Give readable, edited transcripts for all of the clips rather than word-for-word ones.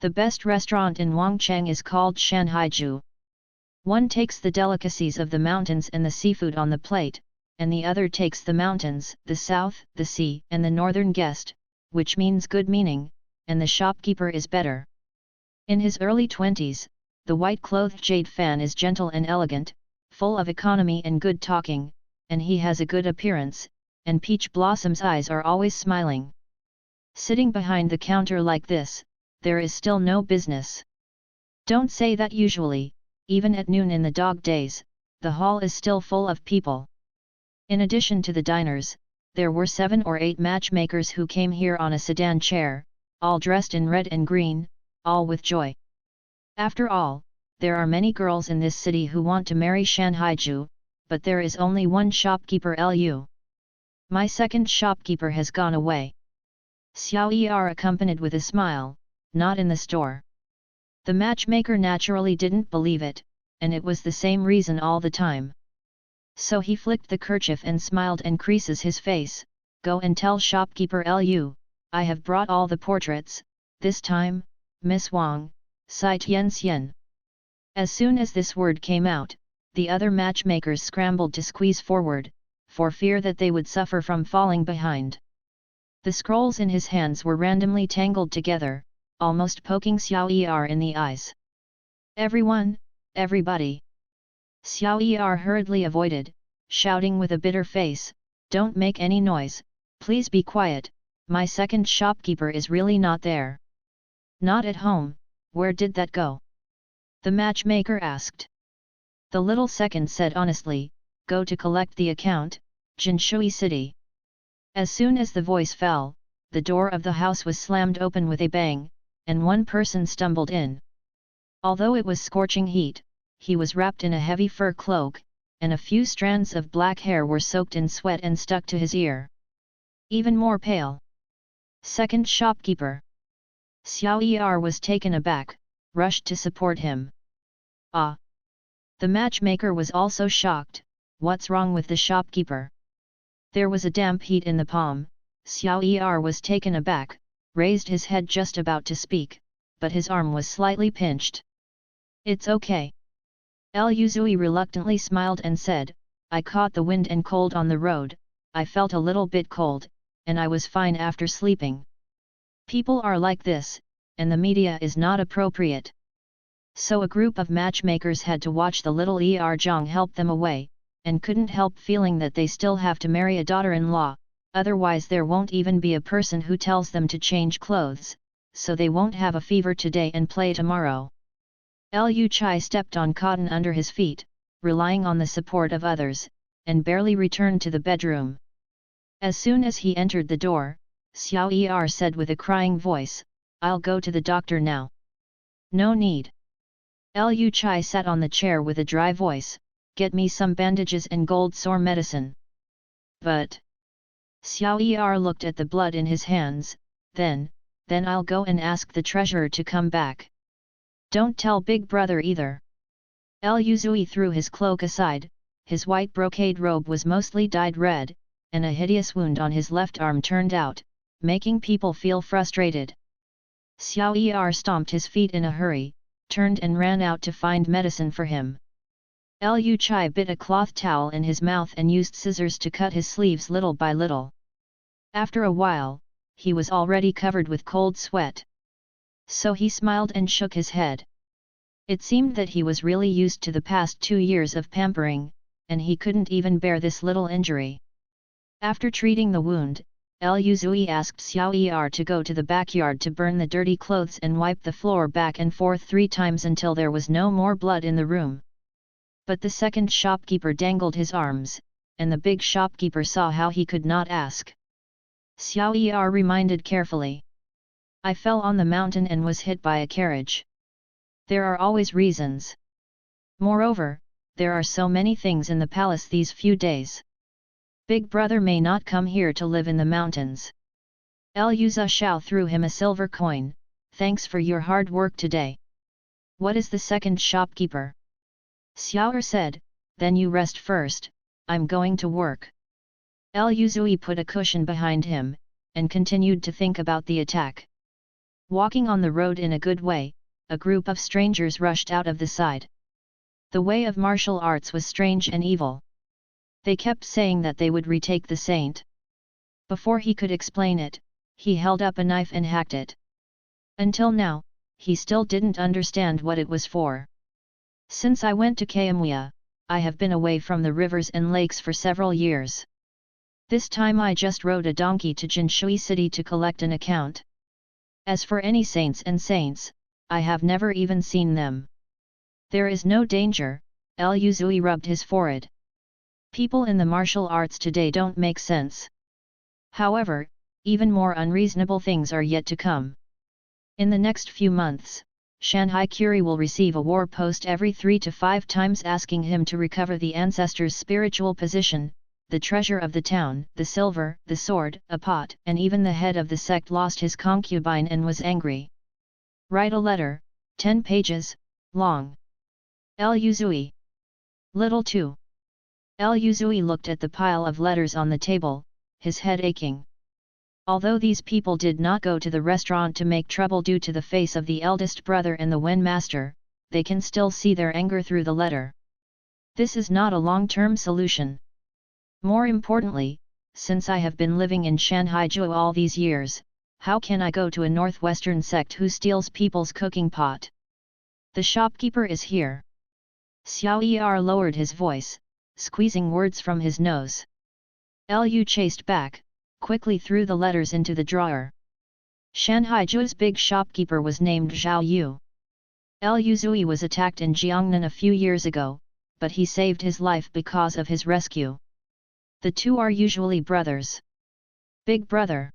The best restaurant in Wangcheng is called Shanhaiju. One takes the delicacies of the mountains and the seafood on the plate, and the other takes the mountains, the south, the sea, and the northern guest, which means good meaning, and the shopkeeper is better. In his early 20s, the white-clothed Jade Fan is gentle and elegant, full of economy and good talking, and he has a good appearance, and Peach Blossom's eyes are always smiling. Sitting behind the counter like this, there is still no business. Don't say that usually, even at noon in the dog days, the hall is still full of people. In addition to the diners, there were 7 or 8 matchmakers who came here on a sedan chair, all dressed in red and green, all with joy. After all, there are many girls in this city who want to marry Shanhaiju, but there is only one shopkeeper. Lu. My second shopkeeper has gone away. Xiao Er accompanied with a smile, not in the store. The matchmaker naturally didn't believe it, and it was the same reason all the time. So he flicked the kerchief and smiled and creases his face. Go and tell shopkeeper Lu, I have brought all the portraits, this time, Miss Wang, Cai Tianxian. As soon as this word came out, the other matchmakers scrambled to squeeze forward, for fear that they would suffer from falling behind. The scrolls in his hands were randomly tangled together, almost poking Xiao Er in the eyes. Everyone, everybody! Xiao Er hurriedly avoided, shouting with a bitter face, don't make any noise, please be quiet, my second shopkeeper is really not there. Not at home, where did that go? The matchmaker asked. The little second said honestly, go to collect the account, Jinshui City. As soon as the voice fell, the door of the house was slammed open with a bang, and one person stumbled in. Although it was scorching heat, he was wrapped in a heavy fur cloak, and a few strands of black hair were soaked in sweat and stuck to his ear. Even more pale. Second shopkeeper. Xiao Er was taken aback, rushed to support him. Ah! The matchmaker was also shocked, what's wrong with the shopkeeper? There was a damp heat in the palm. Xiao Er was taken aback, raised his head just about to speak, but his arm was slightly pinched. It's okay. Lu Zui reluctantly smiled and said, I caught the wind and cold on the road, I felt a little bit cold, and I was fine after sleeping. People are like this, and the media is not appropriate. So a group of matchmakers had to watch the little Er Zhang help them away, and couldn't help feeling that they still have to marry a daughter-in-law, otherwise there won't even be a person who tells them to change clothes, so they won't have a fever today and play tomorrow. Lu Chai stepped on cotton under his feet, relying on the support of others, and barely returned to the bedroom. As soon as he entered the door, Xiao Er said with a crying voice, I'll go to the doctor now. No need. Lu Chai sat on the chair with a dry voice, get me some bandages and gold sore medicine. But Xiao Er looked at the blood in his hands, then I'll go and ask the treasurer to come back. Don't tell Big Brother either. Lu Zui threw his cloak aside, his white brocade robe was mostly dyed red, and a hideous wound on his left arm turned out, making people feel frustrated. Xiao Er stomped his feet in a hurry, turned and ran out to find medicine for him. Lu Chai bit a cloth towel in his mouth and used scissors to cut his sleeves little by little. After a while, he was already covered with cold sweat. So he smiled and shook his head. It seemed that he was really used to the past 2 years of pampering, and he couldn't even bear this little injury. After treating the wound, Lu Zui asked Xiao Er to go to the backyard to burn the dirty clothes and wipe the floor back and forth 3 times until there was no more blood in the room. But the second shopkeeper dangled his arms, and the big shopkeeper saw how he could not ask. Xiao Er reminded carefully. I fell on the mountain and was hit by a carriage. There are always reasons. Moreover, there are so many things in the palace these few days. Big Brother may not come here to live in the mountains. Lu Zhao threw him a silver coin, thanks for your hard work today. What is the second shopkeeper? Xiao Er said, then you rest first, I'm going to work. Lu Zui put a cushion behind him, and continued to think about the attack. Walking on the road in a good way, a group of strangers rushed out of the side. The way of martial arts was strange and evil. They kept saying that they would retake the saint. Before he could explain it, he held up a knife and hacked it. Until now, he still didn't understand what it was for. Since I went to Kaemwea, I have been away from the rivers and lakes for several years. This time I just rode a donkey to Jinshui city to collect an account. As for any saints, I have never even seen them. There is no danger, Lu Zui rubbed his forehead. People in the martial arts today don't make sense. However, even more unreasonable things are yet to come. In the next few months, Shanhai Curie will receive a war post every 3 to 5 times asking him to recover the ancestors' spiritual position, the treasure of the town, the silver, the sword, a pot, and even the head of the sect lost his concubine and was angry. Write a letter, 10 pages, long. Lu Zui. Little 2. Lu Zui looked at the pile of letters on the table, his head aching. Although these people did not go to the restaurant to make trouble due to the face of the eldest brother and the Wen master, they can still see their anger through the letter. This is not a long-term solution. More importantly, since I have been living in Shanhaiju all these years, how can I go to a northwestern sect who steals people's cooking pot? The shopkeeper is here. Xiao Er lowered his voice, squeezing words from his nose. Lu chased back, quickly threw the letters into the drawer. Shanhaiju's big shopkeeper was named Zhao Yu. Lu Zui was attacked in Jiangnan a few years ago, but he saved his life because of his rescue. The two are usually brothers. Big brother.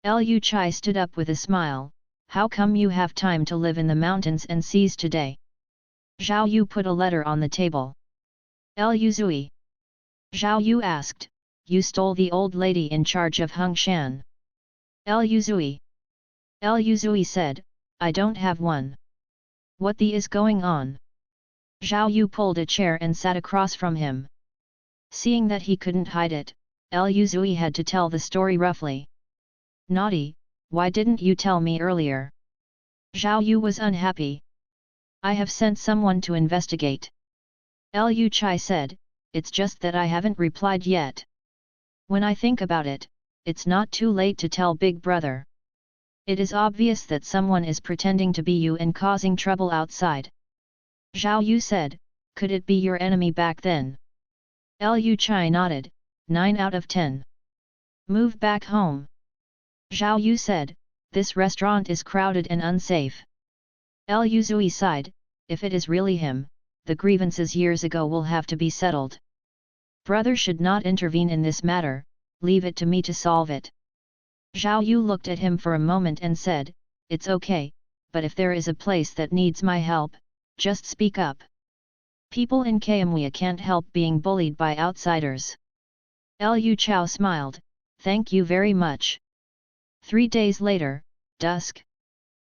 Lu Chai stood up with a smile. How come you have time to live in the mountains and seas today? Zhao Yu put a letter on the table. Lu Zui. Zhao Yu asked, you stole the old lady in charge of Hung Shan. Lu Zui. Lu Zui said, I don't have one. What the is going on? Zhao Yu pulled a chair and sat across from him. Seeing that he couldn't hide it, Lu Zui had to tell the story roughly. Naughty, why didn't you tell me earlier? Zhao Yu was unhappy. I have sent someone to investigate. Lu Chai said, it's just that I haven't replied yet. When I think about it, it's not too late to tell Big Brother. It is obvious that someone is pretending to be you and causing trouble outside. Zhao Yu said, could it be your enemy back then? Lu Chai nodded, 9 out of 10. Move back home. Zhao Yu said, this restaurant is crowded and unsafe. Lu Zui sighed, if it is really him, the grievances years ago will have to be settled. Brother should not intervene in this matter, leave it to me to solve it. Zhao Yu looked at him for a moment and said, it's okay, but if there is a place that needs my help, just speak up. People in Kaemwea can't help being bullied by outsiders. Lu Chao smiled, thank you very much. 3 days later, dusk.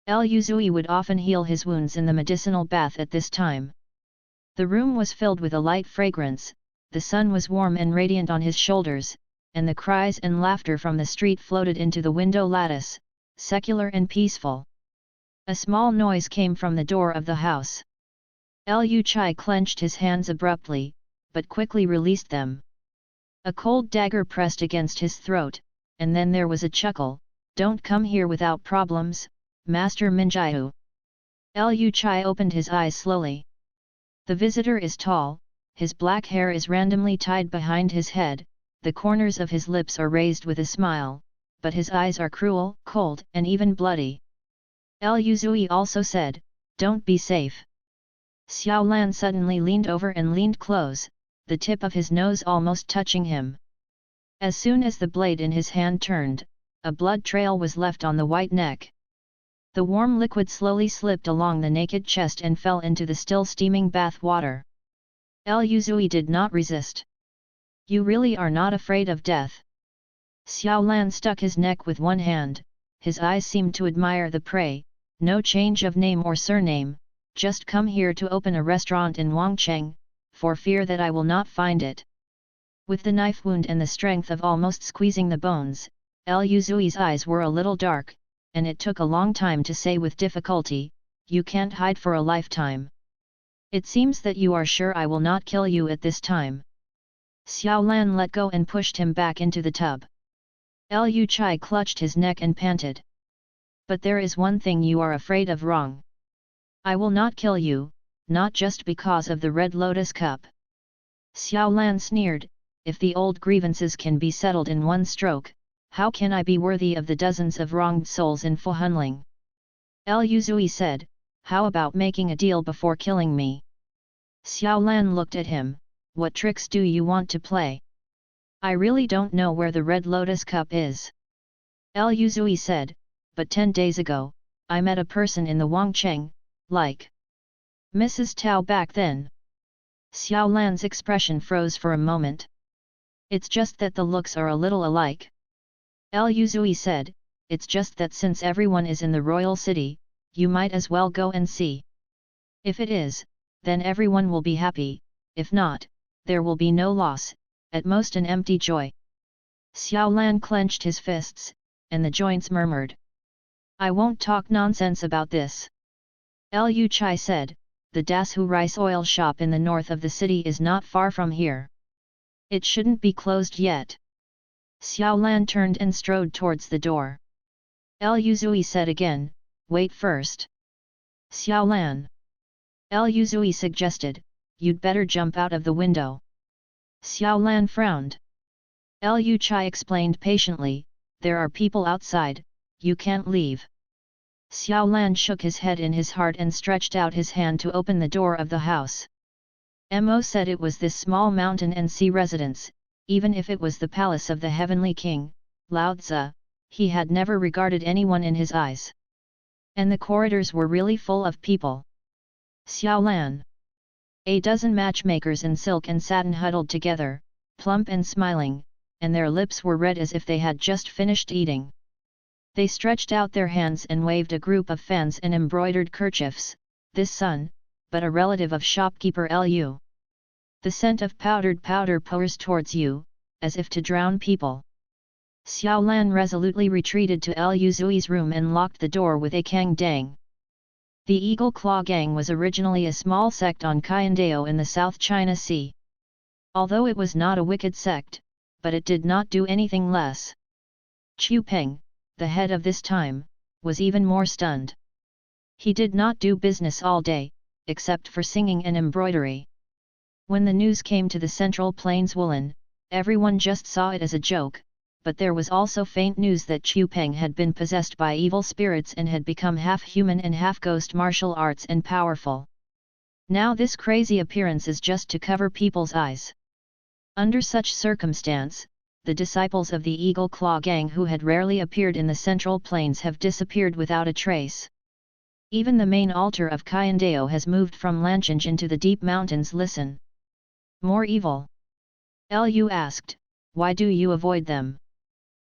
Lu Zui would often heal his wounds in the medicinal bath at this time. The room was filled with a light fragrance, the sun was warm and radiant on his shoulders, and the cries and laughter from the street floated into the window lattice, secular and peaceful. A small noise came from the door of the house. Lu Chai clenched his hands abruptly, but quickly released them. A cold dagger pressed against his throat, and then there was a chuckle, don't come here without problems, Master Minjiu. Lu Chai opened his eyes slowly. The visitor is tall, his black hair is randomly tied behind his head, the corners of his lips are raised with a smile, but his eyes are cruel, cold, and even bloody. Lu Zui also said, don't be safe. Xiao Lan suddenly leaned over and leaned close, the tip of his nose almost touching him. As soon as the blade in his hand turned, a blood trail was left on the white neck. The warm liquid slowly slipped along the naked chest and fell into the still steaming bath water. Lu Zui did not resist. You really are not afraid of death. Xiao Lan stuck his neck with one hand, his eyes seemed to admire the prey, no change of name or surname, just come here to open a restaurant in Wangcheng, for fear that I will not find it. With the knife wound and the strength of almost squeezing the bones, Lu Zui's eyes were a little dark, and it took a long time to say with difficulty, "You can't hide for a lifetime. It seems that you are sure I will not kill you at this time." Xiao Lan let go and pushed him back into the tub. Lu Chai clutched his neck and panted. "But there is one thing you are afraid of wrong. I will not kill you, not just because of the Red Lotus Cup." Xiao Lan sneered, "If the old grievances can be settled in one stroke, how can I be worthy of the dozens of wronged souls in Fuhunling?" Lu Zui said, "How about making a deal before killing me?" Xiao Lan looked at him, "What tricks do you want to play? I really don't know where the Red Lotus Cup is." Lu Zui said, "But 10 days ago, I met a person in the Wangcheng, like Mrs. Tao back then." Xiao Lan's expression froze for a moment. "It's just that the looks are a little alike." Lu Zui said, "It's just that since everyone is in the royal city, you might as well go and see. If it is, then everyone will be happy, if not, there will be no loss, at most an empty joy." Xiao Lan clenched his fists, and the joints murmured. "I won't talk nonsense about this." Lu Chai said, "The Dasu rice oil shop in the north of the city is not far from here. It shouldn't be closed yet." Xiao Lan turned and strode towards the door. Lu Zui said again, "Wait first." "Xiao Lan," Lu Zui suggested, "you'd better jump out of the window." Xiao Lan frowned. Lu Chai explained patiently, "There are people outside, you can't leave." Xiao Lan shook his head in his heart and stretched out his hand to open the door of the house. Mo said it was this small mountain and sea residence, even if it was the palace of the Heavenly King, Lao Tzu, he had never regarded anyone in his eyes. And the corridors were really full of people. Xiao Lan. A dozen matchmakers in silk and satin huddled together, plump and smiling, and their lips were red as if they had just finished eating. They stretched out their hands and waved a group of fans and embroidered kerchiefs, "This son, but a relative of shopkeeper Lu. The scent of powdered powder pours towards you, as if to drown people." Xiao Lan resolutely retreated to Lu Zui's room and locked the door with a kang dang. The Eagle Claw Gang was originally a small sect on Qiyandao in the South China Sea. Although it was not a wicked sect, but it did not do anything less. Chu Peng, the head of this time, was even more stunned. He did not do business all day, except for singing and embroidery. When the news came to the Central Plains Woolen, everyone just saw it as a joke, but there was also faint news that Chu Peng had been possessed by evil spirits and had become half human and half ghost, martial arts and powerful. Now this crazy appearance is just to cover people's eyes. Under such circumstance, the disciples of the Eagle Claw Gang who had rarely appeared in the Central Plains have disappeared without a trace. Even the main altar of Qiyandao has moved from Lanchinj into the deep mountains. Listen. More evil? Lu asked, "Why do you avoid them?"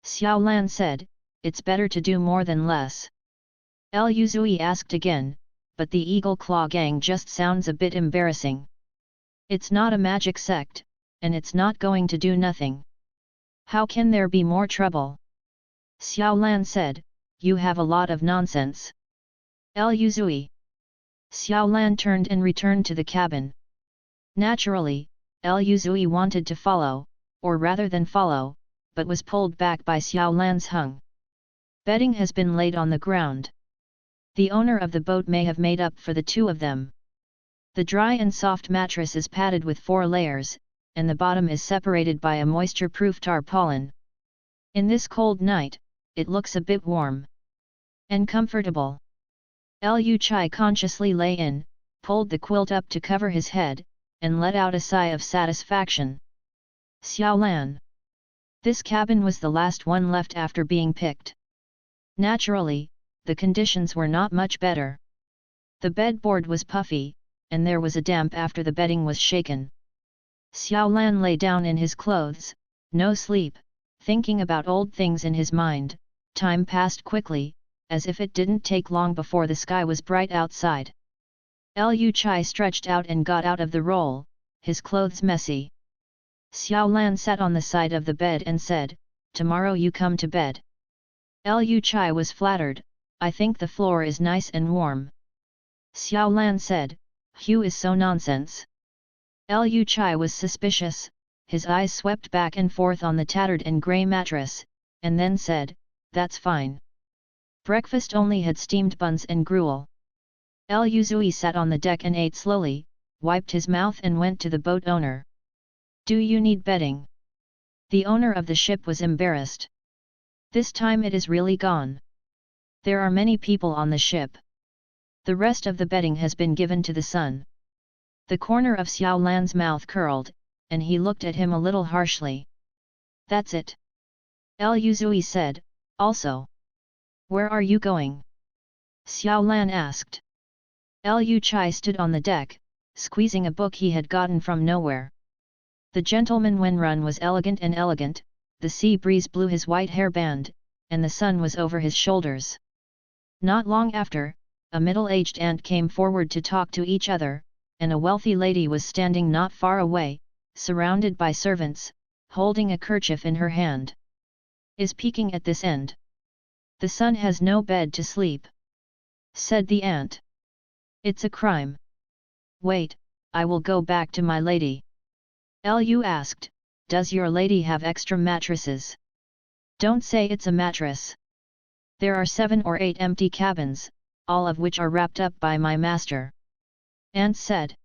Xiao Lan said, "It's better to do more than less." Lu Zui asked again, "But the Eagle Claw Gang just sounds a bit embarrassing. It's not a magic sect, and it's not going to do nothing. How can there be more trouble?" Xiao Lan said, "You have a lot of nonsense." Lu Zui. Xiao Lan turned and returned to the cabin. Naturally, Lu Zui wanted to follow, or rather than follow, but was pulled back by Xiao Lan's hung. Bedding has been laid on the ground. The owner of the boat may have made up for the two of them. The dry and soft mattress is padded with 4 layers, and the bottom is separated by a moisture-proof tarpaulin. In this cold night, it looks a bit warm and comfortable. Lu Chai consciously lay in, pulled the quilt up to cover his head, and let out a sigh of satisfaction. Xiao Lan. This cabin was the last one left after being picked. Naturally, the conditions were not much better. The bedboard was puffy, and there was a damp after the bedding was shaken. Xiao Lan lay down in his clothes, no sleep, thinking about old things in his mind. Time passed quickly, as if it didn't take long before the sky was bright outside. Lu Chai stretched out and got out of the roll, his clothes messy. Xiao Lan sat on the side of the bed and said, "Tomorrow you come to bed." Lu Chai was flattered, I think the floor is nice and warm. Xiao Lan said, "Who is so nonsense?" Lu Chai was suspicious, his eyes swept back and forth on the tattered and grey mattress, and then said, "That's fine." Breakfast only had steamed buns and gruel. Lu Zui sat on the deck and ate slowly, wiped his mouth and went to the boat owner. "Do you need bedding?" The owner of the ship was embarrassed. "This time it is really gone. There are many people on the ship. The rest of the bedding has been given to the son." The corner of Xiao Lan's mouth curled, and he looked at him a little harshly. "That's it." Lu Zui said, "Also. Where are you going?" Xiao Lan asked. Lu Chai stood on the deck, squeezing a book he had gotten from nowhere. The gentleman Wenrun was elegant and elegant, the sea breeze blew his white hairband, and the sun was over his shoulders. Not long after, a middle-aged aunt came forward to talk to each other, and a wealthy lady was standing not far away, surrounded by servants, holding a kerchief in her hand. "Is peeking at this end. The son has no bed to sleep," said the aunt. "It's a crime." "Wait, I will go back to my lady." Lu asked, "Does your lady have extra mattresses?" "Don't say it's a mattress. There are 7 or 8 empty cabins, all of which are wrapped up by my master," aunt said.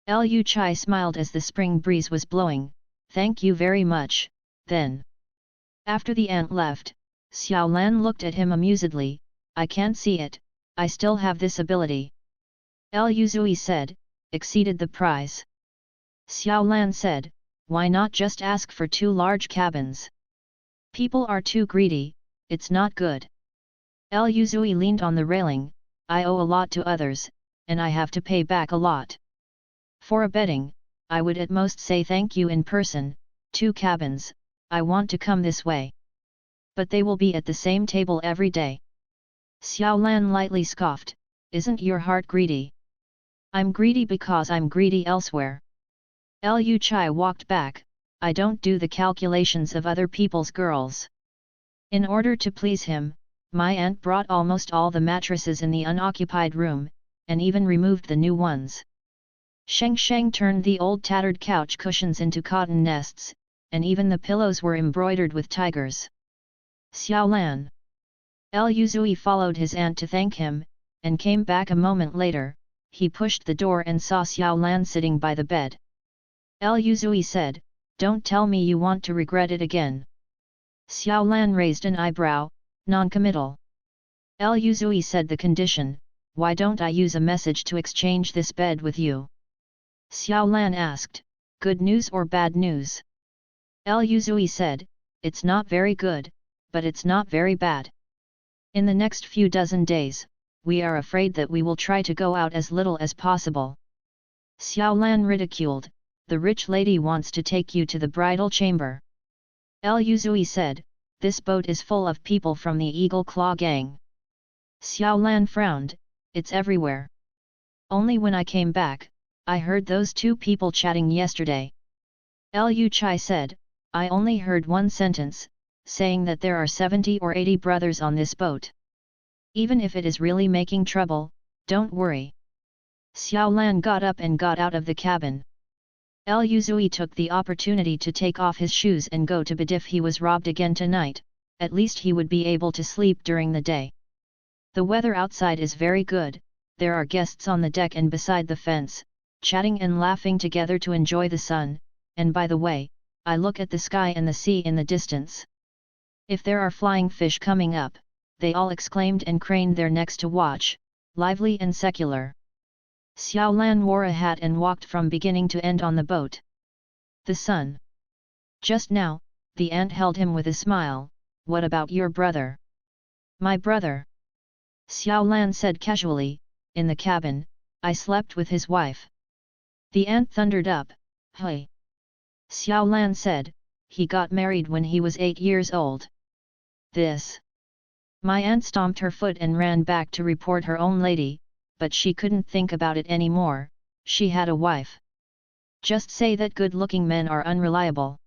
Lu Chai smiled as the spring breeze was blowing, "Thank you very much, then." After the aunt left, Xiao Lan looked at him amusedly, "I can't see it, I still have this ability." Lu Zui said, "Exceeded the price." Xiao Lan said, "Why not just ask for 2 large cabins? People are too greedy, it's not good." Lu Zui leaned on the railing, "I owe a lot to others, and I have to pay back a lot. For a bedding, I would at most say thank you in person, 2 cabins, I want to come this way. But they will be at the same table every day." Xiao Lan lightly scoffed, "Isn't your heart greedy?" "I'm greedy because I'm greedy elsewhere." Lu Chai walked back, "I don't do the calculations of other people's girls." In order to please him, my aunt brought almost all the mattresses in the unoccupied room, and even removed the new ones. Sheng Sheng turned the old tattered couch cushions into cotton nests, and even the pillows were embroidered with tigers. Xiao Lan. Lu Zui followed his aunt to thank him, and came back a moment later. He pushed the door and saw Xiao Lan sitting by the bed. Lu Zui said, "Don't tell me you want to regret it again." Xiao Lan raised an eyebrow, non-committal. Lu Zui said, "The condition, why don't I use a message to exchange this bed with you?" Xiao Lan asked, "Good news or bad news?" Lu Zui said, "It's not very good, but it's not very bad. In the next few dozen days, we are afraid that we will try to go out as little as possible." Xiao Lan ridiculed, "The rich lady wants to take you to the bridal chamber." Lu Zui said, "This boat is full of people from the Eagle Claw gang." Xiao Lan frowned, "It's everywhere. Only when I came back, I heard those 2 people chatting yesterday." Lu Chai said, "I only heard one sentence, saying that there are 70 or 80 brothers on this boat. Even if it is really making trouble, don't worry." Xiao Lan got up and got out of the cabin. Lu Zui took the opportunity to take off his shoes and go to bed. If he was robbed again tonight, at least he would be able to sleep during the day. The weather outside is very good, there are guests on the deck and beside the fence, chatting and laughing together to enjoy the sun, and by the way, I look at the sky and the sea in the distance. If there are flying fish coming up, they all exclaimed and craned their necks to watch, lively and secular. Xiao Lan wore a hat and walked from beginning to end on the boat. The sun. Just now, the aunt held him with a smile, "What about your brother?" "My brother?" Xiao Lan said casually, "In the cabin, I slept with his wife." The aunt thundered up, "Hey!" Xiao Lan said, "He got married when he was 8 years old." "This." My aunt stomped her foot and ran back to report her own lady, but she couldn't think about it anymore, she had a wife. Just say that good-looking men are unreliable.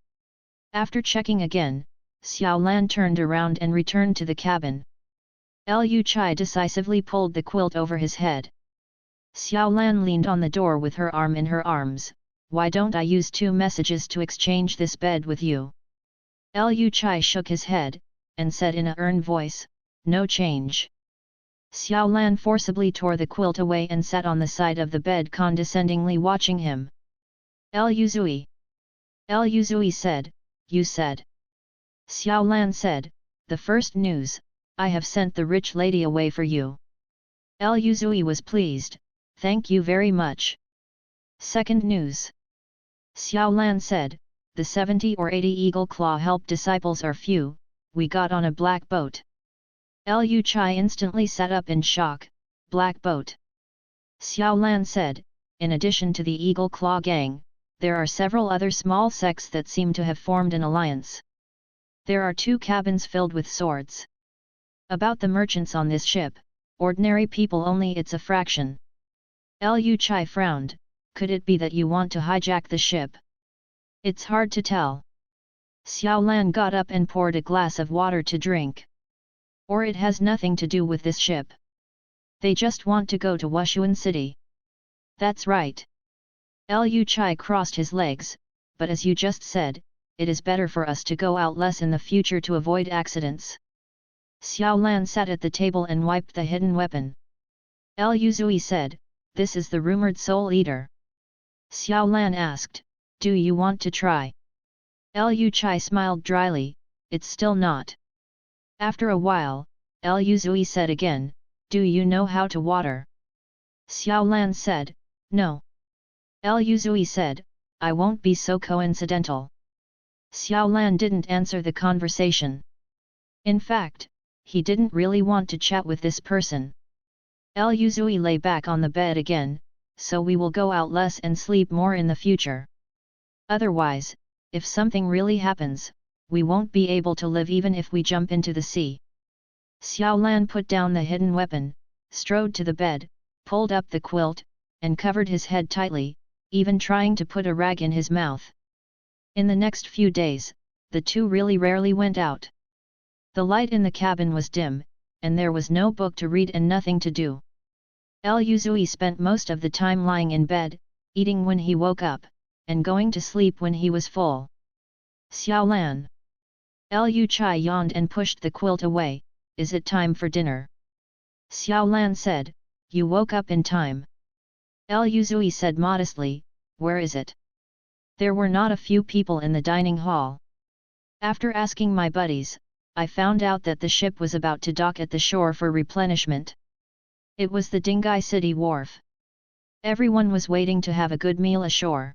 After checking again, Xiao Lan turned around and returned to the cabin. Lu Chai decisively pulled the quilt over his head. Xiao Lan leaned on the door with her arm in her arms. Why don't I use 2 messages to exchange this bed with you? Lu Chai shook his head, and said in a earned voice, no change. Xiao Lan forcibly tore the quilt away and sat on the side of the bed condescendingly watching him. Lu Zui. Lu Zui said, you said. Xiao Lan said, the first news, I have sent the rich lady away for you. Lu Zui was pleased, thank you very much. Second news. Xiao Lan said, the 70 or 80 Eagle Claw help disciples are few, we got on a black boat. Lu Chai instantly sat up in shock, black boat. Xiao Lan said, in addition to the Eagle Claw gang, there are several other small sects that seem to have formed an alliance. There are 2 cabins filled with swords. About the merchants on this ship, ordinary people only it's a fraction. Lu Chai frowned, could it be that you want to hijack the ship? It's hard to tell. Xiao Lan got up and poured a glass of water to drink. Or it has nothing to do with this ship. They just want to go to Wushuan City. That's right. Lu Chai crossed his legs, but as you just said, it is better for us to go out less in the future to avoid accidents. Xiao Lan sat at the table and wiped the hidden weapon. Lu Zui said, this is the rumored Soul Eater. Xiao Lan asked, do you want to try? Lu Chai smiled dryly, it's still not. After a while, Lu Zui said again, do you know how to water? Xiao Lan said, no. Lu Zui said, I won't be so coincidental. Xiao Lan didn't answer the conversation. In fact, he didn't really want to chat with this person. Lu Zui lay back on the bed again, so we will go out less and sleep more in the future. Otherwise, if something really happens, we won't be able to live even if we jump into the sea. Xiao Lan put down the hidden weapon, strode to the bed, pulled up the quilt, and covered his head tightly, even trying to put a rag in his mouth. In the next few days, the 2 really rarely went out. The light in the cabin was dim, and there was no book to read and nothing to do. Lu Zui spent most of the time lying in bed, eating when he woke up, and going to sleep when he was full. Xiao Lan. Lu Chai yawned and pushed the quilt away, is it time for dinner? Xiao Lan said, you woke up in time. Lu Zui said modestly, where is it? There were not a few people in the dining hall. After asking my buddies, I found out that the ship was about to dock at the shore for replenishment. It was the Dingai City wharf. Everyone was waiting to have a good meal ashore.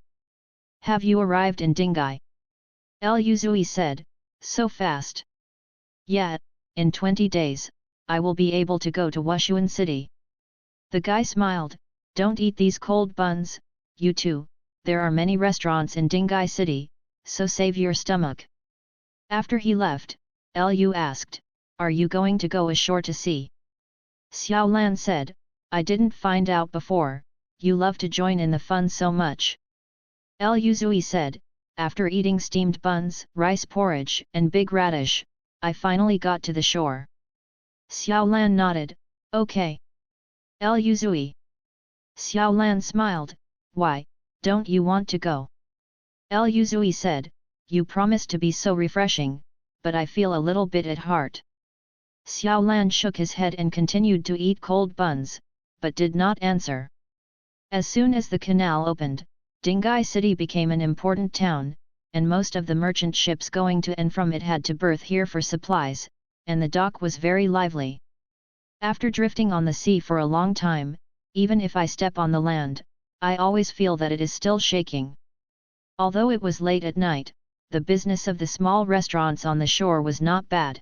Have you arrived in Dingai? Lu Zui said, so fast. Yeah, in 20 days, I will be able to go to Wushuan City. The guy smiled, don't eat these cold buns, you too, there are many restaurants in Dingai City, so save your stomach. After he left, Lu asked, are you going to go ashore to see? Xiao Lan said, I didn't find out before, you love to join in the fun so much. Lu Zui said, after eating steamed buns, rice porridge and big radish, I finally got to the shore. Xiao Lan nodded, okay. Lu Zui. Xiao Lan smiled, why, don't you want to go? Lu Zui said, you promised to be so refreshing, but I feel a little bit at heart. Xiao Lan shook his head and continued to eat cold buns, but did not answer. As soon as the canal opened, Dingai City became an important town, and most of the merchant ships going to and from it had to berth here for supplies, and the dock was very lively. After drifting on the sea for a long time, even if I step on the land, I always feel that it is still shaking. Although it was late at night, the business of the small restaurants on the shore was not bad.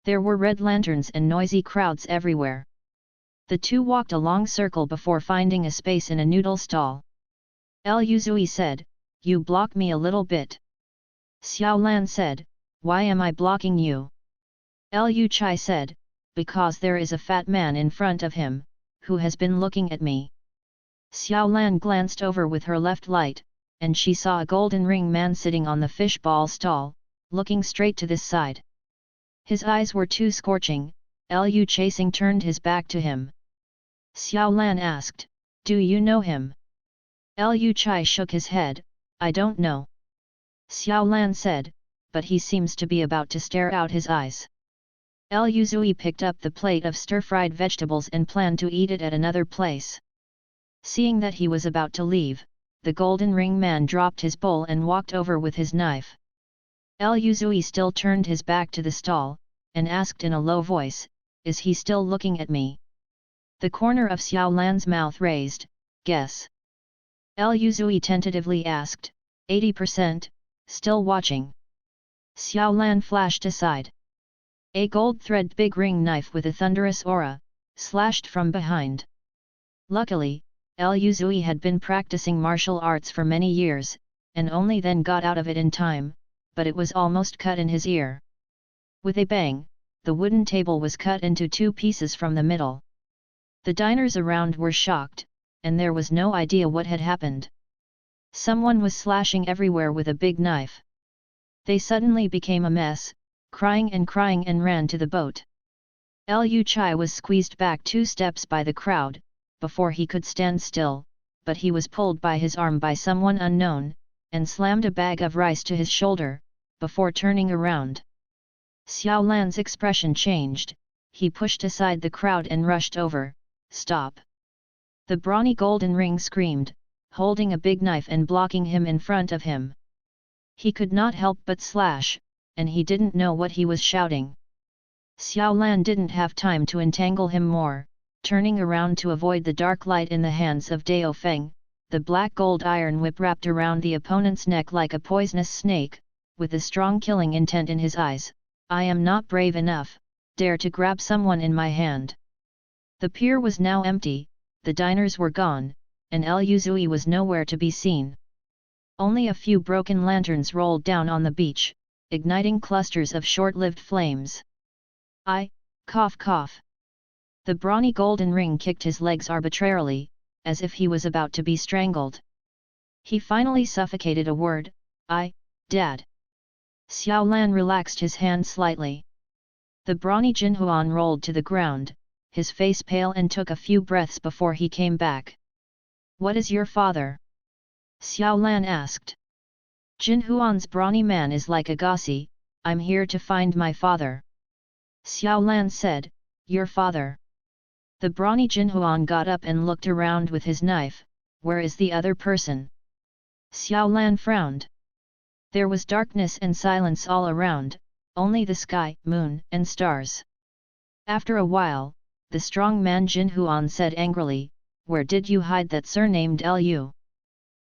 There were red lanterns and noisy crowds everywhere. The 2 walked a long circle before finding a space in a noodle stall. Lu Zui said, you block me a little bit. Xiao Lan said, why am I blocking you? Lu Chai said, because there is a fat man in front of him, who has been looking at me. Xiao Lan glanced over with her left light, and she saw a golden ring man sitting on the fishball stall, looking straight to this side. His eyes were too scorching. Lu chasing turned his back to him. Xiao Lan asked, "Do you know him?" Lu Chai shook his head, "I don't know." Xiao Lan said, "But he seems to be about to stare out his eyes." Lu Zui picked up the plate of stir-fried vegetables and planned to eat it at another place. Seeing that he was about to leave, the golden ring man dropped his bowl and walked over with his knife. Lu Zui still turned his back to the stall, and asked in a low voice, "Is he still looking at me?" The corner of Xiao Lan's mouth raised, "Guess." Lu Zui tentatively asked, 80%, still watching. Xiao Lan flashed aside. A gold-thread big ring knife with a thunderous aura, slashed from behind. Luckily, Lu Zui had been practicing martial arts for many years, and only then got out of it in time, but it was almost cut in his ear. With a bang, the wooden table was cut into two pieces from the middle. The diners around were shocked, and there was no idea what had happened. Someone was slashing everywhere with a big knife. They suddenly became a mess, crying and ran to the boat. Lu Chai was squeezed back 2 steps by the crowd, before he could stand still, but he was pulled by his arm by someone unknown, and slammed a bag of rice to his shoulder, before turning around. Xiao Lan's expression changed, he pushed aside the crowd and rushed over, "Stop!" The brawny golden ring screamed, holding a big knife and blocking him in front of him. He could not help but slash, and he didn't know what he was shouting. Xiao Lan didn't have time to entangle him more, turning around to avoid the dark light in the hands of Dao Feng, the black gold iron whip wrapped around the opponent's neck like a poisonous snake, with a strong killing intent in his eyes. "I am not brave enough, dare to grab someone in my hand." The pier was now empty, the diners were gone, and Lu Zui was nowhere to be seen. Only a few broken lanterns rolled down on the beach, igniting clusters of short-lived flames. Cough cough. The brawny golden ring kicked his legs arbitrarily, as if he was about to be strangled. He finally suffocated a word, Dad. Xiao Lan relaxed his hand slightly. The brawny Jinhuan rolled to the ground, his face pale and took a few breaths before he came back. "What is your father?" Xiao Lan asked. "Jinhuan's brawny man is like a Gossi, I'm here to find my father." Xiao Lan said, "Your father?" The brawny Jinhuan got up and looked around with his knife, "Where is the other person?" Xiao Lan frowned. There was darkness and silence all around, only the sky, moon, and stars. After a while, the strong man Jinhuan said angrily, "Where did you hide that surnamed Lu?"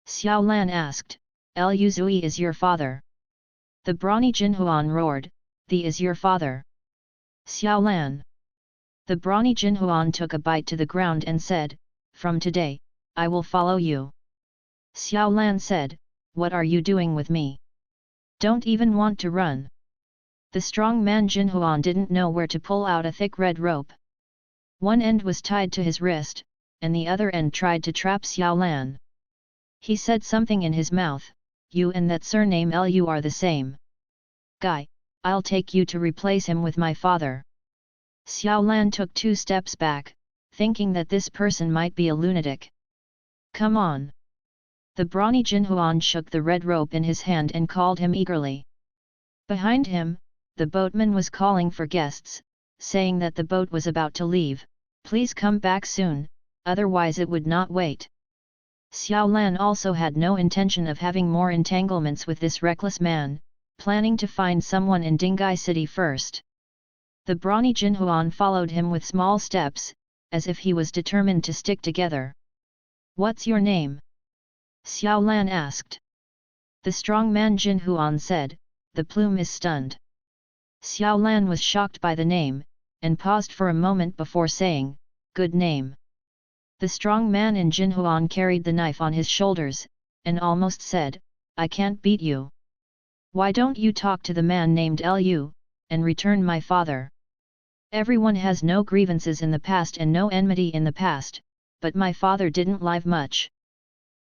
Xiao Lan asked, "Lu Zui is your father." The brawny Jinhuan roared, "The is your father." Xiao Lan. The brawny Jinhuan took a bite to the ground and said, "From today, I will follow you." Xiao Lan said, "What are you doing with me? Don't even want to run." The strong man Jinhuan didn't know where to pull out a thick red rope. One end was tied to his wrist, and the other end tried to trap Xiao Lan. He said something in his mouth, "You and that surname Lu are the same. Guy, I'll take you to replace him with my father." Xiao Lan took 2 steps back, thinking that this person might be a lunatic. "Come on." The brawny Jinhuan shook the red rope in his hand and called him eagerly. Behind him, the boatman was calling for guests, saying that the boat was about to leave, "Please come back soon, otherwise it would not wait." Xiao Lan also had no intention of having more entanglements with this reckless man, planning to find someone in Dingai City first. The brawny Jinhuan followed him with small steps, as if he was determined to stick together. "What's your name?" Xiao Lan asked. The strong man Jinhuan said, "The plume is stunned." Xiao Lan was shocked by the name, and paused for a moment before saying, "Good name." The strong man in Jinhuan carried the knife on his shoulders, and almost said, "I can't beat you. Why don't you talk to the man named Lu, and return my father? Everyone has no grievances in the past and no enmity in the past, but my father didn't live much.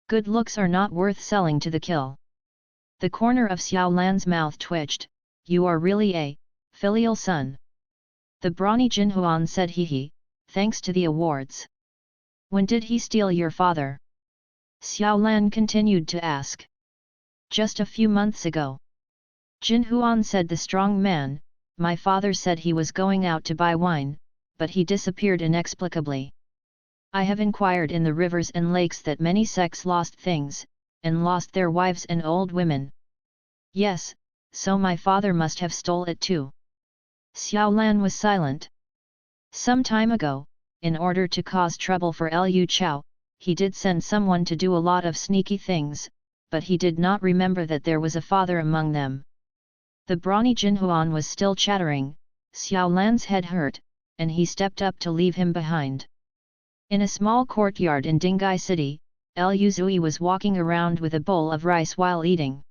Good looks are not worth selling to the kill." The corner of Xiao Lan's mouth twitched, "You are really a filial son." The brawny Jinhuan said he, thanks to the awards. When did he steal your father? Xiao Lan continued to ask. Just a few months ago. Jinhuan said the strong man, my father said he was going out to buy wine, but he disappeared inexplicably. I have inquired in the rivers and lakes that many sects lost things, and lost their wives and old women. Yes, so my father must have stole it too. Xiao Lan was silent. Some time ago, in order to cause trouble for Liu Chao, he did send someone to do a lot of sneaky things, but he did not remember that there was a father among them. The brawny Jinhuan was still chattering, Xiao Lan's head hurt, and he stepped up to leave him behind. In a small courtyard in Dingai City, Liu Zui was walking around with a bowl of rice while eating.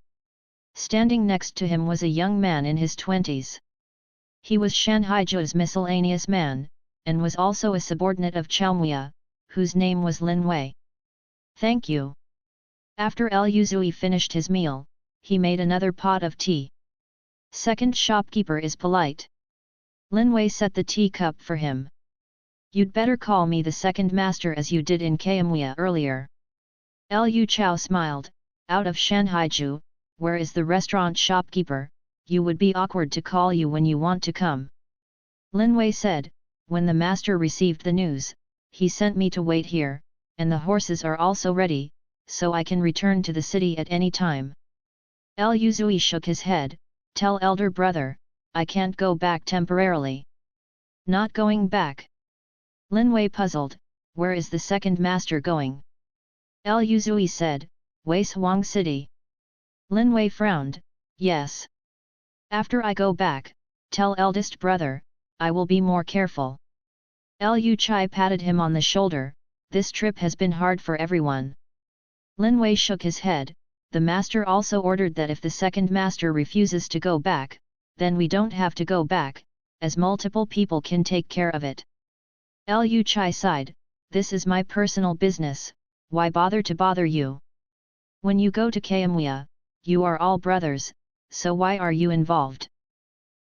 Standing next to him was a young man in his 20s. He was Shanhaizhou's miscellaneous man, and was also a subordinate of Chaomua, whose name was Lin Wei. Thank you. After Liu Zui finished his meal, he made another pot of tea. Second shopkeeper is polite. Lin Wei set the teacup for him. You'd better call me the second master as you did in Chaomua earlier. Liu Chao smiled, out of Shanhaizhou, where is the restaurant shopkeeper, you would be awkward to call you when you want to come. Lin Wei said, when the master received the news, he sent me to wait here, and the horses are also ready, so I can return to the city at any time. Liu Zui shook his head, tell elder brother, I can't go back temporarily. Not going back. Lin Wei puzzled, where is the second master going? Liu Zui said, Wei Suang City. Lin Wei frowned, yes. After I go back, tell eldest brother, I will be more careful. Liu Chai patted him on the shoulder, this trip has been hard for everyone. Lin Wei shook his head, the master also ordered that if the second master refuses to go back, then we don't have to go back, as multiple people can take care of it. Liu Chai sighed, this is my personal business, why bother to bother you? When you go to Chaomua, you are all brothers, so why are you involved?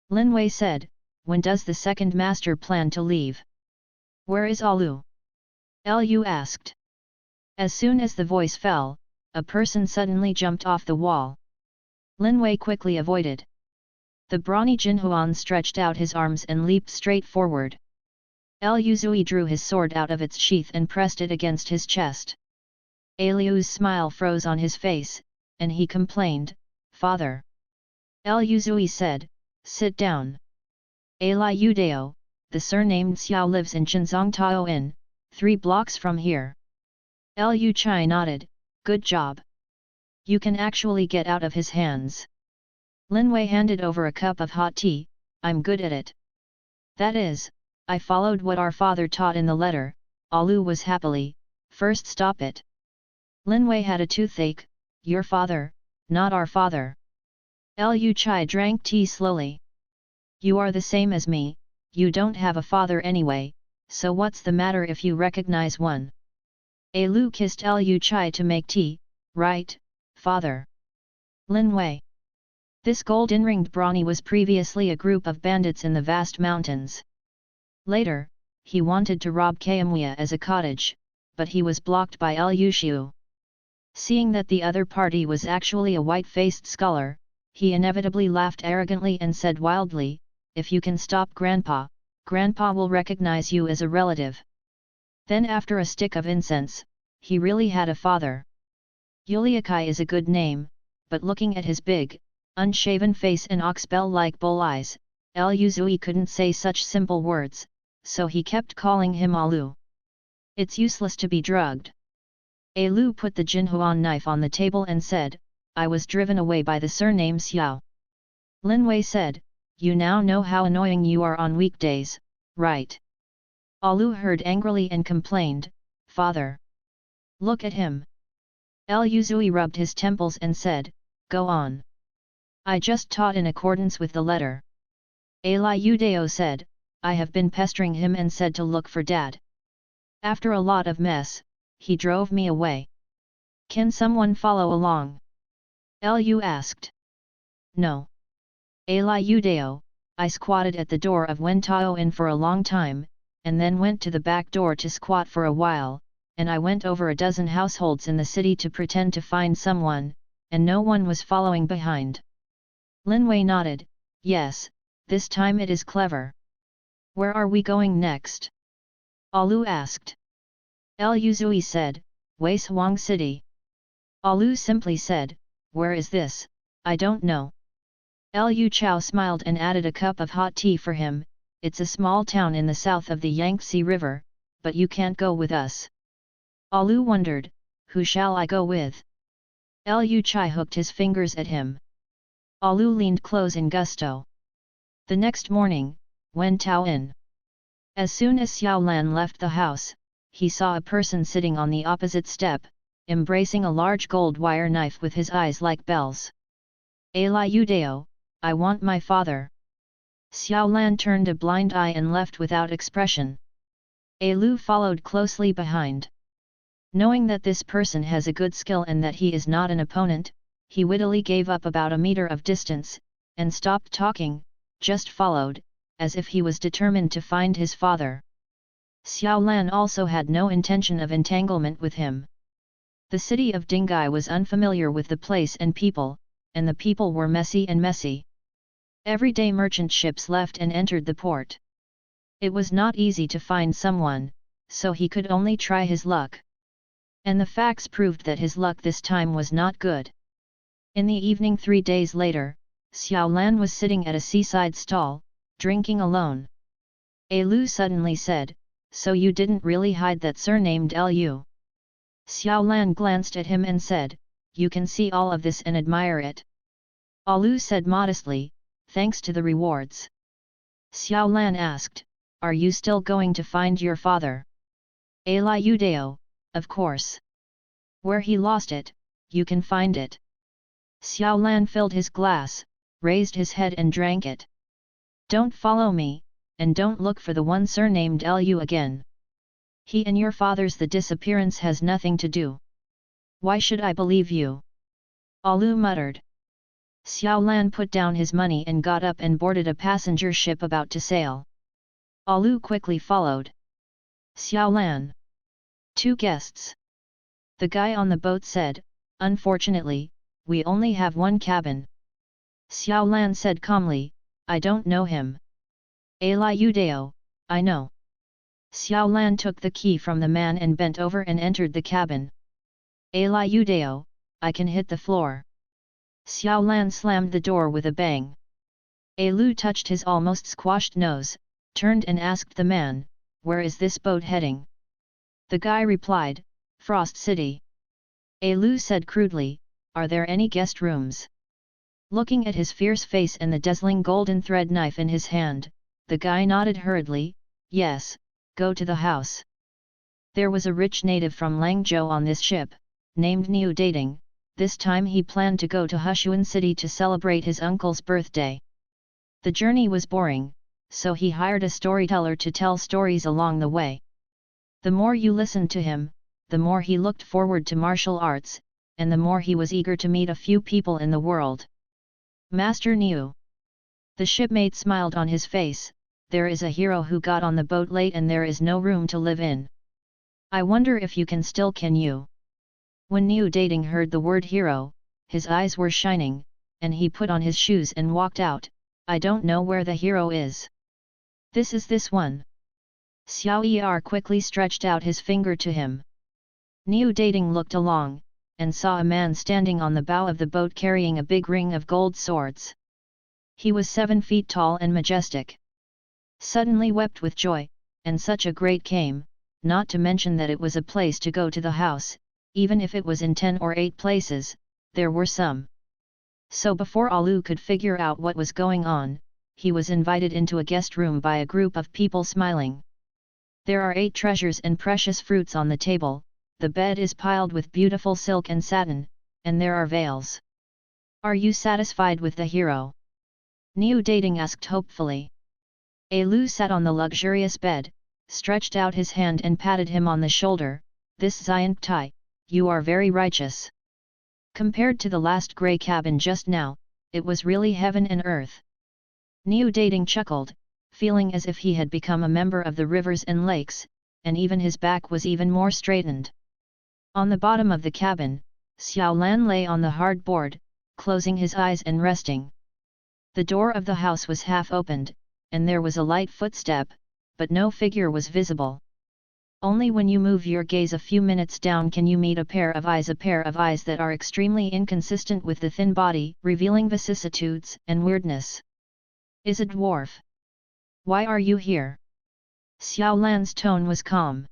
Lin Wei said, when does the second master plan to leave? Where is Alu? Liu asked. As soon as the voice fell, a person suddenly jumped off the wall. Lin Wei quickly avoided. The brawny Jinhuan stretched out his arms and leaped straight forward. Liu Zui drew his sword out of its sheath and pressed it against his chest. Liu's smile froze on his face, and he complained, Father. Liu Zui said, sit down. Liu Dao, the surnamed Xiao lives in Chenzong Tao Inn, 3 blocks from here. Liu Chai nodded, good job. You can actually get out of his hands. Lin Wei handed over a cup of hot tea, I'm good at it. That is, I followed what our father taught in the letter, Alu was happily, first stop it. Lin Wei had a toothache, your father, not our father. Liu Chai drank tea slowly. You are the same as me, you don't have a father anyway, so what's the matter if you recognize one? Liu kissed Liu Chai to make tea, right, father? Lin Wei. This golden-ringed brawny was previously a group of bandits in the vast mountains. Later, he wanted to rob Chaomua as a cottage, but he was blocked by Liu Xiu. Seeing that the other party was actually a white-faced scholar, he inevitably laughed arrogantly and said wildly, if you can stop Grandpa, Grandpa will recognize you as a relative. Then after a stick of incense, he really had a father. Yuliakai is a good name, but looking at his big, unshaven face and oxbell-like bull eyes, Liu Zui couldn't say such simple words, so he kept calling him Alu. It's useless to be drugged. Liu put the Jinhuan knife on the table and said, I was driven away by the surname Xiao. Lin Wei said, you now know how annoying you are on weekdays, right? Alu heard angrily and complained, Father. Look at him. Liu Zui rubbed his temples and said, go on. I just taught in accordance with the letter. Liu Dao said, I have been pestering him and said to look for Dad. After a lot of mess, he drove me away. Can someone follow along? Liu asked. No. Liu Dao, I squatted at the door of Wen Tao Inn for a long time, and then went to the back door to squat for a while, and I went over a dozen households in the city to pretend to find someone, and no one was following behind. Lin Wei nodded, yes, this time it is clever. Where are we going next? Alu asked. Lu Zui said, Wei Huang City. Alu simply said, where is this? I don't know. Lu Chao smiled and added a cup of hot tea for him. It's a small town in the south of the Yangtze River, but you can't go with us. Alu wondered, who shall I go with? Lu Chai hooked his fingers at him. Alu leaned close in gusto. The next morning, Wen Tao Inn. As soon as Xiao Lan left the house, he saw a person sitting on the opposite step, embracing a large gold wire knife with his eyes like bells. Eli Udeo, I want my father. Xiao Lan turned a blind eye and left without expression. Lu followed closely behind. Knowing that this person has a good skill and that he is not an opponent, he wittily gave up about a meter of distance, and stopped talking, just followed, as if he was determined to find his father. Xiao Lan also had no intention of entanglement with him. The city of Dingai was unfamiliar with the place and the people were messy. Everyday merchant ships left and entered the port. It was not easy to find someone, so he could only try his luck. And the facts proved that his luck this time was not good. In the evening 3 days later, Xiao Lan was sitting at a seaside stall, drinking alone. Lu suddenly said, so you didn't really hide that surnamed Lu? Xiao Lan glanced at him and said, you can see all of this and admire it. Lu said modestly, thanks to the rewards. Xiao Lan asked, are you still going to find your father? Eli Udeo, of course. Where he lost it, you can find it. Xiao Lan filled his glass, raised his head and drank it. Don't follow me, and don't look for the one surnamed Lu again. He and your father's the disappearance has nothing to do. Why should I believe you? Lu muttered. Xiao Lan put down his money and got up and boarded a passenger ship about to sail. Lu quickly followed. Xiao Lan. 2 guests. The guy on the boat said, unfortunately, we only have 1 cabin. Xiao Lan said calmly, I don't know him. Eli Udeo, I know. Xiao Lan took the key from the man and bent over and entered the cabin. Eli Udeo, I can hit the floor. Xiao Lan slammed the door with a bang. Lu touched his almost squashed nose, turned and asked the man, where is this boat heading? The guy replied, Frost City. Lu said crudely, are there any guest rooms? Looking at his fierce face and the dazzling golden thread knife in his hand, the guy nodded hurriedly, yes, go to the house. There was a rich native from Langzhou on this ship, named Niu Dating. This time he planned to go to Hushuan City to celebrate his uncle's birthday. The journey was boring, so he hired a storyteller to tell stories along the way. The more you listened to him, the more he looked forward to martial arts, and the more he was eager to meet a few people in the world. Master Niu. The shipmate smiled on his face, there is a hero who got on the boat late and there is no room to live in. I wonder if you can you? When Niu Dating heard the word hero, his eyes were shining, and he put on his shoes and walked out, I don't know where the hero is. This is this one. Xiao Er quickly stretched out his finger to him. Niu Dating looked along, and saw a man standing on the bow of the boat carrying a big ring of gold swords. He was 7 feet tall and majestic. Suddenly wept with joy, and such a great came, not to mention that it was a place to go to the house, even if it was in 10 or 8 places, there were some. So before Lu could figure out what was going on, he was invited into a guest room by a group of people smiling. There are 8 treasures and precious fruits on the table, the bed is piled with beautiful silk and satin, and there are veils. Are you satisfied with the hero? Niu Dating asked hopefully. Lu sat on the luxurious bed, stretched out his hand and patted him on the shoulder, this Xian Tai, you are very righteous. Compared to the last grey cabin just now, it was really heaven and earth. Niu Dating chuckled, feeling as if he had become a member of the rivers and lakes, and even his back was even more straightened. On the bottom of the cabin, Xiao Lan lay on the hard board, closing his eyes and resting. The door of the house was half opened, and there was a light footstep, but no figure was visible. Only when you move your gaze a few minutes down can you meet a pair of eyes that are extremely inconsistent with the thin body, revealing vicissitudes and weirdness. Is a dwarf. Why are you here? Xiao Lan's tone was calm.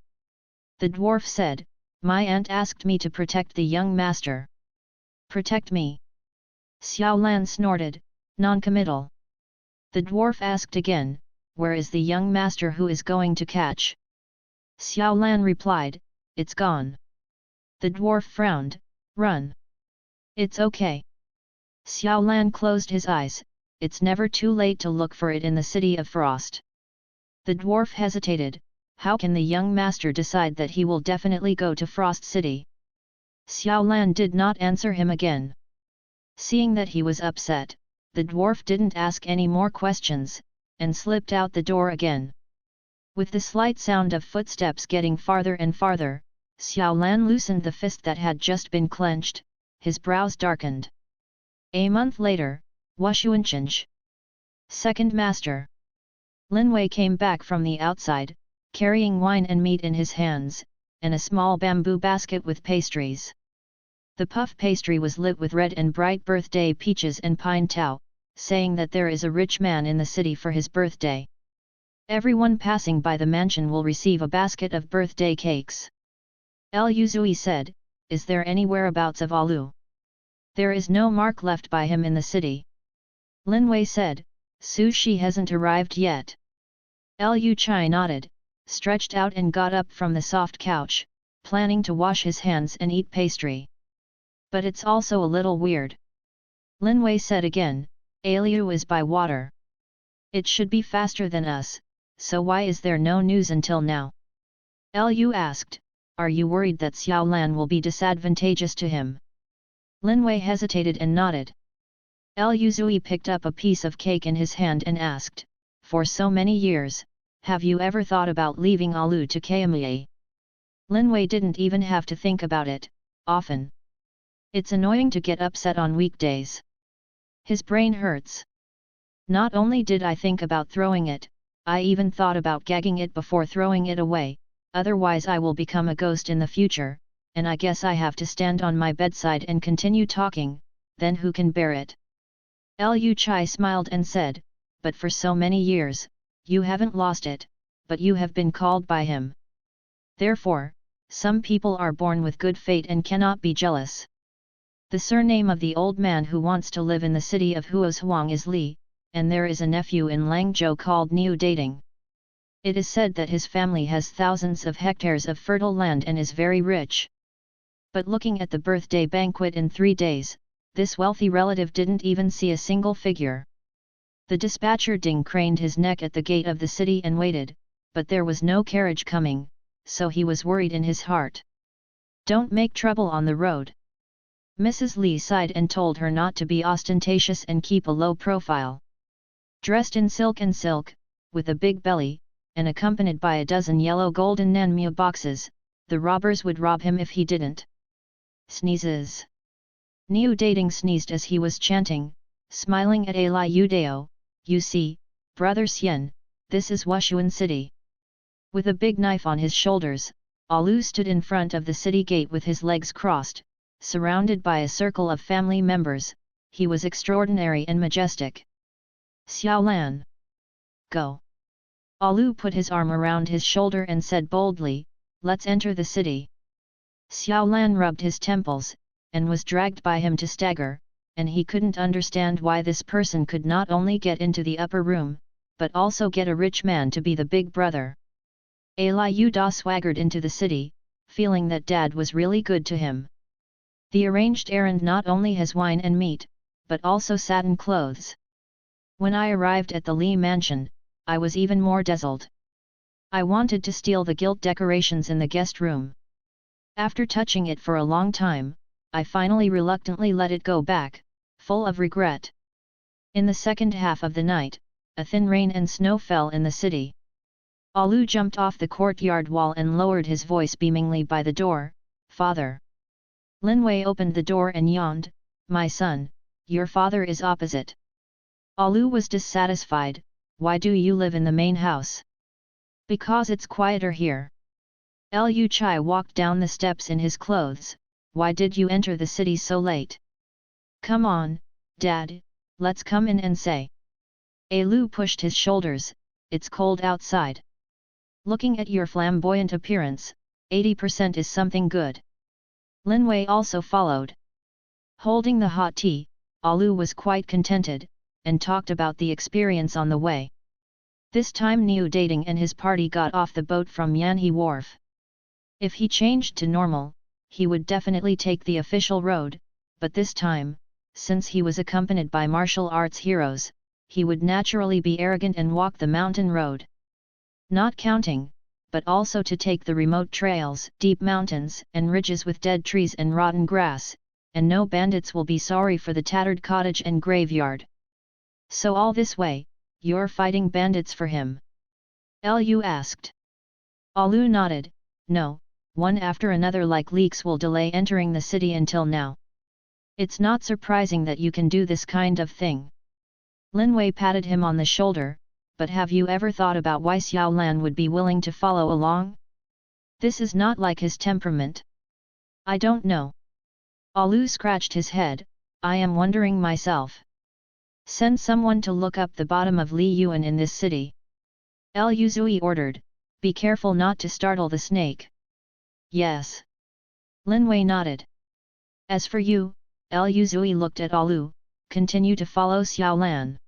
The dwarf said, my aunt asked me to protect the young master. Protect me? Xiao Lan snorted, non-committal. The dwarf asked again, where is the young master who is going to catch? Xiao Lan replied, it's gone. The dwarf frowned, run. It's okay. Xiao Lan closed his eyes, it's never too late to look for it in the city of frost. The dwarf hesitated, how can the young master decide that he will definitely go to Frost City? Xiao Lan did not answer him again. Seeing that he was upset, the dwarf didn't ask any more questions, and slipped out the door again. With the slight sound of footsteps getting farther and farther, Xiao Lan loosened the fist that had just been clenched, his brows darkened. A month later, Wushuanchenj. Second Master. Lin Wei came back from the outside, carrying wine and meat in his hands, and a small bamboo basket with pastries. The puff pastry was lit with red and bright birthday peaches and pine tau, saying that there is a rich man in the city for his birthday. Everyone passing by the mansion will receive a basket of birthday cakes. Lu Zui said, is there any whereabouts of Alu? There is no mark left by him in the city. Lin Wei said, Su Shi hasn't arrived yet. Lu Chai nodded, stretched out and got up from the soft couch, planning to wash his hands and eat pastry. But it's also a little weird. Lin Wei said again, Aliu is by water. It should be faster than us, so why is there no news until now? Lu asked, are you worried that Xiao Lan will be disadvantageous to him? Lin Wei hesitated and nodded. Lu Zui picked up a piece of cake in his hand and asked, for so many years, have you ever thought about leaving Alu to Kaimei? Lin Wei didn't even have to think about it, often. It's annoying to get upset on weekdays. His brain hurts. Not only did I think about throwing it, I even thought about gagging it before throwing it away, otherwise I will become a ghost in the future, and I guess I have to stand on my bedside and continue talking, then who can bear it? Lu Chai smiled and said, but for so many years, you haven't lost it, but you have been called by him. Therefore, some people are born with good fate and cannot be jealous. The surname of the old man who wants to live in the city of Huozhuang is Li, and there is a nephew in Langzhou called Niu Dating. It is said that his family has thousands of hectares of fertile land and is very rich. But looking at the birthday banquet in 3 days, this wealthy relative didn't even see a single figure. The dispatcher Ding craned his neck at the gate of the city and waited, but there was no carriage coming, so he was worried in his heart. Don't make trouble on the road. Mrs. Li sighed and told her not to be ostentatious and keep a low profile. Dressed in silk, with a big belly, and accompanied by a dozen yellow golden Nanmua boxes, the robbers would rob him if he didn't. Sneezes. Niu Dating sneezed as he was chanting, smiling at Eli Udao, you see, Brother Xian, this is Wushuan City. With a big knife on his shoulders, Alu stood in front of the city gate with his legs crossed, surrounded by a circle of family members. He was extraordinary and majestic. Xiao Lan. Go. Alu put his arm around his shoulder and said boldly, let's enter the city. Xiao Lan rubbed his temples, and was dragged by him to stagger, and he couldn't understand why this person could not only get into the upper room, but also get a rich man to be the big brother. Eli Uda swaggered into the city, feeling that dad was really good to him. The arranged errand not only has wine and meat, but also satin clothes. When I arrived at the Li mansion, I was even more dazzled. I wanted to steal the gilt decorations in the guest room. After touching it for a long time, I finally reluctantly let it go back, full of regret. In the second half of the night, a thin rain and snow fell in the city. Alu jumped off the courtyard wall and lowered his voice beamingly by the door, "Father." Linwei opened the door and yawned, "My son, your father is opposite." Alu was dissatisfied, "Why do you live in the main house?" "Because it's quieter here." Lu Chai walked down the steps in his clothes, "Why did you enter the city so late?" "Come on, Dad, let's come in and say." Lu pushed his shoulders, "It's cold outside. Looking at your flamboyant appearance, 80% is something good." Linwei also followed. Holding the hot tea, Alu was quite contented, and talked about the experience on the way. This time Niu Dating and his party got off the boat from Yanhe Wharf. If he changed to normal, he would definitely take the official road, but this time, since he was accompanied by martial arts heroes, he would naturally be arrogant and walk the mountain road. Not counting, but also to take the remote trails, deep mountains and ridges with dead trees and rotten grass, and no bandits will be sorry for the tattered cottage and graveyard. "So all this way, you're fighting bandits for him?" Lu asked. Alu nodded, "No, one after another like leaks will delay entering the city until now." "It's not surprising that you can do this kind of thing." Linwei patted him on the shoulder, "But have you ever thought about why Xiao Lan would be willing to follow along? This is not like his temperament." "I don't know." Alu scratched his head, "I am wondering myself." "Send someone to look up the bottom of Li Yuan in this city." Lu Zui ordered, "Be careful not to startle the snake." "Yes." Linwei nodded. "As for you," Lu Zui looked at Alu, "continue to follow Xiao Lan.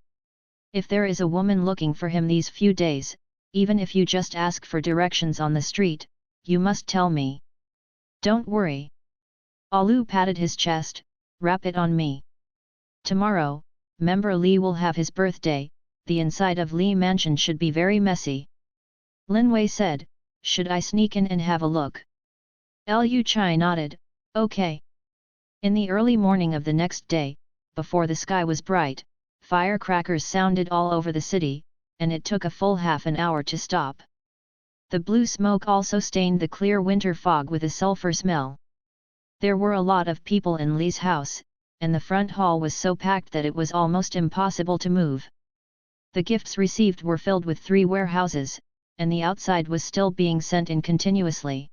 If there is a woman looking for him these few days, even if you just ask for directions on the street, you must tell me. Don't worry." Alu patted his chest, "Wrap it on me. Tomorrow, Member Li will have his birthday, the inside of Li Mansion should be very messy." Linwei said, "Should I sneak in and have a look?" Lu Chai nodded, "Okay." In the early morning of the next day, before the sky was bright, firecrackers sounded all over the city, and it took a full half an hour to stop. The blue smoke also stained the clear winter fog with a sulfur smell. There were a lot of people in Li's house, and the front hall was so packed that it was almost impossible to move. The gifts received were filled with 3 warehouses, and the outside was still being sent in continuously.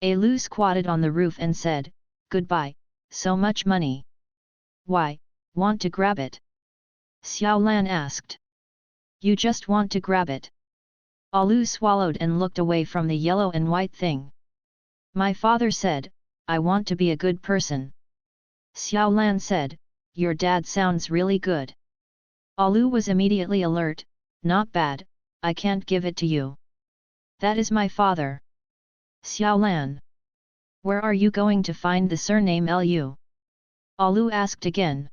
Lu squatted on the roof and said, "Goodbye, so much money." "Why, want to grab it?" Xiao Lan asked. "You just want to grab it." Alu swallowed and looked away from the yellow and white thing. "My father said, I want to be a good person." Xiao Lan said, "Your dad sounds really good." Alu was immediately alert, "Not bad, I can't give it to you. That is my father." Xiao Lan. "Where are you going to find the surname Lu?" Alu asked again.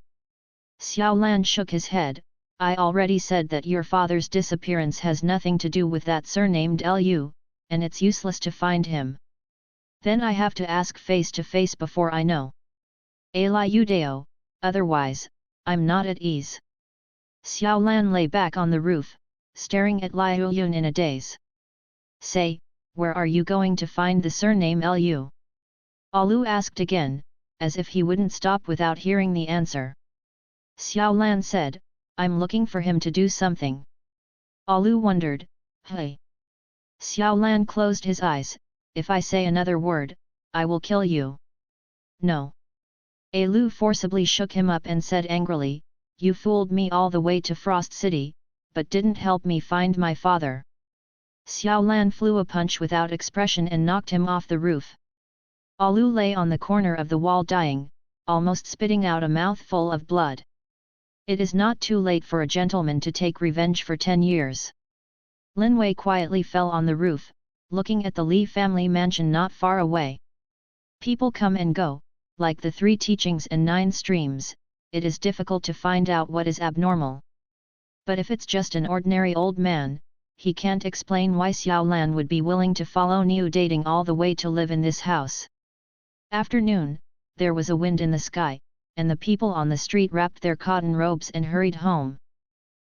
Xiao Lan shook his head, "I already said that your father's disappearance has nothing to do with that surnamed Lu, and it's useless to find him. Then I have to ask face to face before I know. Liudeo, otherwise, I'm not at ease." Xiao Lan lay back on the roof, staring at Liu Yun in a daze. "Say, where are you going to find the surname Lu?" Alu asked again, as if he wouldn't stop without hearing the answer. Xiao Lan said, "I'm looking for him to do something." Alu wondered, "Hey?" Xiao Lan closed his eyes, "If I say another word, I will kill you." "No." Lu forcibly shook him up and said angrily, "You fooled me all the way to Frost City, but didn't help me find my father." Xiao Lan flew a punch without expression and knocked him off the roof. Alu lay on the corner of the wall dying, almost spitting out a mouthful of blood. It is not too late for a gentleman to take revenge for 10 years. Linwei quietly fell on the roof, looking at the Li family mansion not far away. People come and go, like the 3 teachings and 9 streams, it is difficult to find out what is abnormal. But if it's just an ordinary old man, he can't explain why Xiao Lan would be willing to follow Niu Dating all the way to live in this house. Afternoon, there was a wind in the sky, and the people on the street wrapped their cotton robes and hurried home.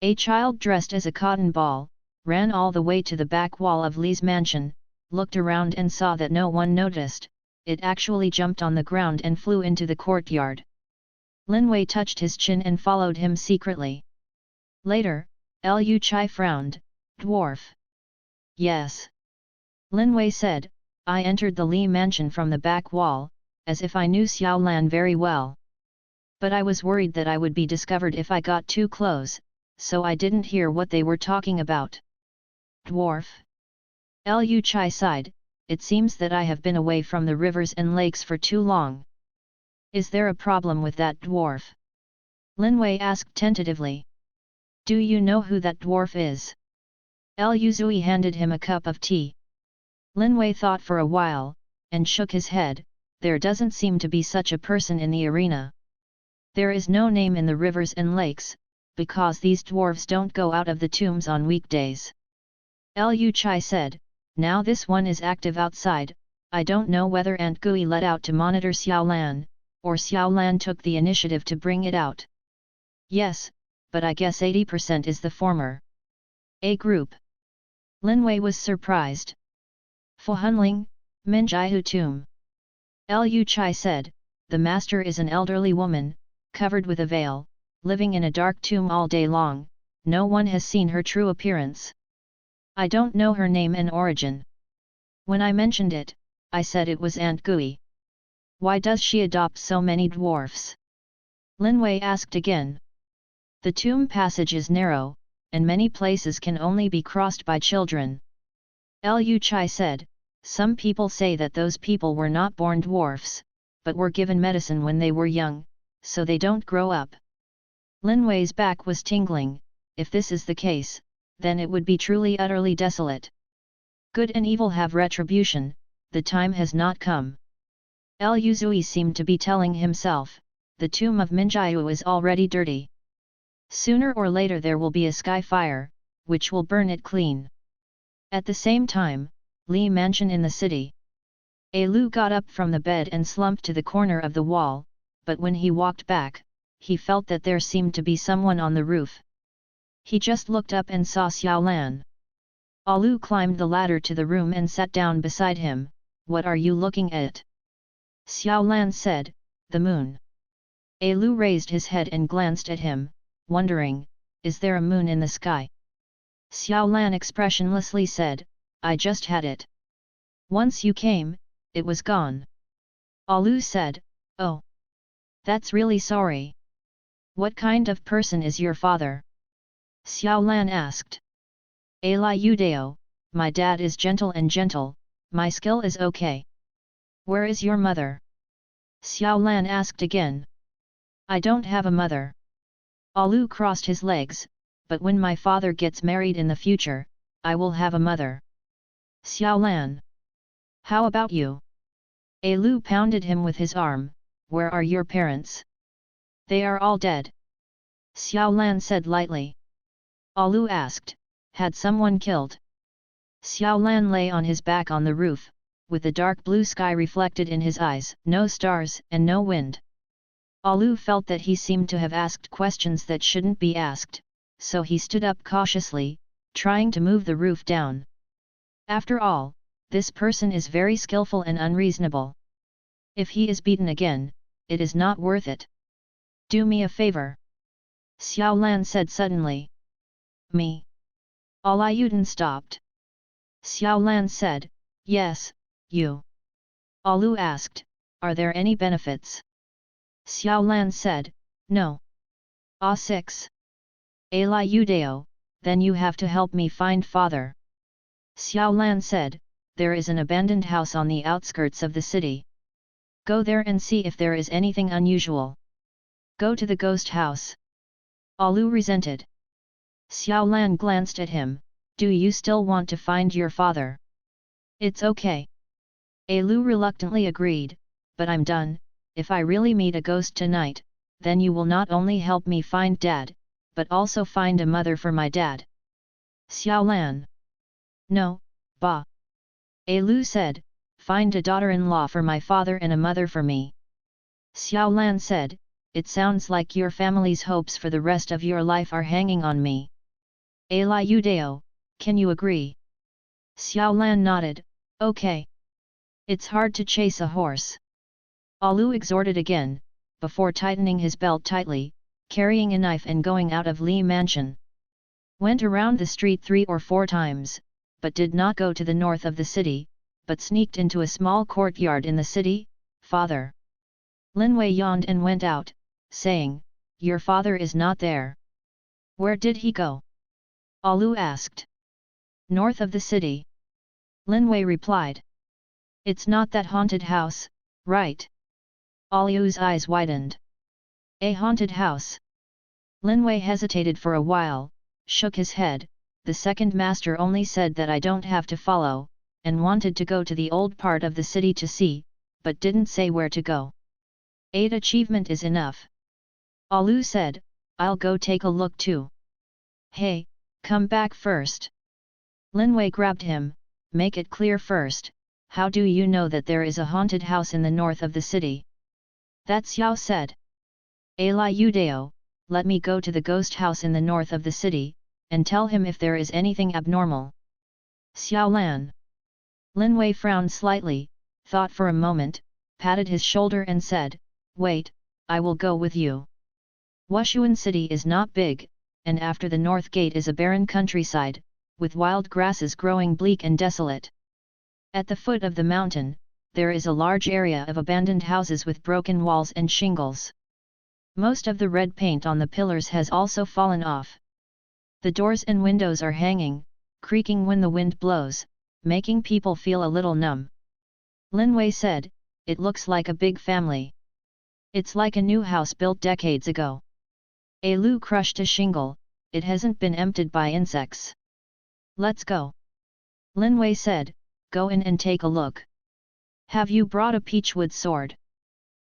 A child dressed as a cotton ball, ran all the way to the back wall of Li's mansion, looked around and saw that no one noticed. It actually jumped on the ground and flew into the courtyard. Lin Wei touched his chin and followed him secretly. Later, Lu Chai frowned. Dwarf. Yes. Lin Wei said, I entered the Li mansion from the back wall, as if I knew Xiao Lan very well. But I was worried that I would be discovered if I got too close, so I didn't hear what they were talking about. Dwarf. Lu Chai sighed, it seems that I have been away from the rivers and lakes for too long. Is there a problem with that dwarf? Lin Wei asked tentatively. Do you know who that dwarf is? Lu Zui handed him a cup of tea. Lin Wei thought for a while, and shook his head, there doesn't seem to be such a person in the arena. There is no name in the rivers and lakes, because these dwarves don't go out of the tombs on weekdays. Lu Chai said, now this one is active outside, I don't know whether Aunt Gui let out to monitor Xiao Lan, or Xiao Lan took the initiative to bring it out. Yes, but I guess 80% is the former. A group. Lin Wei was surprised. Fu Hunling, Minjiahu tomb. Lu Chai said, the master is an elderly woman, covered with a veil, living in a dark tomb all day long, no one has seen her true appearance. I don't know her name and origin. When I mentioned it, I said it was Aunt Gui. Why does she adopt so many dwarfs? Lin Wei asked again. The tomb passage is narrow, and many places can only be crossed by children. Lu Chai said, some people say that those people were not born dwarfs, but were given medicine when they were young, so they don't grow up. Lin Wei's back was tingling, if this is the case, then it would be truly utterly desolate. Good and evil have retribution, the time has not come. Lu Zui seemed to be telling himself, the tomb of Minjiahu is already dirty. Sooner or later there will be a sky fire, which will burn it clean. At the same time, Li mansion in the city. Lu got up from the bed and slumped to the corner of the wall, but when he walked back, he felt that there seemed to be someone on the roof. He just looked up and saw Xiao Lan. Lu climbed the ladder to the room and sat down beside him. What are you looking at? Xiao Lan said, the moon. Lu raised his head and glanced at him, wondering, is there a moon in the sky? Xiao Lan expressionlessly said, I just had it. Once you came, it was gone. Lu said, oh. That's really sorry. What kind of person is your father? Xiao Lan asked. Eli Udeo, my dad is gentle and gentle, my skill is okay. Where is your mother? Xiao Lan asked again. I don't have a mother. Lu crossed his legs, but when my father gets married in the future, I will have a mother. Xiao Lan. How about you? Lu pounded him with his arm, where are your parents? They are all dead. Xiao Lan said lightly. Lu asked, had someone killed? Xiao Lan lay on his back on the roof, with the dark blue sky reflected in his eyes, no stars and no wind. Lu felt that he seemed to have asked questions that shouldn't be asked, so he stood up cautiously, trying to move the roof down. After all, this person is very skillful and unreasonable. If he is beaten again, it is not worth it. Do me a favor. Xiao Lan said suddenly. Me? Alayuden stopped. Xiao Lan said, yes, you. Lu asked, are there any benefits? Xiao Lan said, no. 6. Eli Udeo, then you have to help me find father. Xiao Lan said, there is an abandoned house on the outskirts of the city. Go there and see if there is anything unusual. Go to the ghost house. Lu resented. Xiao Lan glanced at him, do you still want to find your father? It's okay. Lu reluctantly agreed, but I'm done, if I really meet a ghost tonight, then you will not only help me find dad, but also find a mother for my dad. Xiao Lan. No, Ba. Lu said, find a daughter-in-law for my father and a mother for me. Xiao Lan said, it sounds like your family's hopes for the rest of your life are hanging on me. Aliudeo, can you agree? Xiao Lan nodded, okay. It's hard to chase a horse. Alu exhorted again, before tightening his belt tightly, carrying a knife and going out of Li Mansion. Went around the street 3 or 4 times, but did not go to the north of the city, but sneaked into a small courtyard in the city. Father. Lin Wei yawned and went out, saying, your father is not there. Where did he go? Alu asked. North of the city. Lin Wei replied. It's not that haunted house, right? Alu's eyes widened. A haunted house. Lin Wei hesitated for a while, shook his head. The second master only said that I don't have to follow, and wanted to go to the old part of the city to see, but didn't say where to go. 8 achievement is enough. Alu said, I'll go take a look too. Hey, come back first. Lin Wei grabbed him, make it clear first, how do you know that there is a haunted house in the north of the city? That Xiao said. Aliudeo, let me go to the ghost house in the north of the city, and tell him if there is anything abnormal. Xiao Lan. Lin Wei frowned slightly, thought for a moment, patted his shoulder and said, wait, I will go with you. Wushuan city is not big, and after the north gate is a barren countryside, with wild grasses growing bleak and desolate. At the foot of the mountain, there is a large area of abandoned houses with broken walls and shingles. Most of the red paint on the pillars has also fallen off. The doors and windows are hanging, creaking when the wind blows, making people feel a little numb. Lin Wei said, it looks like a big family. It's like a new house built decades ago. Alu crushed a shingle, it hasn't been emptied by insects. Let's go. Lin Wei said, go in and take a look. Have you brought a peachwood sword?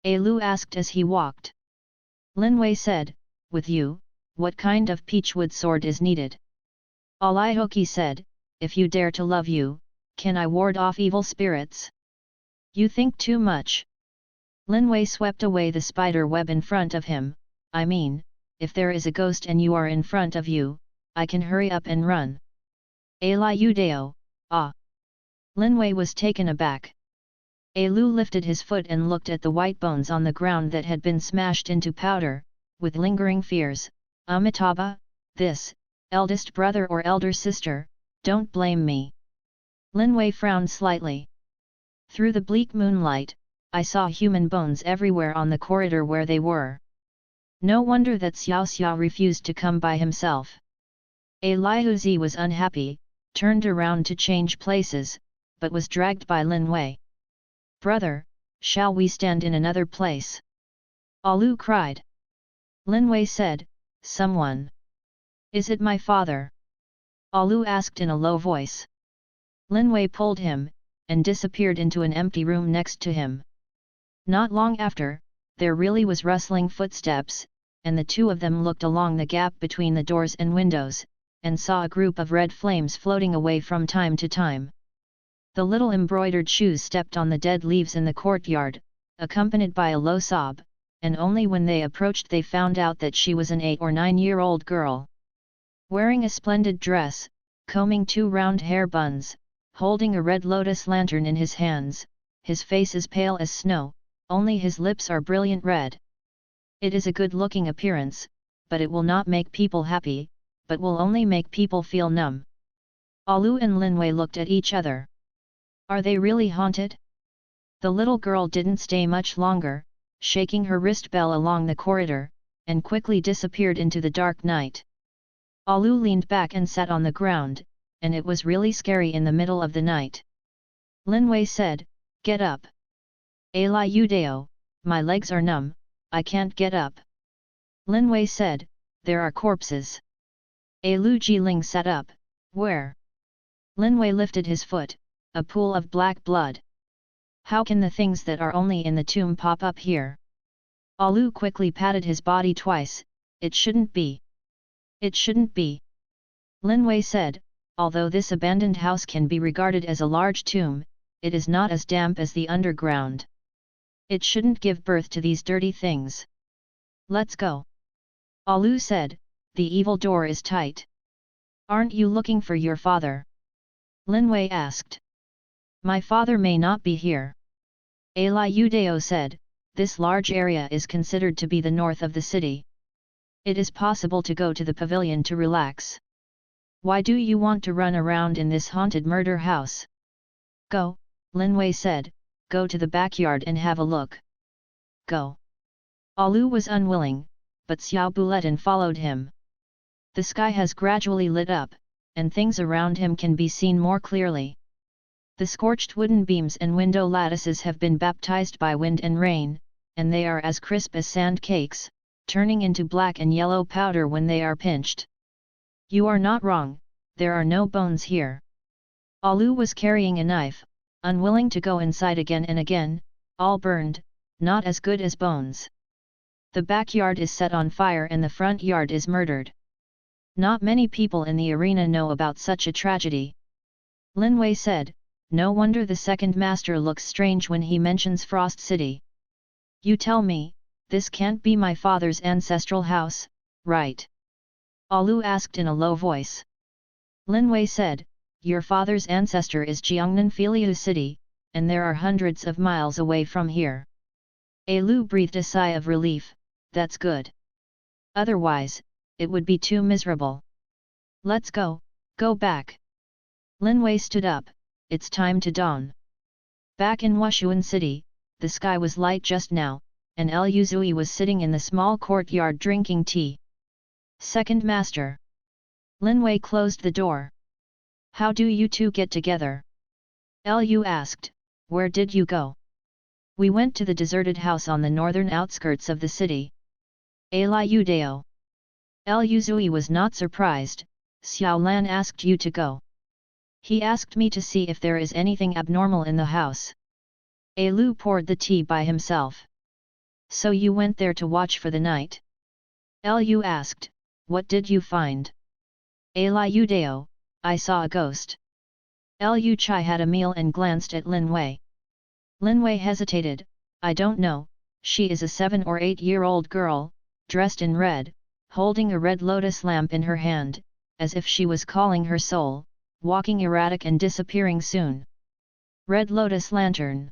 Alu asked as he walked. Lin Wei said, with you, what kind of peachwood sword is needed? Alihoki said, if you dare to love you, can I ward off evil spirits? You think too much. Lin Wei swept away the spider web in front of him, I mean, if there is a ghost and you are in front of you, I can hurry up and run. Aliudeo, ah. Lin Wei was taken aback. Alu lifted his foot and looked at the white bones on the ground that had been smashed into powder, with lingering fears. Amitabha, this, eldest brother or elder sister, don't blame me. Lin Wei frowned slightly. Through the bleak moonlight, I saw human bones everywhere on the corridor where they were. No wonder that Xiao Xiao refused to come by himself. Alihuzi was unhappy, turned around to change places, but was dragged by Lin Wei. Brother, shall we stand in another place? Alu cried. Lin Wei said, someone. Is it my father? Alu asked in a low voice. Lin Wei pulled him, and disappeared into an empty room next to him. Not long after, there really was rustling footsteps, and the two of them looked along the gap between the doors and windows, and saw a group of red flames floating away from time to time. The little embroidered shoes stepped on the dead leaves in the courtyard, accompanied by a low sob, and only when they approached they found out that she was an 8 or 9-year-old girl. Wearing a splendid dress, combing 2 round hair buns, holding a red lotus lantern in his hands, his face is pale as snow, only his lips are brilliant red. It is a good-looking appearance, but it will not make people happy, but will only make people feel numb. Alu and Lin Wei looked at each other. Are they really haunted? The little girl didn't stay much longer, shaking her wrist bell along the corridor, and quickly disappeared into the dark night. Alu leaned back and sat on the ground, and it was really scary in the middle of the night. Lin Wei said, get up. Aliudeo, my legs are numb, I can't get up. Lin Wei said, there are corpses. Alu Jiling sat up, where? Lin Wei lifted his foot, a pool of black blood. How can the things that are only in the tomb pop up here? Alu quickly patted his body twice, it shouldn't be. It shouldn't be. Lin Wei said, although this abandoned house can be regarded as a large tomb, it is not as damp as the underground. It shouldn't give birth to these dirty things. Let's go. Alu said, the evil door is tight. Aren't you looking for your father? Lin Wei asked. My father may not be here. Aliudeo said, this large area is considered to be the north of the city. It is possible to go to the pavilion to relax. Why do you want to run around in this haunted murder house? Go, Lin Wei said, go to the backyard and have a look. Go. Alu was unwilling, but Xiao Buletin followed him. The sky has gradually lit up, and things around him can be seen more clearly. The scorched wooden beams and window lattices have been baptized by wind and rain, and they are as crisp as sand cakes, turning into black and yellow powder when they are pinched. You are not wrong, there are no bones here. Alu was carrying a knife, unwilling to go inside again and again, all burned, not as good as bones. The backyard is set on fire and the front yard is murdered. Not many people in the arena know about such a tragedy. Lin Wei said, no wonder the second master looks strange when he mentions Frost City. You tell me, this can't be my father's ancestral house, right? Alu asked in a low voice. Lin Wei said, your father's ancestor is Jiangnan Filiu City, and there are hundreds of miles away from here. Alu breathed a sigh of relief, that's good. Otherwise, it would be too miserable. Let's go, go back. Lin Wei stood up, it's time to dawn. Back in Wushuan City, the sky was light just now, and El Yuzui was sitting in the small courtyard drinking tea. Second Master. Lin Wei closed the door. How do you two get together? Lu asked, where did you go? We went to the deserted house on the northern outskirts of the city. Aliudeo. El Yuzui was not surprised, Xiao Lan asked you to go. He asked me to see if there is anything abnormal in the house. Alu poured the tea by himself. So you went there to watch for the night? Lu asked, what did you find? Aliudeo, I saw a ghost. Lu Chai had a meal and glanced at Lin Wei. Lin Wei hesitated, I don't know, she is a 7 or 8-year-old girl, dressed in red, holding a red lotus lamp in her hand, as if she was calling her soul, walking erratic and disappearing soon. Red lotus lantern.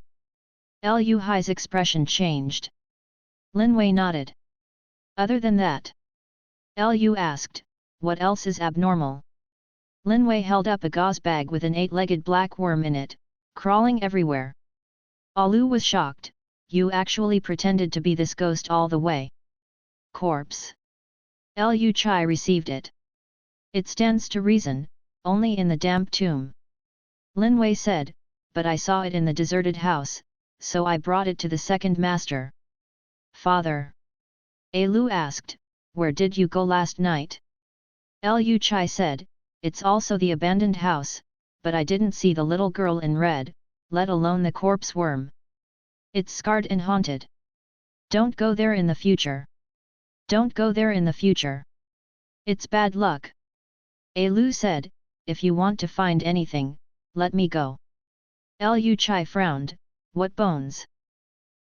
Lu Hai's expression changed. Lin Wei nodded. Other than that? Lu asked, what else is abnormal? Lin Wei held up a gauze bag with an 8-legged black worm in it, crawling everywhere. Alu was shocked, you actually pretended to be this ghost all the way. Corpse. Lu Chai received it. It stands to reason, only in the damp tomb. Lin Wei said, but I saw it in the deserted house, so I brought it to the second master. Father. Alu asked, where did you go last night? Lu Chai said, it's also the abandoned house, but I didn't see the little girl in red, let alone the corpse worm. It's scarred and haunted. Don't go there in the future. Don't go there in the future. It's bad luck. Alu said, if you want to find anything, let me go. Lu Chai frowned, what bones?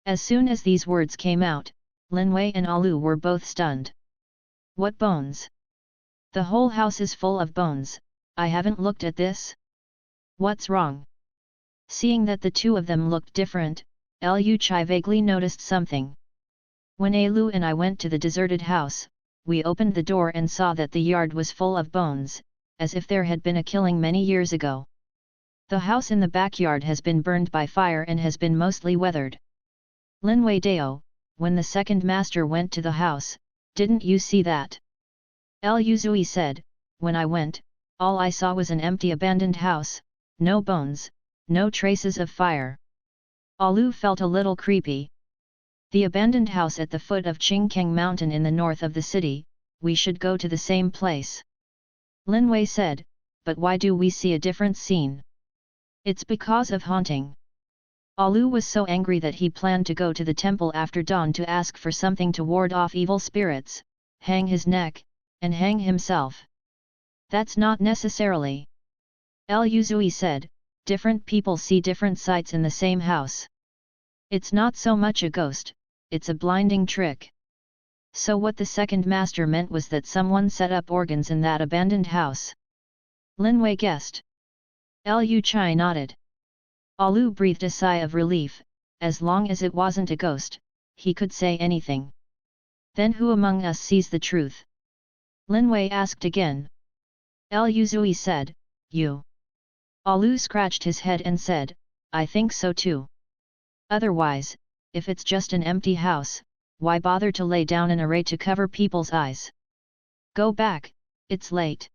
As soon as these words came out, Lin Wei and Alu were both stunned. What bones? The whole house is full of bones, I haven't looked at this. What's wrong? Seeing that the two of them looked different, Lu Chai vaguely noticed something. When Alu and I went to the deserted house, we opened the door and saw that the yard was full of bones, as if there had been a killing many years ago. The house in the backyard has been burned by fire and has been mostly weathered. Lin Wei Dao, when the second master went to the house, didn't you see that? Lu Zui said, when I went, all I saw was an empty abandoned house, no bones, no traces of fire. Alu felt a little creepy. The abandoned house at the foot of Qingkeng Mountain in the north of the city, we should go to the same place. Lin Wei said, but why do we see a different scene? It's because of haunting. Alu was so angry that he planned to go to the temple after dawn to ask for something to ward off evil spirits, hang his neck, and hang himself. That's not necessarily. Lu Zui said, different people see different sights in the same house. It's not so much a ghost, it's a blinding trick. So what the second master meant was that someone set up organs in that abandoned house. Lin Wei guessed. Liu Chai nodded. Alu breathed a sigh of relief. As long as it wasn't a ghost, he could say anything. Then who among us sees the truth? Lin Wei asked again. Liu Zui said, you. Alu scratched his head and said, I think so too. Otherwise, if it's just an empty house, why bother to lay down an array to cover people's eyes? Go back, it's late.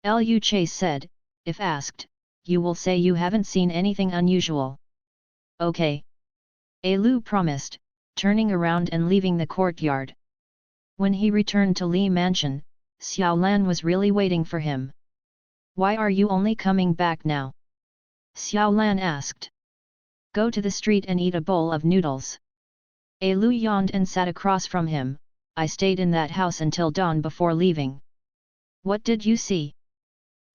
Liu Chase said, if asked, you will say you haven't seen anything unusual. Okay. Lu promised, turning around and leaving the courtyard. When he returned to Li Mansion, Xiao Lan was really waiting for him. Why are you only coming back now? Xiao Lan asked. Go to the street and eat a bowl of noodles. Lu yawned and sat across from him. I stayed in that house until dawn before leaving. What did you see?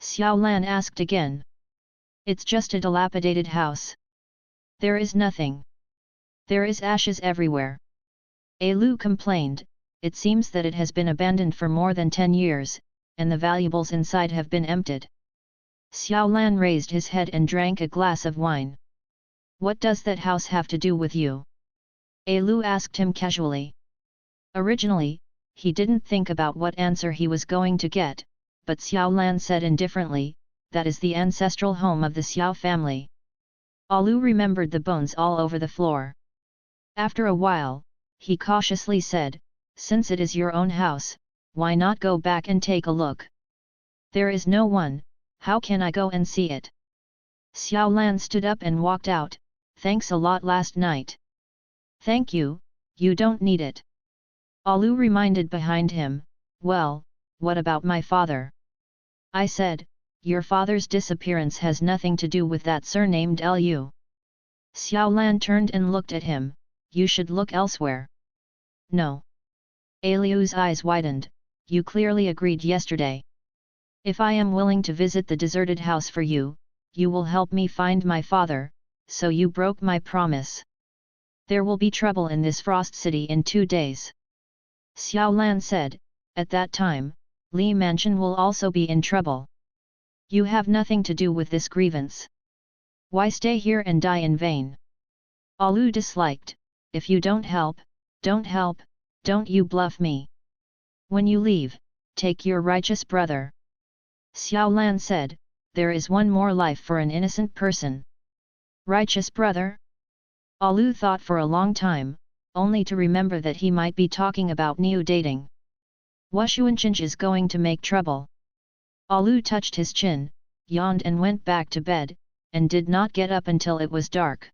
Xiao Lan asked again. It's just a dilapidated house. There is nothing. There is ashes everywhere. Lu complained, it seems that it has been abandoned for more than 10 years, and the valuables inside have been emptied. Xiao Lan raised his head and drank a glass of wine. What does that house have to do with you? Lu asked him casually. Originally, he didn't think about what answer he was going to get, but Xiao Lan said indifferently, that is the ancestral home of the Xiao family. Lu remembered the bones all over the floor. After a while, he cautiously said, since it is your own house, why not go back and take a look? There is no one, how can I go and see it? Xiao Lan stood up and walked out, thanks a lot last night. Thank you, you don't need it. Lu reminded behind him, well, what about my father? I said, your father's disappearance has nothing to do with that surnamed Liu. Xiao Lan turned and looked at him, you should look elsewhere. No. Liu's eyes widened, you clearly agreed yesterday. If I am willing to visit the deserted house for you, you will help me find my father, so you broke my promise. There will be trouble in this frost city in 2 days. Xiao Lan said, at that time, Li Mansion will also be in trouble. You have nothing to do with this grievance. Why stay here and die in vain? Lu disliked, if you don't help, don't you bluff me. When you leave, take your righteous brother. Xiao Lan said, there is one more life for an innocent person. Righteous brother? Lu thought for a long time, only to remember that he might be talking about new dating. Washuanchinj is going to make trouble. Lu touched his chin, yawned and went back to bed, and did not get up until it was dark.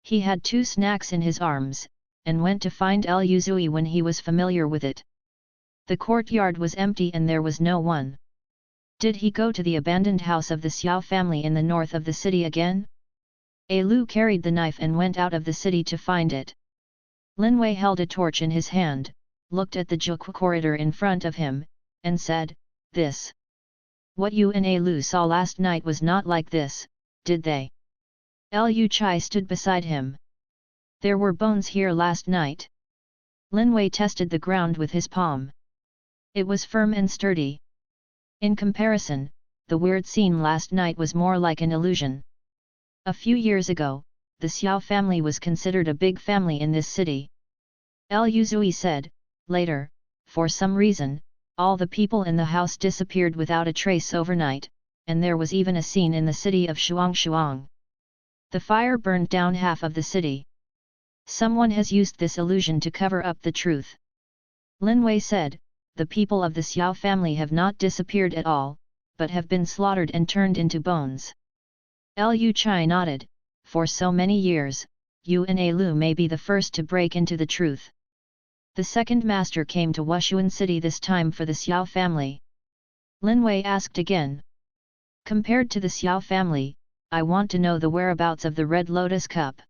He had 2 snacks in his arms, and went to find Liu Zui when he was familiar with it. The courtyard was empty and there was no one. Did he go to the abandoned house of the Xiao family in the north of the city again? Lu carried the knife and went out of the city to find it. Lin Wei held a torch in his hand, looked at the Jiuque corridor in front of him, and said, this. What you and Lu saw last night was not like this, did they? Liu Chai stood beside him. There were bones here last night. Lin Wei tested the ground with his palm. It was firm and sturdy. In comparison, the weird scene last night was more like an illusion. A few years ago, the Xiao family was considered a big family in this city. Liu Zui said, later, for some reason, all the people in the house disappeared without a trace overnight, and there was even a scene in the city of Shuang. The fire burned down half of the city. Someone has used this illusion to cover up the truth. Lin Wei said, the people of the Xiao family have not disappeared at all, but have been slaughtered and turned into bones. Liu Chai nodded, for so many years, you and Lu may be the first to break into the truth. The second master came to Wushuan city this time for the Xiao family. Lin Wei asked again. Compared to the Xiao family, I want to know the whereabouts of the Red Lotus Cup.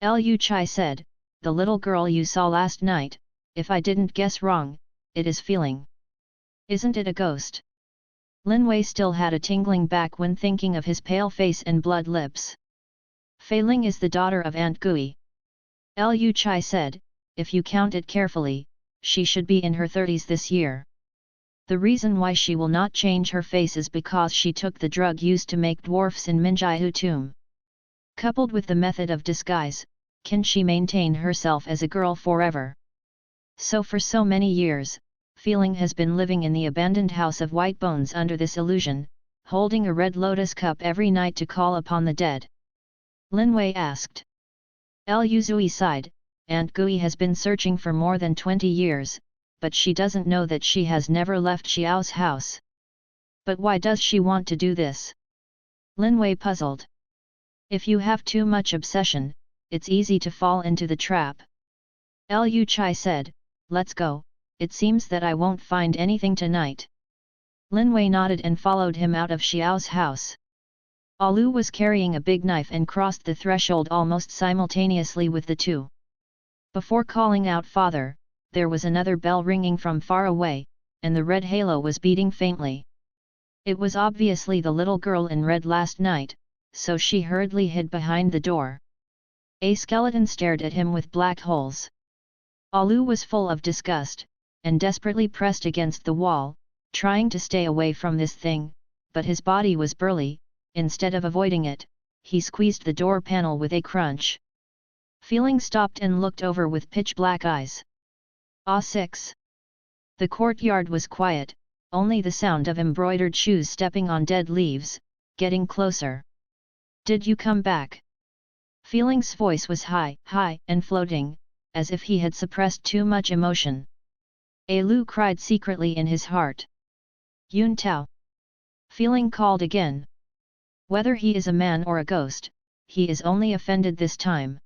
Liu Chai said, the little girl you saw last night, if I didn't guess wrong, it is feeling. Isn't it a ghost? Lin Wei still had a tingling back when thinking of his pale face and blood lips. Fei Ling is the daughter of Aunt Gui. Liu Chai said, if you count it carefully, she should be in her 30s this year. The reason why she will not change her face is because she took the drug used to make dwarfs in Minjiu tomb. Coupled with the method of disguise, can she maintain herself as a girl forever? So for so many years, Feeling has been living in the abandoned house of white bones under this illusion, holding a red lotus cup every night to call upon the dead. Lin Wei asked. Lu Zui sighed, Aunt Gui has been searching for more than 20 years, but she doesn't know that she has never left Xiao's house. But why does she want to do this? Lin Wei puzzled. If you have too much obsession, it's easy to fall into the trap. Lu Chai said, let's go, it seems that I won't find anything tonight. Lin Wei nodded and followed him out of Xiao's house. Alu was carrying a big knife and crossed the threshold almost simultaneously with the two. Before calling out father, there was another bell ringing from far away, and the red halo was beating faintly. It was obviously the little girl in red last night, so she hurriedly hid behind the door. A skeleton stared at him with black holes. Alu was full of disgust, and desperately pressed against the wall, trying to stay away from this thing, but his body was burly. Instead of avoiding it, he squeezed the door panel with a crunch. Feeling stopped and looked over with pitch-black eyes. Ah 6. The courtyard was quiet, only the sound of embroidered shoes stepping on dead leaves, getting closer. Did you come back? Feeling's voice was high, and floating, as if he had suppressed too much emotion. Lu cried secretly in his heart. Yun Tao. Feeling called again. Whether he is a man or a ghost, he is only offended this time.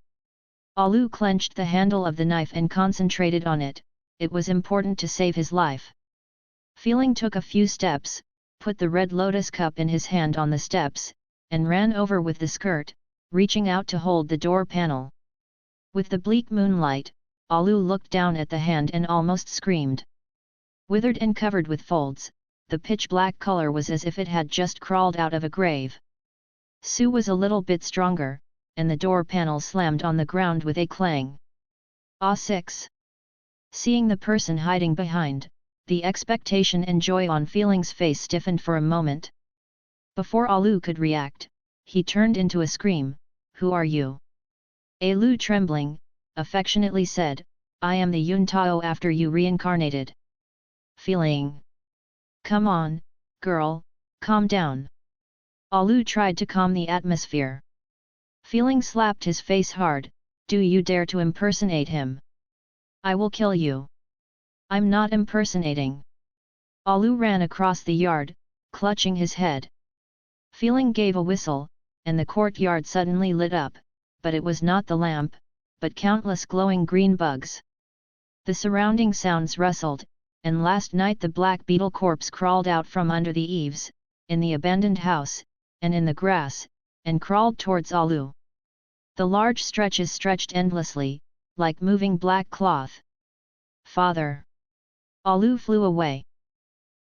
Alu clenched the handle of the knife and concentrated on it, it was important to save his life. Feeling took a few steps, put the red lotus cup in his hand on the steps, and ran over with the skirt, reaching out to hold the door panel. With the bleak moonlight, Alu looked down at the hand and almost screamed. Withered and covered with folds, the pitch-black color was as if it had just crawled out of a grave. Su was a little bit stronger, and the door panel slammed on the ground with a clang. Ah 6. Seeing the person hiding behind, the expectation and joy on Feeling's face stiffened for a moment. Before Alu could react, he turned into a scream, Who are you? Alu trembling, affectionately said, I am the Yun Tao after you reincarnated. Feeling. Come on, girl, calm down. Alu tried to calm the atmosphere. Feeling slapped his face hard, do you dare to impersonate him? I will kill you. I'm not impersonating. Alu ran across the yard, clutching his head. Feeling gave a whistle, and the courtyard suddenly lit up, but it was not the lamp, but countless glowing green bugs. The surrounding sounds rustled, and last night the black beetle corpse crawled out from under the eaves, in the abandoned house, and in the grass, and crawled towards Alu. The large stretches stretched endlessly, like moving black cloth. Father! Alu flew away.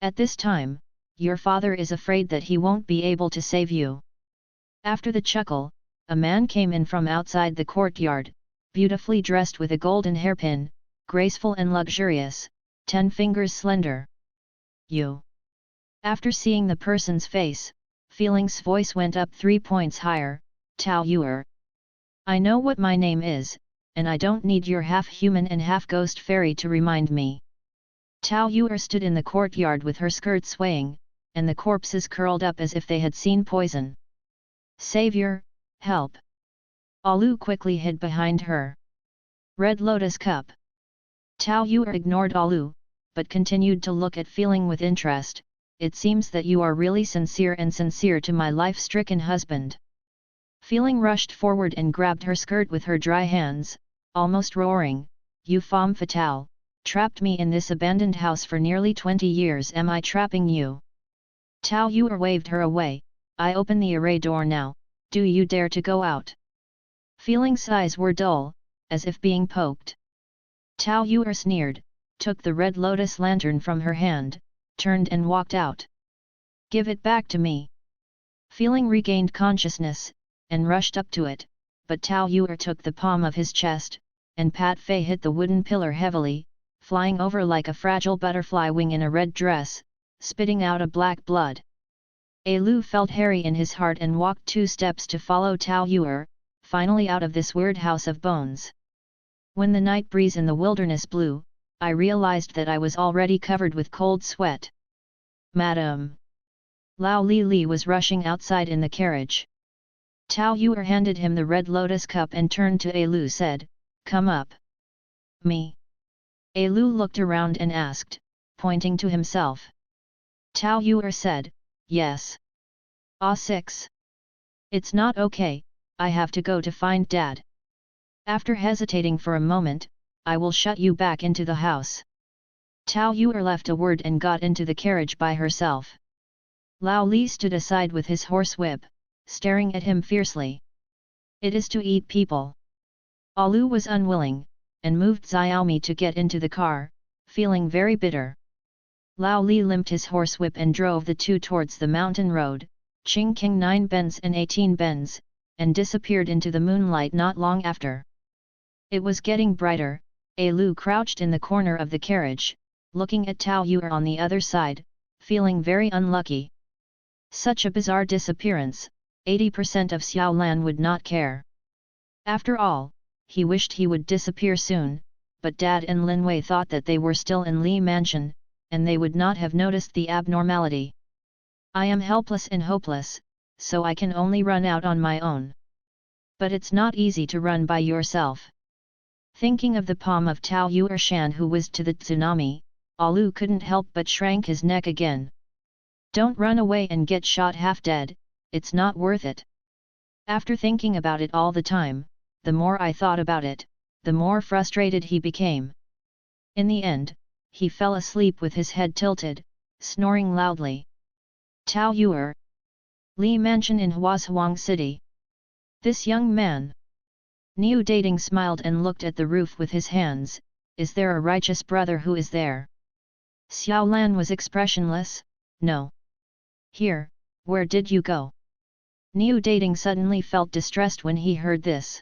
At this time, your father is afraid that he won't be able to save you. After the chuckle, a man came in from outside the courtyard, beautifully dressed with a golden hairpin, graceful and luxurious, 10 fingers slender. You! After seeing the person's face, Feeling's voice went up 3 points higher, Tao Yuer. I know what my name is, and I don't need your half-human and half-ghost fairy to remind me. Tao Yuer stood in the courtyard with her skirt swaying, and the corpses curled up as if they had seen poison. Savior, help! Alu quickly hid behind her. Red Lotus Cup. Tao Yuer ignored Alu, but continued to look at Feeling with interest. It seems that you are really sincere to my life-stricken husband. Feeling rushed forward and grabbed her skirt with her dry hands, almost roaring, You femme fatale, trapped me in this abandoned house for nearly 20 years, am I trapping you? Tao Yuer waved her away, I open the array door now, do you dare to go out? Feeling's eyes were dull, as if being poked. Tao Yuer sneered, took the red lotus lantern from her hand, turned and walked out. Give it back to me. Feeling regained consciousness, and rushed up to it, but Tao Yuer took the palm of his chest, and Pat Fei hit the wooden pillar heavily. flying over like a fragile butterfly wing in a red dress, spitting out a black blood. Lu felt hairy in his heart and walked 2 steps to follow Tao Yuer, finally out of this weird house of bones. When the night breeze in the wilderness blew, I realized that I was already covered with cold sweat. "Madam!" Lao Li was rushing outside in the carriage. Tao Yuer handed him the red lotus cup and turned to Lu said, "Come up." "Me?" Lu looked around and asked, pointing to himself. Tao Yuer said, "Yes." "Ah 6. It's not okay, I have to go to find Dad." After hesitating for a moment, "I will shut you back into the house." Tao Yuer left a word and got into the carriage by herself. Lao Li stood aside with his horsewhip, staring at him fiercely. "It is to eat people." Alu was unwilling, and moved Xiaomi to get into the car, feeling very bitter. Lao Li limped his horsewhip and drove the two towards the mountain road, Chingking 9 bends and 18 bends, and disappeared into the moonlight not long after. It was getting brighter. Lu crouched in the corner of the carriage, looking at Tao Yuer on the other side, feeling very unlucky. Such a bizarre disappearance, 80% of Xiaolan would not care. After all, he wished he would disappear soon, but Dad and Lin Wei thought that they were still in Li Mansion, and they would not have noticed the abnormality. "I am helpless and hopeless, so I can only run out on my own. But it's not easy to run by yourself." Thinking of the palm of Tao Yuer Shan who whizzed to the tsunami, Alu couldn't help but shrank his neck again. "Don't run away and get shot half dead, it's not worth it." After thinking about it all the time, the more I thought about it, the more frustrated he became. In the end, he fell asleep with his head tilted, snoring loudly. Tao Yuer, Li Mansion in Huazhuang City. This young man. Niu Dating smiled and looked at the roof with his hands. "Is there a righteous brother who is there?" Xiao Lan was expressionless. "No." "Here, where did you go?" Niu Dating suddenly felt distressed when he heard this.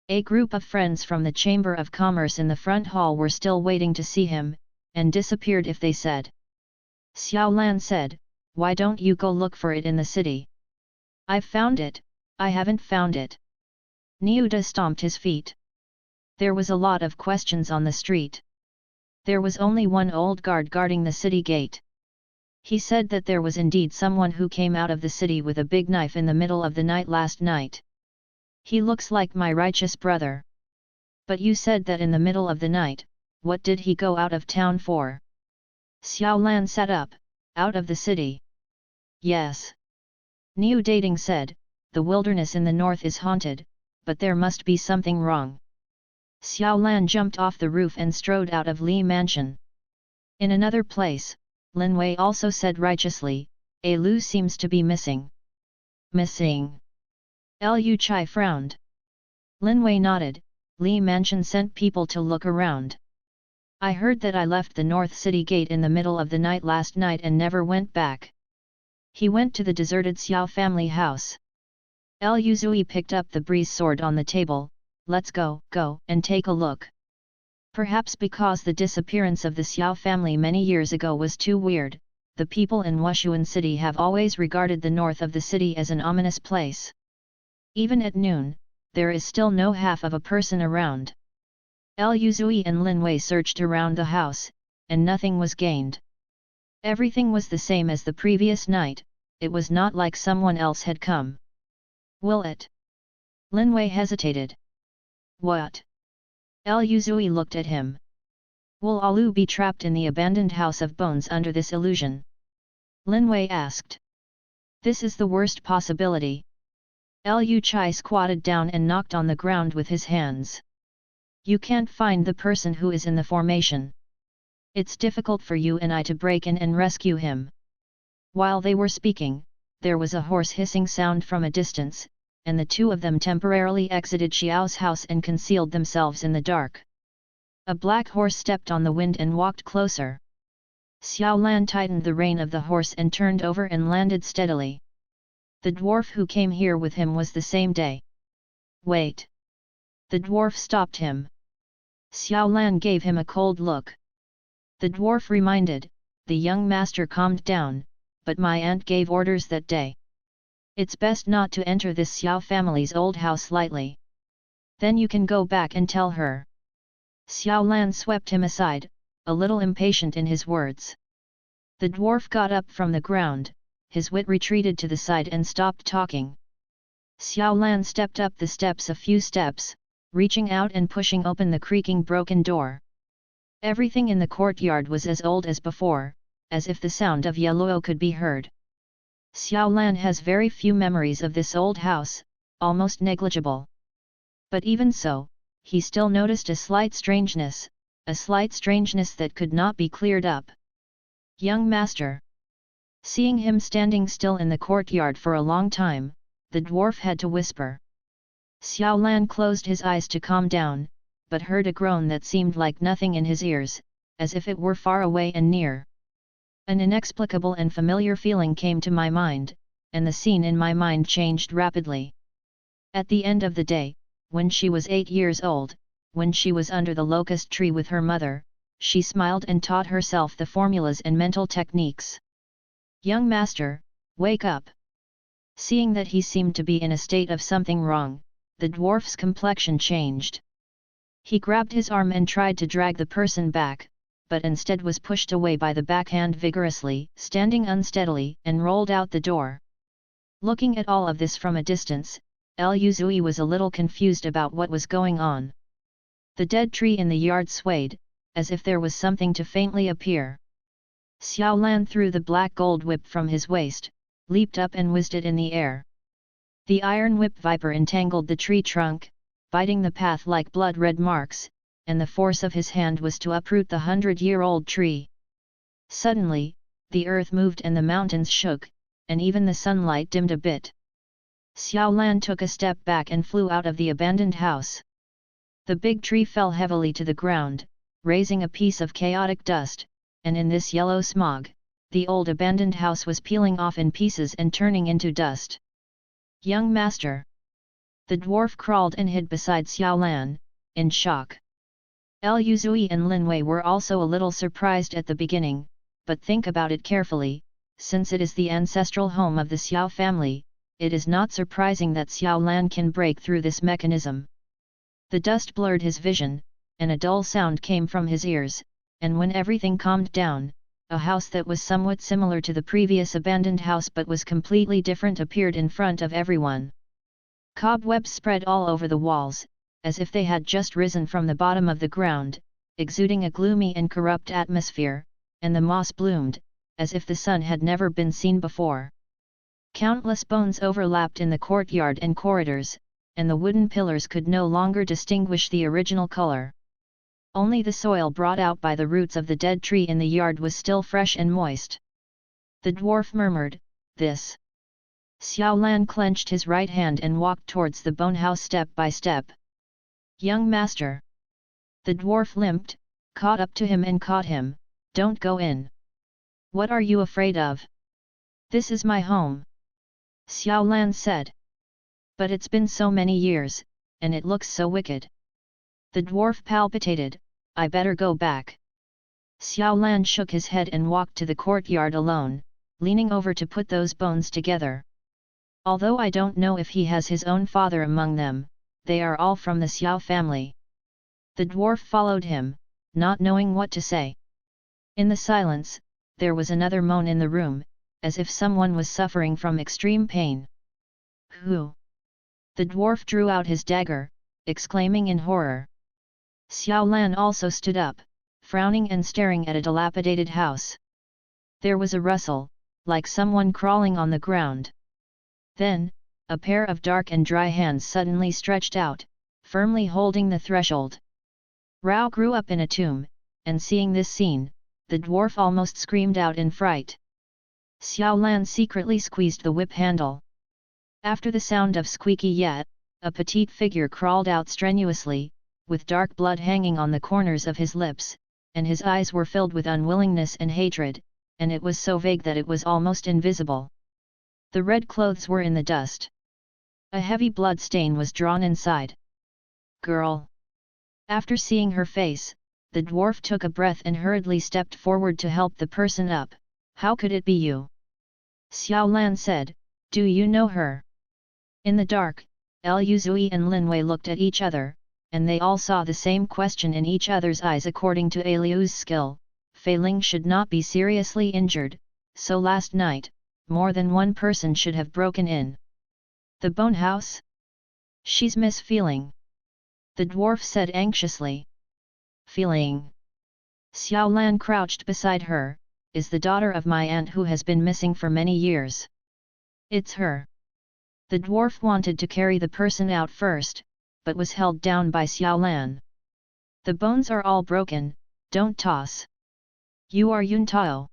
A group of friends from the Chamber of Commerce in the front hall were still waiting to see him, and disappeared if they said. Xiao Lan said, "Why don't you go look for it in the city?" "I've found it, I haven't found it." Niu Da stomped his feet. There was a lot of questions on the street. There was only one old guard guarding the city gate. He said that there was indeed someone who came out of the city with a big knife in the middle of the night last night. "He looks like my righteous brother." "But you said that in the middle of the night, what did he go out of town for?" Xiao Lan sat up. "Out of the city?" "Yes." Niu Dating said, "The wilderness in the north is haunted, but there must be something wrong." Xiao Lan jumped off the roof and strode out of Li Mansion. In another place, Lin Wei also said righteously, "Lu seems to be missing." "Missing?" Lu Chai frowned. Lin Wei nodded. "Li Mansion sent people to look around. I heard that I left the North City Gate in the middle of the night last night and never went back." He went to the deserted Xiao family house. Lu Zui picked up the breeze sword on the table. "Let's go, and take a look." Perhaps because the disappearance of the Xiao family many years ago was too weird, the people in Wushuan City have always regarded the north of the city as an ominous place. Even at noon, there is still no half of a person around. Lu Zui and Lin Wei searched around the house, and nothing was gained. Everything was the same as the previous night. It was not like someone else had come. "Will it?" Lin Wei hesitated. "What?" Lu Zui looked at him. "Will Alu be trapped in the abandoned house of bones under this illusion?" Lin Wei asked. "This is the worst possibility." Lu Chai squatted down and knocked on the ground with his hands. "You can't find the person who is in the formation. It's difficult for you and I to break in and rescue him." While they were speaking, there was a hoarse hissing sound from a distance, and the two of them temporarily exited Xiao's house and concealed themselves in the dark. A black horse stepped on the wind and walked closer. Xiao Lan tightened the rein of the horse and turned over and landed steadily. The dwarf who came here with him was the same day. "Wait!" The dwarf stopped him. Xiao Lan gave him a cold look. The dwarf reminded, the young master calmed down, but my aunt gave orders that day. It's best not to enter this Xiao family's old house lightly. Then you can go back and tell her. Xiao Lan swept him aside, a little impatient in his words. The dwarf got up from the ground, his wit retreated to the side and stopped talking. Xiao Lan stepped up the steps a few steps, reaching out and pushing open the creaking broken door. Everything in the courtyard was as old as before, as if the sound of Yaluo could be heard. Xiao Lan has very few memories of this old house, almost negligible. But even so, he still noticed a slight strangeness that could not be cleared up. Young master. Seeing him standing still in the courtyard for a long time, the dwarf had to whisper. Xiao Lan closed his eyes to calm down, but heard a groan that seemed like nothing in his ears, as if it were far away and near. An inexplicable and familiar feeling came to my mind, and the scene in my mind changed rapidly. At the end of the day, when she was 8 years old, when she was under the locust tree with her mother, she smiled and taught herself the formulas and mental techniques. Young master, wake up! Seeing that he seemed to be in a state of something wrong, the dwarf's complexion changed. He grabbed his arm and tried to drag the person back, but instead was pushed away by the backhand vigorously, standing unsteadily, and rolled out the door. Looking at all of this from a distance, Yuzui was a little confused about what was going on. The dead tree in the yard swayed, as if there was something to faintly appear. Xiao Lan threw the black gold whip from his waist, leaped up and whizzed it in the air. The iron whip viper entangled the tree trunk, biting the path like blood-red marks, and the force of his hand was to uproot the 100-year-old tree. Suddenly, the earth moved and the mountains shook, and even the sunlight dimmed a bit. Xiao Lan took a step back and flew out of the abandoned house. The big tree fell heavily to the ground, raising a piece of chaotic dust, and in this yellow smog, the old abandoned house was peeling off in pieces and turning into dust. Young master. The dwarf crawled and hid beside Xiao Lan, in shock. Yuzui and Linwei were also a little surprised at the beginning, but think about it carefully, since it is the ancestral home of the Xiao family, it is not surprising that Xiao Lan can break through this mechanism. The dust blurred his vision, and a dull sound came from his ears, and when everything calmed down, a house that was somewhat similar to the previous abandoned house but was completely different appeared in front of everyone. Cobwebs spread all over the walls, as if they had just risen from the bottom of the ground, exuding a gloomy and corrupt atmosphere, and the moss bloomed, as if the sun had never been seen before. Countless bones overlapped in the courtyard and corridors, and the wooden pillars could no longer distinguish the original color. Only the soil brought out by the roots of the dead tree in the yard was still fresh and moist. The dwarf murmured, "This." Xiao Lan clenched his right hand and walked towards the bone house step by step. Young master. The dwarf limped, caught up to him and caught him, "Don't go in. What are you afraid of? This is my home." Xiao Lan said. "But it's been so many years, and it looks so wicked." The dwarf palpitated, "I better go back." Xiao Lan shook his head and walked to the courtyard alone, leaning over to put those bones together. Although I don't know if he has his own father among them, they are all from the Xiao family. The dwarf followed him, not knowing what to say. In the silence, there was another moan in the room, as if someone was suffering from extreme pain. "Who?" The dwarf drew out his dagger, exclaiming in horror. Xiao Lan also stood up, frowning and staring at a dilapidated house. There was a rustle, like someone crawling on the ground. Then, a pair of dark and dry hands suddenly stretched out, firmly holding the threshold. Rao grew up in a tomb, and seeing this scene, the dwarf almost screamed out in fright. Xiao Lan secretly squeezed the whip handle. After the sound of squeaky yet, a petite figure crawled out strenuously, with dark blood hanging on the corners of his lips, and his eyes were filled with unwillingness and hatred, and it was so vague that it was almost invisible. The red clothes were in the dust. A heavy blood stain was drawn inside. "Girl! After seeing her face, the dwarf took a breath and hurriedly stepped forward to help the person up. How could it be you? Xiao Lan said, do you know her? In the dark, Liu Zui and Lin Wei looked at each other, and they all saw the same question in each other's eyes. According to Liu's skill, Fei Ling should not be seriously injured, so last night, more than one person should have broken in. The bone house? She's Miss Feeling. The dwarf said anxiously. Feeling. Xiao Lan crouched beside her, is the daughter of my aunt who has been missing for many years. It's her. The dwarf wanted to carry the person out first, but was held down by Xiao Lan. The bones are all broken, don't toss. You are Yun Tao.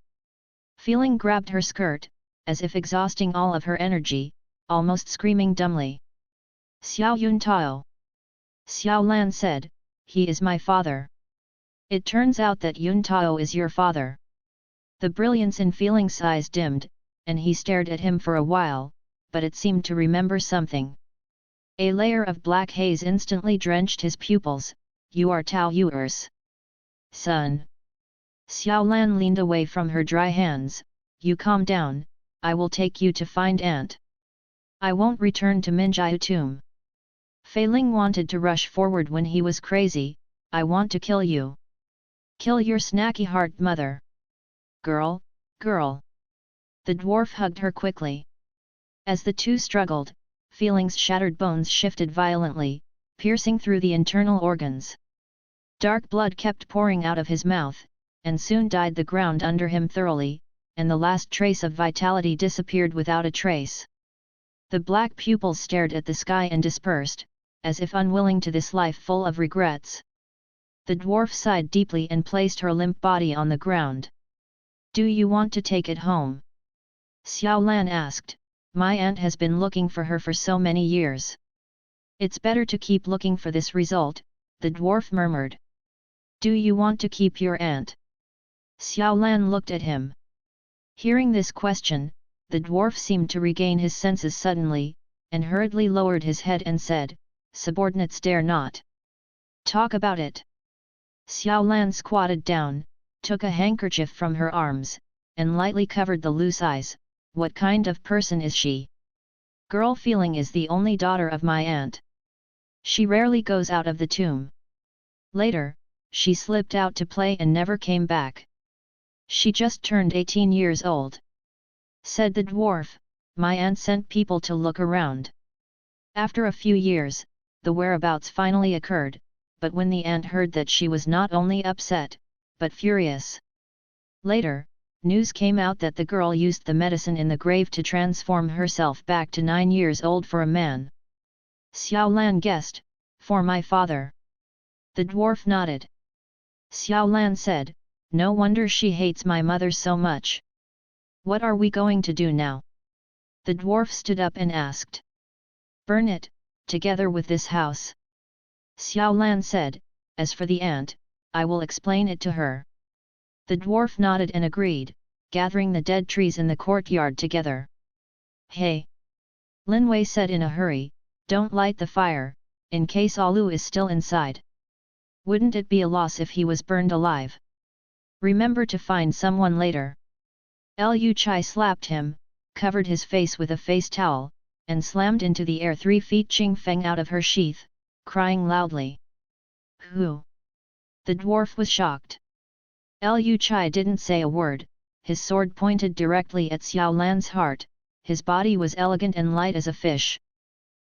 Feeling grabbed her skirt, as if exhausting all of her energy, almost screaming dumbly. Xiao Yun Tao. Xiao Lan said, he is my father. It turns out that Yun Tao is your father. The brilliance in Feeling's eyes dimmed, and he stared at him for a while, but it seemed to remember something. A layer of black haze instantly drenched his pupils. You are Tao Yuer's son. Xiao Lan leaned away from her dry hands. You calm down, I will take you to find aunt. I won't return to Minjiu tomb. Fei Ling wanted to rush forward when he was crazy. I want to kill you. Kill your snacky heart mother. Girl, girl. The dwarf hugged her quickly. As the two struggled, Feeling's shattered bones shifted violently, piercing through the internal organs. Dark blood kept pouring out of his mouth, and soon dyed the ground under him thoroughly, and the last trace of vitality disappeared without a trace. The black pupils stared at the sky and dispersed, as if unwilling to this life full of regrets. The dwarf sighed deeply and placed her limp body on the ground. Do you want to take it home? Xiao Lan asked. My aunt has been looking for her for so many years. It's better to keep looking for this result, the dwarf murmured. Do you want to keep your aunt? Xiao Lan looked at him. Hearing this question, the dwarf seemed to regain his senses suddenly, and hurriedly lowered his head and said, subordinates dare not talk about it. Xiao Lan squatted down, took a handkerchief from her arms, and lightly covered the loose eyes. What kind of person is she? Girl Feeling is the only daughter of my aunt. She rarely goes out of the tomb. Later, she slipped out to play and never came back. She just turned 18 years old. Said the dwarf, my aunt sent people to look around. After a few years, the whereabouts finally occurred, but when the aunt heard that she was not only upset, but furious. Later, news came out that the girl used the medicine in the grave to transform herself back to 9 years old for a man. Xiao Lan guessed, for my father. The dwarf nodded. Xiao Lan said, no wonder she hates my mother so much. What are we going to do now? The dwarf stood up and asked. Burn it, together with this house. Xiao Lan said, as for the aunt, I will explain it to her. The dwarf nodded and agreed, gathering the dead trees in the courtyard together. Hey! Lin Wei said in a hurry, don't light the fire, in case Alu is still inside. Wouldn't it be a loss if he was burned alive? Remember to find someone later. Liu Chai slapped him, covered his face with a face towel, and slammed into the air 3 feet Ching Feng out of her sheath, crying loudly. Who? The dwarf was shocked. Liu Chai didn't say a word, his sword pointed directly at Xiao Lan's heart, his body was elegant and light as a fish.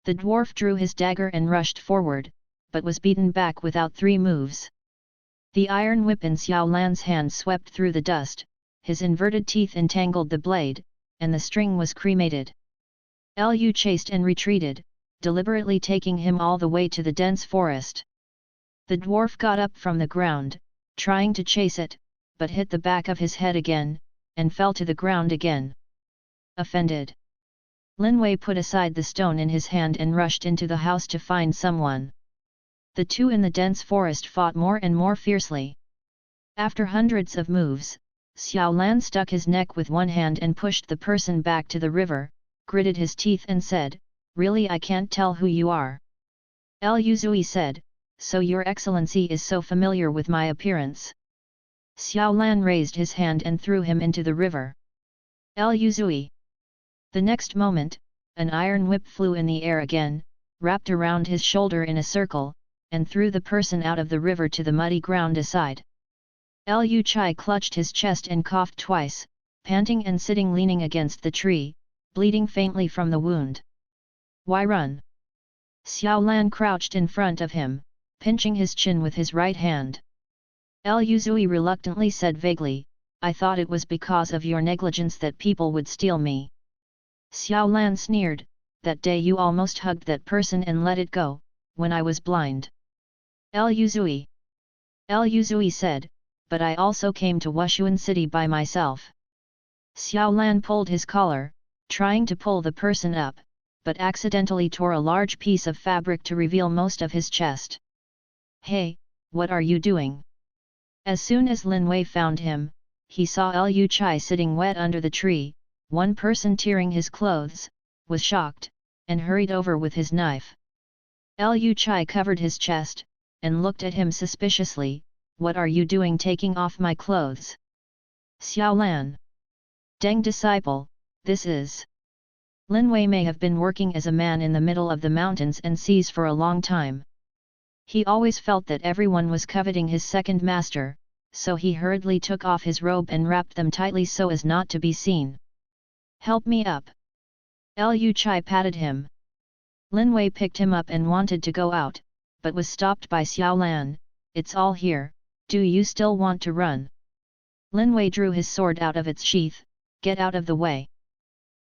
The dwarf drew his dagger and rushed forward, but was beaten back without 3 moves. The iron whip in Xiao Lan's hand swept through the dust, his inverted teeth entangled the blade, and the string was cremated. Liu chased and retreated, deliberately taking him all the way to the dense forest. The dwarf got up from the ground, trying to chase it, but hit the back of his head again, and fell to the ground again. Offended, Lin Wei put aside the stone in his hand and rushed into the house to find someone. The two in the dense forest fought more and more fiercely. After hundreds of moves, Xiao Lan stuck his neck with one hand and pushed the person back to the river, gritted his teeth and said, really I can't tell who you are. Liu Zui said, so your excellency is so familiar with my appearance. Xiao Lan raised his hand and threw him into the river. Lu Zui. The next moment, an iron whip flew in the air again, wrapped around his shoulder in a circle, and threw the person out of the river to the muddy ground aside. Lu Chai clutched his chest and coughed twice, panting and sitting leaning against the tree, bleeding faintly from the wound. Why run? Xiao Lan crouched in front of him, pinching his chin with his right hand. Lu Zui reluctantly said vaguely, I thought it was because of your negligence that people would steal me. Xiao Lan sneered, that day you almost hugged that person and let it go, when I was blind. Lu Zui. Lu Zui said, but I also came to Wushuan City by myself. Xiao Lan pulled his collar, trying to pull the person up, but accidentally tore a large piece of fabric to reveal most of his chest. Hey, what are you doing? As soon as Lin Wei found him, he saw Lu Chai sitting wet under the tree, one person tearing his clothes, was shocked, and hurried over with his knife. Lu Chai covered his chest, and looked at him suspiciously, what are you doing taking off my clothes? Xiao Lan. Deng disciple, this is. Lin Wei may have been working as a man in the middle of the mountains and seas for a long time. He always felt that everyone was coveting his second master, so he hurriedly took off his robe and wrapped them tightly so as not to be seen. Help me up. Lu Chai patted him. Lin Wei picked him up and wanted to go out, but was stopped by Xiao Lan, it's all here, do you still want to run? Lin Wei drew his sword out of its sheath, get out of the way.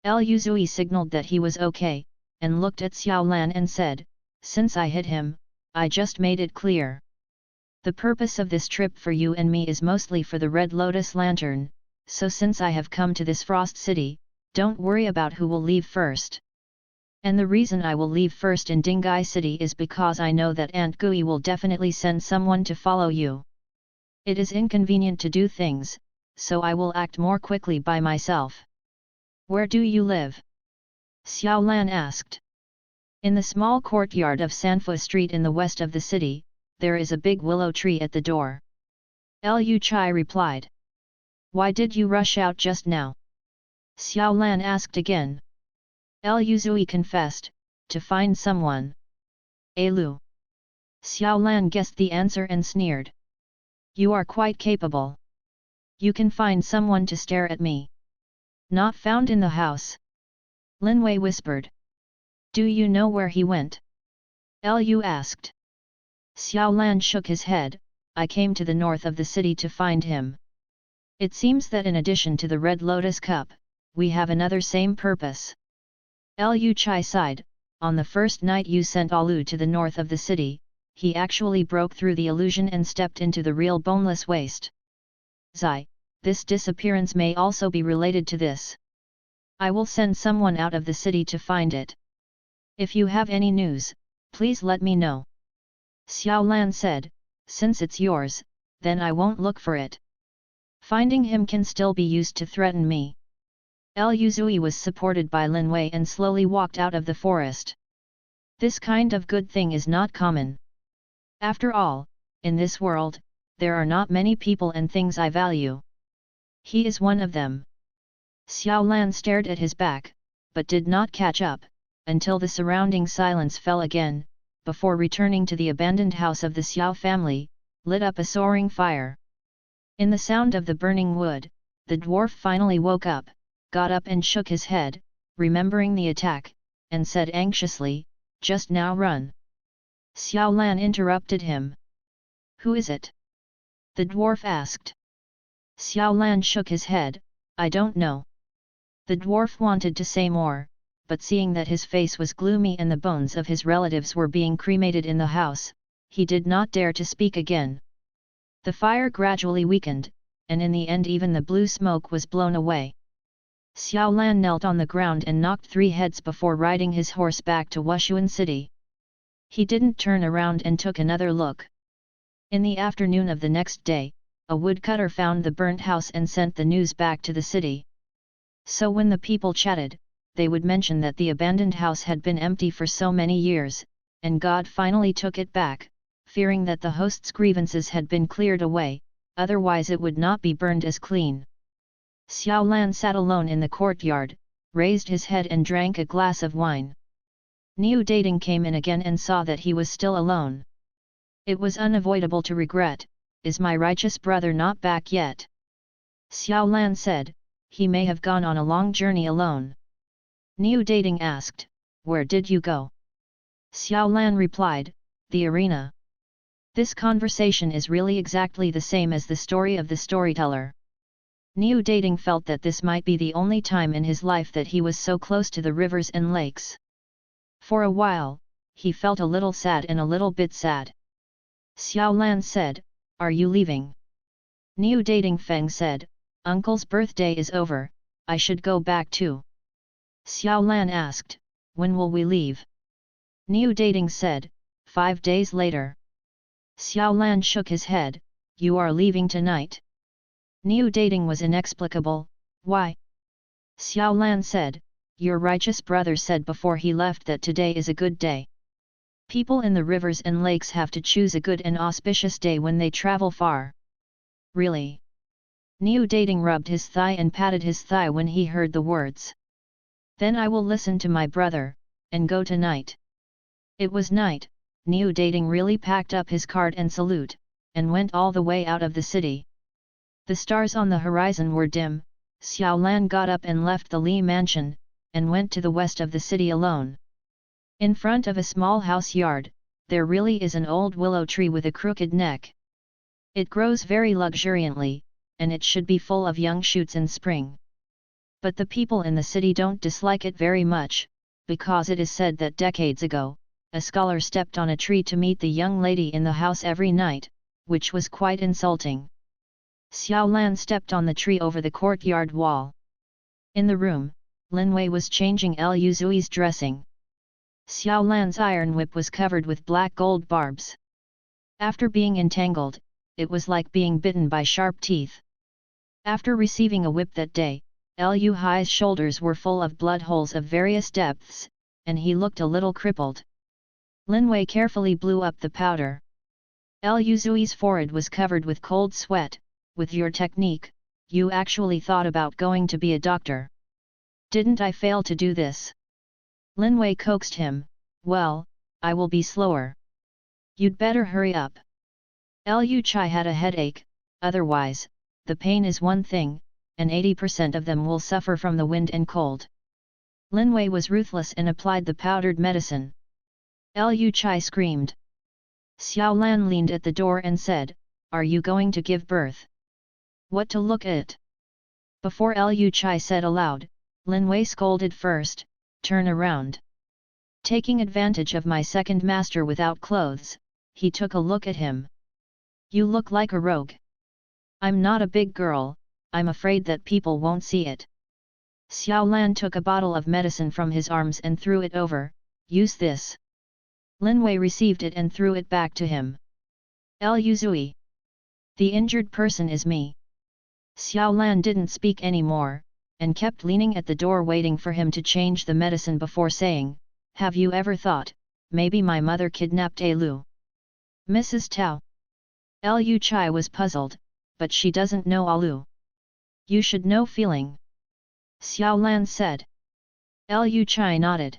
Lu Zui signaled that he was okay, and looked at Xiao Lan and said, since I hit him, I just made it clear. The purpose of this trip for you and me is mostly for the Red Lotus Lantern, so since I have come to this Frost City, don't worry about who will leave first. And the reason I will leave first in Dingai City is because I know that Aunt Gui will definitely send someone to follow you. It is inconvenient to do things, so I will act more quickly by myself. Where do you live? Xiao Lan asked. In the small courtyard of Sanfu Street in the west of the city, there is a big willow tree at the door. Lu Chai replied. Why did you rush out just now? Xiao Lan asked again. Lu Zui confessed, to find someone. Lu. Xiao Lan guessed the answer and sneered. You are quite capable. You can find someone to stare at me. Not found in the house. Lin Wei whispered. Do you know where he went? Lu asked. Xiao Lan shook his head, I came to the north of the city to find him. It seems that in addition to the Red Lotus Cup, we have another same purpose. Lu Chai sighed, on the first night you sent Alu to the north of the city, he actually broke through the illusion and stepped into the real boneless waste. Zai, this disappearance may also be related to this. I will send someone out of the city to find it. If you have any news, please let me know. Xiao Lan said, since it's yours, then I won't look for it. Finding him can still be used to threaten me. Lu Zui was supported by Lin Wei and slowly walked out of the forest. This kind of good thing is not common. After all, in this world, there are not many people and things I value. He is one of them. Xiao Lan stared at his back, but did not catch up, until the surrounding silence fell again, before returning to the abandoned house of the Xiao family, lit up a soaring fire. In the sound of the burning wood, the dwarf finally woke up, got up and shook his head, remembering the attack, and said anxiously, just now run. Xiao Lan interrupted him. Who is it? The dwarf asked. Xiao Lan shook his head, I don't know. The dwarf wanted to say more, but seeing that his face was gloomy and the bones of his relatives were being cremated in the house, he did not dare to speak again. The fire gradually weakened, and in the end even the blue smoke was blown away. Xiao Lan knelt on the ground and knocked 3 heads before riding his horse back to Wushuan City. He didn't turn around and took another look. In the afternoon of the next day, a woodcutter found the burnt house and sent the news back to the city. So when the people chatted, they would mention that the abandoned house had been empty for so many years, and God finally took it back, fearing that the host's grievances had been cleared away, otherwise it would not be burned as clean. Xiao Lan sat alone in the courtyard, raised his head and drank a glass of wine. Niu Dating came in again and saw that he was still alone. It was unavoidable to regret, is my righteous brother not back yet? Xiao Lan said, he may have gone on a long journey alone. Niu Dating asked, where did you go? Xiao Lan replied, the arena. This conversation is really exactly the same as the story of the storyteller. Niu Dating felt that this might be the only time in his life that he was so close to the rivers and lakes. For a while, he felt a little sad and a little bit sad. Xiao Lan said, are you leaving? Niu Dating Feng said, uncle's birthday is over, I should go back too. Xiao Lan asked, when will we leave? Niu Dating said, 5 days later. Xiao Lan shook his head, you are leaving tonight? Niu Dating was inexplicable, why? Xiao Lan said, your righteous brother said before he left that today is a good day. People in the rivers and lakes have to choose a good and auspicious day when they travel far. Really? Niu Dating rubbed his thigh and patted his thigh when he heard the words. Then I will listen to my brother, and go tonight. It was night, Niu Dating really packed up his cart and salute, and went all the way out of the city. The stars on the horizon were dim. Xiao Lan got up and left the Li mansion, and went to the west of the city alone. In front of a small house yard, there really is an old willow tree with a crooked neck. It grows very luxuriantly, and it should be full of young shoots in spring. But the people in the city don't dislike it very much, because it is said that decades ago, a scholar stepped on a tree to meet the young lady in the house every night, which was quite insulting. Xiao Lan stepped on the tree over the courtyard wall. In the room, Lin Wei was changing Lu Zui's dressing. Xiao Lan's iron whip was covered with black gold barbs. After being entangled, it was like being bitten by sharp teeth. After receiving a whip that day, Lu Hai's shoulders were full of blood holes of various depths, and he looked a little crippled. Lin Wei carefully blew up the powder. Lu Zui's forehead was covered with cold sweat. With your technique, you actually thought about going to be a doctor. Didn't I fail to do this? Lin Wei coaxed him, well, I will be slower. You'd better hurry up. Lu Chai had a headache, otherwise, the pain is one thing, and 80% of them will suffer from the wind and cold. Lin Wei was ruthless and applied the powdered medicine. Lu Chai screamed. Xiao Lan leaned at the door and said, are you going to give birth? What to look at? Before Lu Chai said aloud, Lin Wei scolded first, turn around. Taking advantage of my second master without clothes, he took a look at him. You look like a rogue. I'm not a big girl, I'm afraid that people won't see it. Xiao Lan took a bottle of medicine from his arms and threw it over, use this. Lin Wei received it and threw it back to him. Lu Zui. The injured person is me. Xiao Lan didn't speak anymore, and kept leaning at the door waiting for him to change the medicine before saying, have you ever thought, maybe my mother kidnapped Lu? Mrs. Tao. Lu Chai was puzzled, but she doesn't know Alu. You should know feeling. Xiao Lan said. Lu Chai nodded.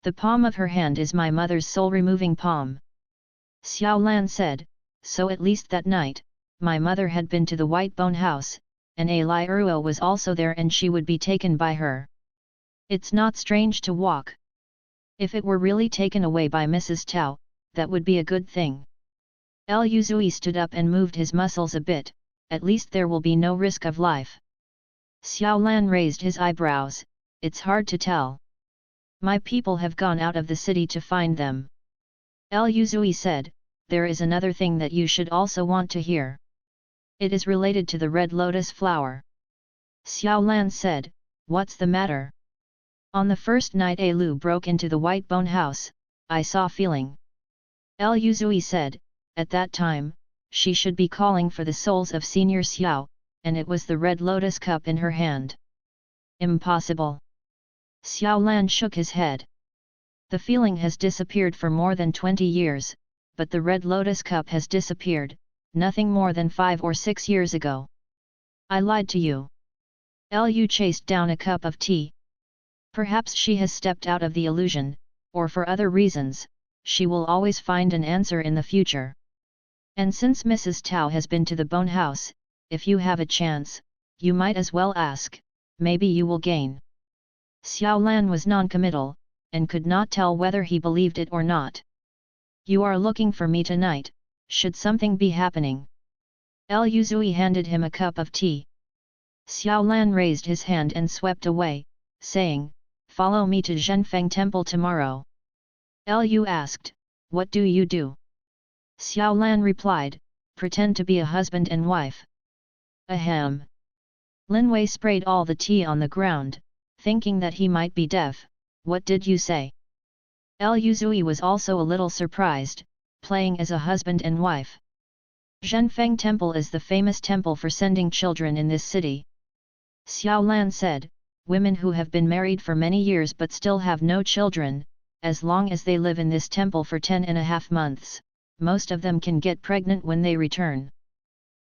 The palm of her hand is my mother's soul-removing palm. Xiao Lan said, so at least that night, my mother had been to the White Bone House, and a Lai Ruo was also there and she would be taken by her. It's not strange to walk. If it were really taken away by Mrs. Tao, that would be a good thing. Lu Zui stood up and moved his muscles a bit, at least there will be no risk of life. Xiao Lan raised his eyebrows, it's hard to tell. My people have gone out of the city to find them. Lu Zui said, there is another thing that you should also want to hear. It is related to the red lotus flower. Xiao Lan said, what's the matter? On the first night Lu broke into the White Bone House, I saw feeling. Lu Zui said, at that time, she should be calling for the souls of Senior Xiao, and it was the red lotus cup in her hand. Impossible. Xiao Lan shook his head. The feeling has disappeared for more than 20 years, but the red lotus cup has disappeared, nothing more than 5 or 6 years ago. I lied to you. Lu chased down a cup of tea. Perhaps she has stepped out of the illusion, or for other reasons, she will always find an answer in the future. And since Mrs. Tao has been to the bone house, if you have a chance, you might as well ask, maybe you will gain. Xiao Lan was non-committal, and could not tell whether he believed it or not. You are looking for me tonight, should something be happening. Lu Zui handed him a cup of tea. Xiao Lan raised his hand and swept away, saying, follow me to Zhenfeng Temple tomorrow. Lu asked, what do you do? Xiao Lan replied, pretend to be a husband and wife. Ahem. Lin Wei sprayed all the tea on the ground, thinking that he might be deaf. What did you say? Lu Zui was also a little surprised, playing as a husband and wife. Zhenfeng Temple is the famous temple for sending children in this city. Xiao Lan said, women who have been married for many years but still have no children, as long as they live in this temple for 10.5 months, most of them can get pregnant when they return.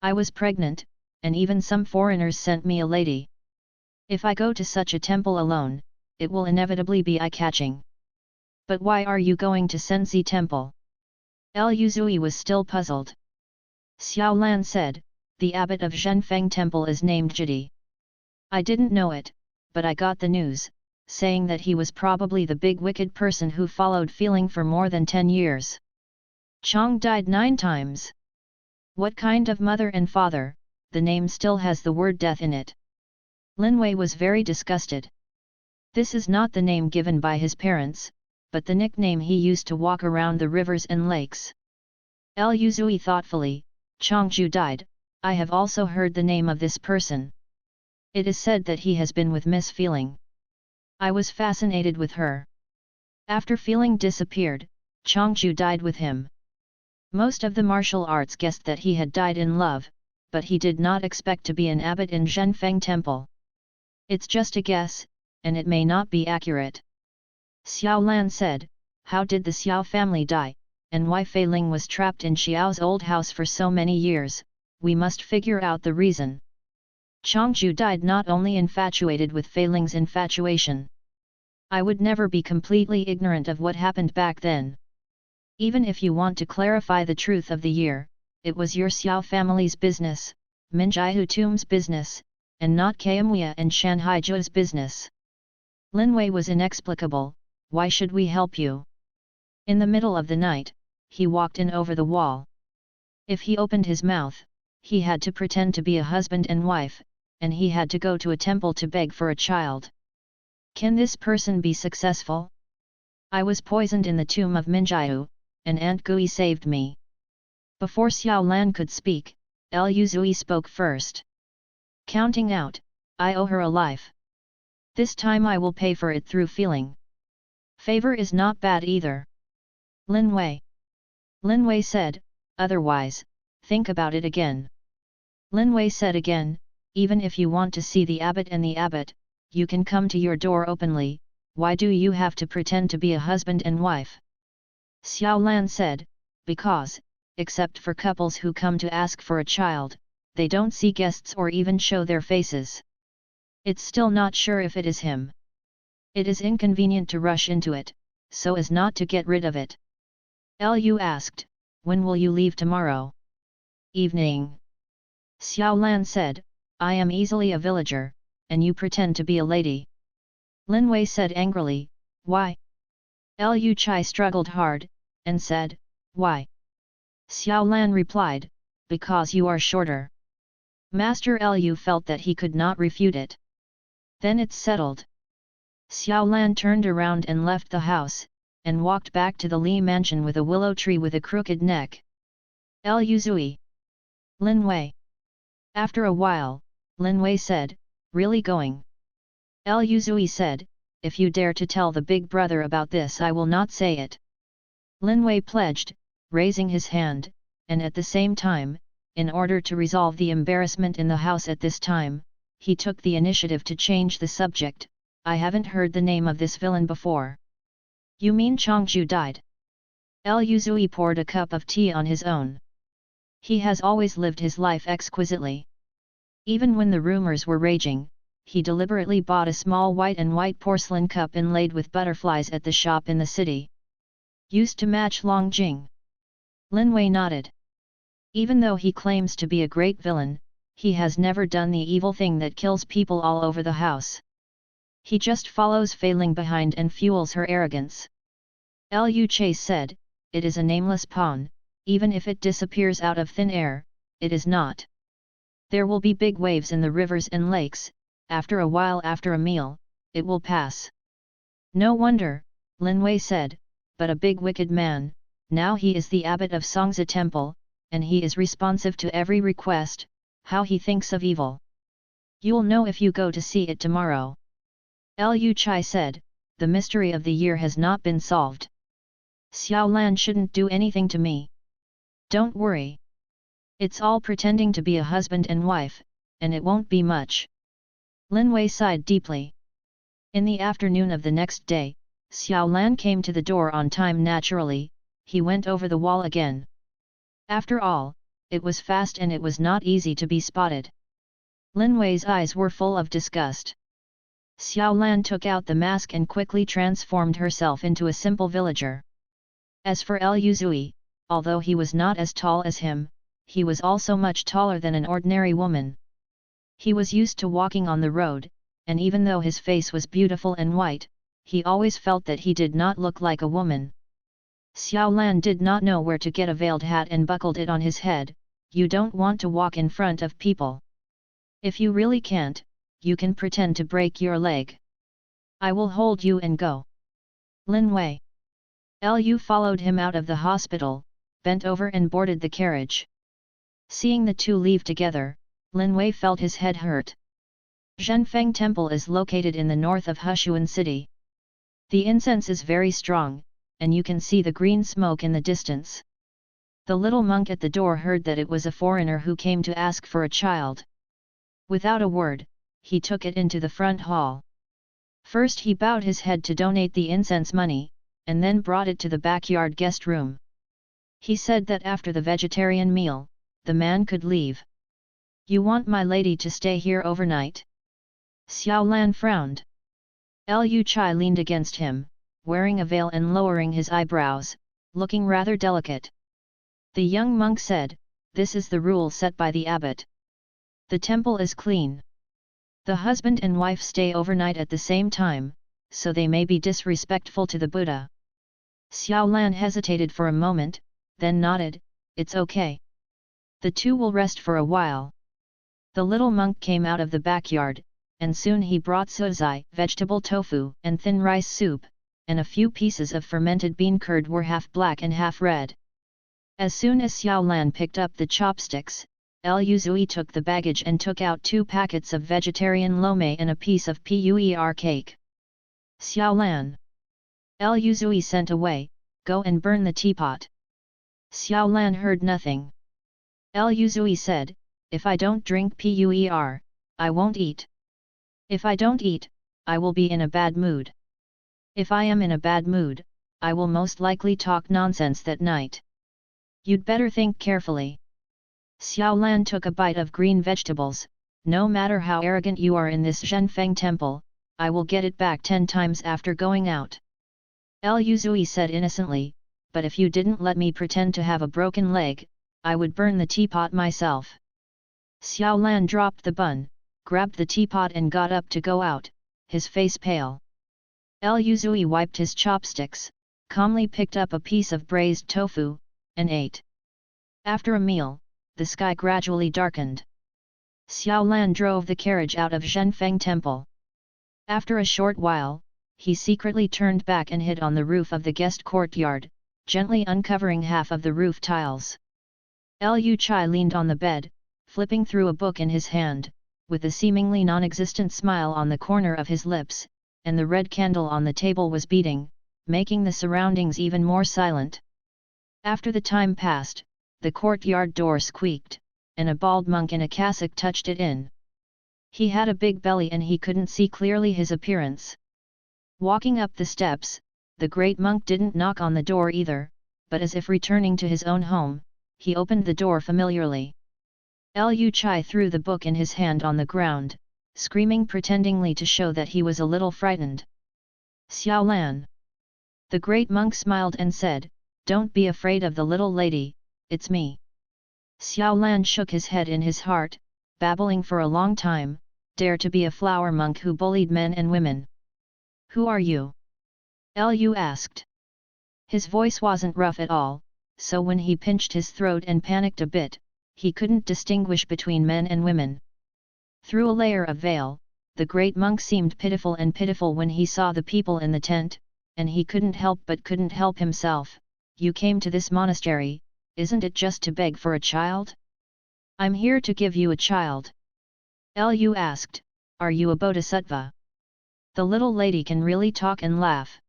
I was pregnant, and even some foreigners sent me a lady. If I go to such a temple alone, it will inevitably be eye-catching. But why are you going to Senzi Temple? Lu Zui was still puzzled. Xiao Lan said, the abbot of Zhenfeng Temple is named Jidi. I didn't know it, but I got the news, saying that he was probably the big wicked person who followed feeling for more than 10 years. Chang died 9 times. What kind of mother and father, the name still has the word death in it. Lin Wei was very disgusted. This is not the name given by his parents, but the nickname he used to walk around the rivers and lakes. Lu Zui thoughtfully, Changju died, I have also heard the name of this person. It is said that he has been with Miss Feeling. I was fascinated with her. After Feeling disappeared, Changju died with him. Most of the martial arts guessed that he had died in love, but he did not expect to be an abbot in Zhenfeng Temple. It's just a guess, and it may not be accurate. Xiao Lan said, how did the Xiao family die, and why Fei Ling was trapped in Xiao's old house for so many years? We must figure out the reason. Changju died not only infatuated with Fei Ling's infatuation. I would never be completely ignorant of what happened back then. Even if you want to clarify the truth of the year, it was your Xiao family's business, Minjiahu Tum's business, and not Kaimwia and Shanhai Zhu's business. Lin Wei was inexplicable, why should we help you? In the middle of the night, he walked in over the wall. If he opened his mouth, he had to pretend to be a husband and wife, and he had to go to a temple to beg for a child. Can this person be successful? I was poisoned in the tomb of Minjiahu, and Aunt Gui saved me. Before Xiao Lan could speak, Lu Zui spoke first. Counting out, I owe her a life. This time I will pay for it through Feeling. Favor is not bad either. Lin Wei. Lin Wei said, otherwise, think about it again. Lin Wei said again, even if you want to see the abbot and the abbot, you can come to your door openly, why do you have to pretend to be a husband and wife? Xiao Lan said, because, except for couples who come to ask for a child, they don't see guests or even show their faces. It's still not sure if it is him. It is inconvenient to rush into it, so as not to get rid of it. Lu asked, when will you leave tomorrow? Evening. Xiao Lan said, I am easily a villager, and you pretend to be a lady. Lin Wei said angrily, why? Lu Chai struggled hard, and said, why? Xiao Lan replied, because you are shorter. Master Lu felt that he could not refute it. Then it's settled. Xiao Lan turned around and left the house, and walked back to the Li mansion with a willow tree with a crooked neck. Lu Zui. Lin Wei. After a while, Lin Wei said, really going? Lu Zui said, if you dare to tell the big brother about this I will not say it. Lin Wei pledged, raising his hand, and at the same time, in order to resolve the embarrassment in the house at this time, he took the initiative to change the subject. I haven't heard the name of this villain before. You mean Changju died? Zui poured a cup of tea on his own. He has always lived his life exquisitely. Even when the rumors were raging, he deliberately bought a small white porcelain cup inlaid with butterflies at the shop in the city. Used to match Long Jing. Lin Wei nodded. Even though he claims to be a great villain, he has never done the evil thing that kills people all over the house. He just follows Fei Ling behind and fuels her arrogance. Lu Chase said, "It is a nameless pawn, even if it disappears out of thin air, it is not. There will be big waves in the rivers and lakes, after a while after a meal, it will pass." "No wonder," Lin Wei said, "but a big wicked man, now he is the abbot of Songza Temple, and he is responsive to every request, how he thinks of evil. You'll know if you go to see it tomorrow." Lu Chai said, "The mystery of the year has not been solved. Xiao Lan shouldn't do anything to me. Don't worry. It's all pretending to be a husband and wife, and it won't be much." Lin Wei sighed deeply. In the afternoon of the next day, Xiao Lan came to the door on time naturally, he went over the wall again. After all, it was fast and it was not easy to be spotted. Lin Wei's eyes were full of disgust. Xiao Lan took out the mask and quickly transformed herself into a simple villager. As for Lu Zui, although he was not as tall as him, he was also much taller than an ordinary woman. He was used to walking on the road, and even though his face was beautiful and white, he always felt that he did not look like a woman. Xiao Lan did not know where to get a veiled hat and buckled it on his head. "You don't want to walk in front of people. If you really can't, you can pretend to break your leg. I will hold you and go." Lin Wei. Lu followed him out of the hospital, bent over and boarded the carriage. Seeing the two leave together, Lin Wei felt his head hurt. Zhenfeng Temple is located in the north of Hushuan City. The incense is very strong, and you can see the green smoke in the distance. The little monk at the door heard that it was a foreigner who came to ask for a child. Without a word, he took it into the front hall. First he bowed his head to donate the incense money, and then brought it to the backyard guest room. He said that after the vegetarian meal, the man could leave. "You want my lady to stay here overnight?" Xiao Lan frowned. Lu Chai leaned against him, wearing a veil and lowering his eyebrows, looking rather delicate. The young monk said, "This is the rule set by the abbot. The temple is clean. The husband and wife stay overnight at the same time, so they may be disrespectful to the Buddha." Xiao Lan hesitated for a moment, then nodded, "It's okay. The two will rest for a while." The little monk came out of the backyard, and soon he brought suzai, vegetable tofu, and thin rice soup, and a few pieces of fermented bean curd were half black and half red. As soon as Xiao Lan picked up the chopsticks, Lu Zui took the baggage and took out 2 packets of vegetarian lo mein and a piece of puer cake. "Xiao Lan," Lu Zui sent away, "go and burn the teapot." Xiao Lan heard nothing. Lu Zui said, "If I don't drink puer, I won't eat. If I don't eat, I will be in a bad mood. If I am in a bad mood, I will most likely talk nonsense that night. You'd better think carefully." Xiao Lan took a bite of green vegetables. "No matter how arrogant you are in this Zhenfeng temple, I will get it back 10 times after going out." Lu Zui said innocently, "But if you didn't let me pretend to have a broken leg, I would burn the teapot myself." Xiao Lan dropped the bun, grabbed the teapot and got up to go out, his face pale. Lu Zui wiped his chopsticks, calmly picked up a piece of braised tofu, and ate. After a meal, the sky gradually darkened. Xiao Lan drove the carriage out of Zhenfeng Temple. After a short while, he secretly turned back and hid on the roof of the guest courtyard, gently uncovering half of the roof tiles. Lu Chai leaned on the bed, flipping through a book in his hand, with a seemingly non-existent smile on the corner of his lips, and the red candle on the table was beating, making the surroundings even more silent. After the time passed, the courtyard door squeaked, and a bald monk in a cassock touched it in. He had a big belly and he couldn't see clearly his appearance. Walking up the steps, the great monk didn't knock on the door either, but as if returning to his own home, he opened the door familiarly. Liu Chai threw the book in his hand on the ground, screaming pretendingly to show that he was a little frightened. Xiao Lan. The great monk smiled and said, "Don't be afraid of the little lady, it's me." Xiao Lan shook his head in his heart, babbling for a long time, "Dare to be a flower monk who bullied men and women. Who are you?" Liu asked. His voice wasn't rough at all, so when he pinched his throat and panicked a bit, he couldn't distinguish between men and women. Through a layer of veil, the great monk seemed pitiful when he saw the people in the tent, and he couldn't help himself. "You came to this monastery, isn't it just to beg for a child?" "I'm here to give you a child." Liu asked, "Are you a bodhisattva? The little lady can really talk and laugh."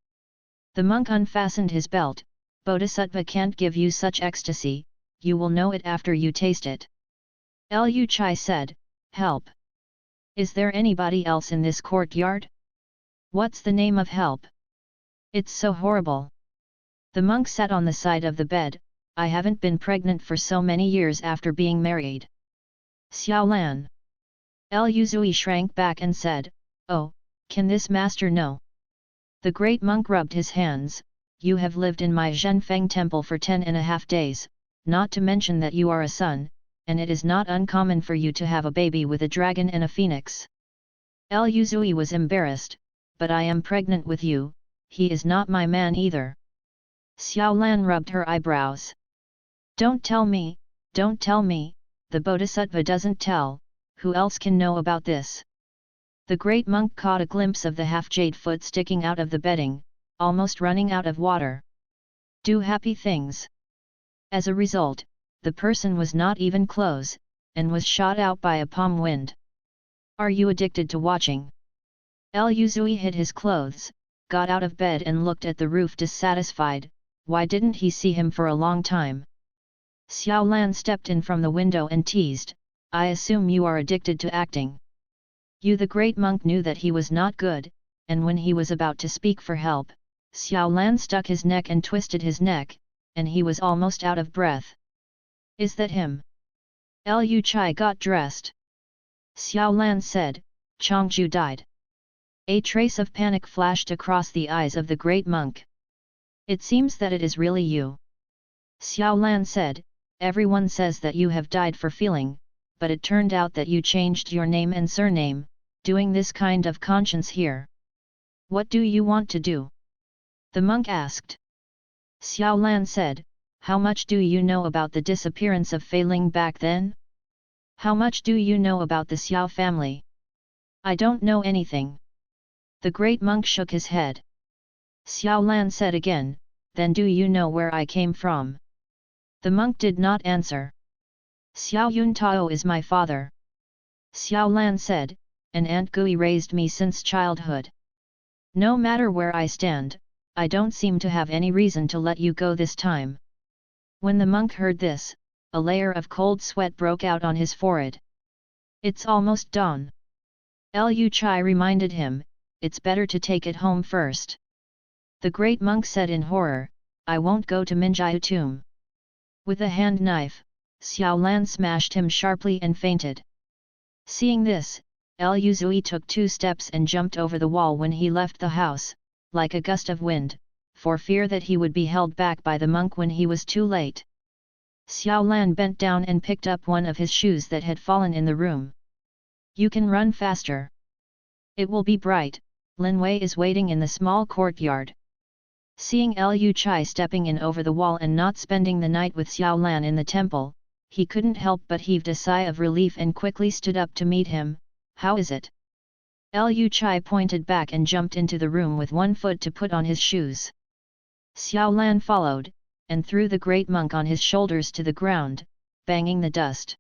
The monk unfastened his belt. "Bodhisattva can't give you such ecstasy, you will know it after you taste it." Liu Chai said, "Help! Is there anybody else in this courtyard? What's the name of help? It's so horrible." The monk sat on the side of the bed. "I haven't been pregnant for so many years after being married." Xiao Lan. Liu Zui shrank back and said, "Oh, can this master know?" The great monk rubbed his hands. "You have lived in my Zhenfeng temple for 10.5 days, not to mention that you are a son, and it is not uncommon for you to have a baby with a dragon and a phoenix." Liu Zui was embarrassed, "But I am pregnant with you, he is not my man either." Xiao Lan rubbed her eyebrows. Don't tell me, the bodhisattva doesn't tell, who else can know about this?" The great monk caught a glimpse of the half-jade foot sticking out of the bedding, almost running out of water. "Do happy things." As a result, the person was not even close, and was shot out by a palm wind. "Are you addicted to watching?" Liu Zui hid his clothes, got out of bed and looked at the roof dissatisfied. Why didn't he see him for a long time? Xiao Lan stepped in from the window and teased, "I assume you are addicted to acting." The great monk knew that he was not good, and when he was about to speak for help, Xiao Lan stuck his neck and twisted his neck, and he was almost out of breath. "Is that him?" Liu Chai got dressed. Xiao Lan said, "Chongju died." A trace of panic flashed across the eyes of the great monk. "It seems that it is really you." Xiao Lan said, "Everyone says that you have died for feeling, but it turned out that you changed your name and surname, doing this kind of conscience here. What do you want to do?" the monk asked. Xiao Lan said, "How much do you know about the disappearance of Fei Ling back then? How much do you know about the Xiao family?" "I don't know anything." The great monk shook his head. Xiao Lan said again, "Then do you know where I came from?" The monk did not answer. "Xiao Yun Tao is my father." Xiao Lan said, "and Aunt Gui raised me since childhood. No matter where I stand, I don't seem to have any reason to let you go this time." When the monk heard this, a layer of cold sweat broke out on his forehead. "It's almost dawn." Liu Chai reminded him, "It's better to take it home first." The great monk said in horror, "I won't go to Minjiu tomb." With a hand knife, Xiao Lan smashed him sharply and fainted. Seeing this, Liu Zui took 2 steps and jumped over the wall when he left the house, like a gust of wind, for fear that he would be held back by the monk when he was too late. Xiao Lan bent down and picked up one of his shoes that had fallen in the room. "You can run faster. It will be bright, Lin Wei is waiting in the small courtyard." Seeing Liu Chai stepping in over the wall and not spending the night with Xiao Lan in the temple, he couldn't help but heaved a sigh of relief and quickly stood up to meet him. "How is it?" Liu Chai pointed back and jumped into the room with one foot to put on his shoes. Xiao Lan followed, and threw the great monk on his shoulders to the ground, banging the dust.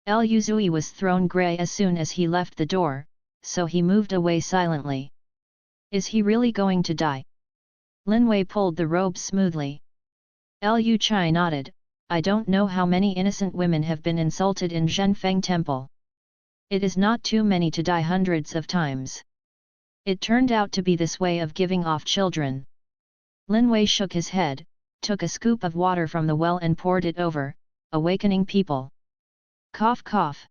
Liu Zui was thrown grey as soon as he left the door, so he moved away silently. "Is he really going to die?" Lin Wei pulled the robe smoothly. Liu Chai nodded, "I don't know how many innocent women have been insulted in Zhenfeng Temple. It is not too many to die hundreds of times. It turned out to be this way of giving off children." Lin Wei shook his head, took a scoop of water from the well and poured it over, awakening people. Cough cough.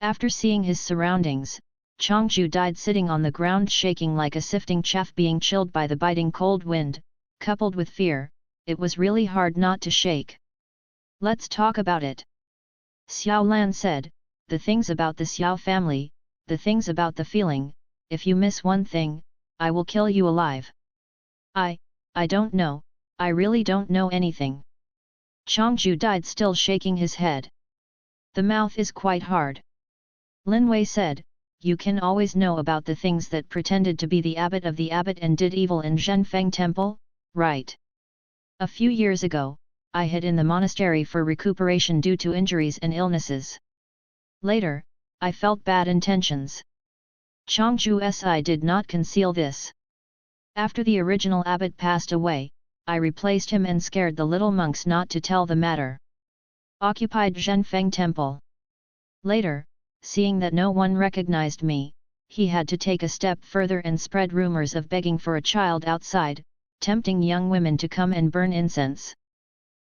After seeing his surroundings, Changju died sitting on the ground shaking like a sifting chaff being chilled by the biting cold wind, coupled with fear. It was really hard not to shake. Let's talk about it. Xiao Lan said, the things about the Xiao family, the things about the feeling, if you miss one thing, I will kill you alive. I don't know, I really don't know anything. Changju died still shaking his head. The mouth is quite hard. Lin Wei said, you can always know about the things that pretended to be the abbot of the abbot and did evil in Zhenfeng Temple, right? A few years ago, I hid in the monastery for recuperation due to injuries and illnesses. Later, I felt bad intentions. Changju Si did not conceal this. After the original abbot passed away, I replaced him and scared the little monks not to tell the matter. Occupied Zhenfeng Temple. Later, seeing that no one recognized me, he had to take a step further and spread rumors of begging for a child outside, tempting young women to come and burn incense.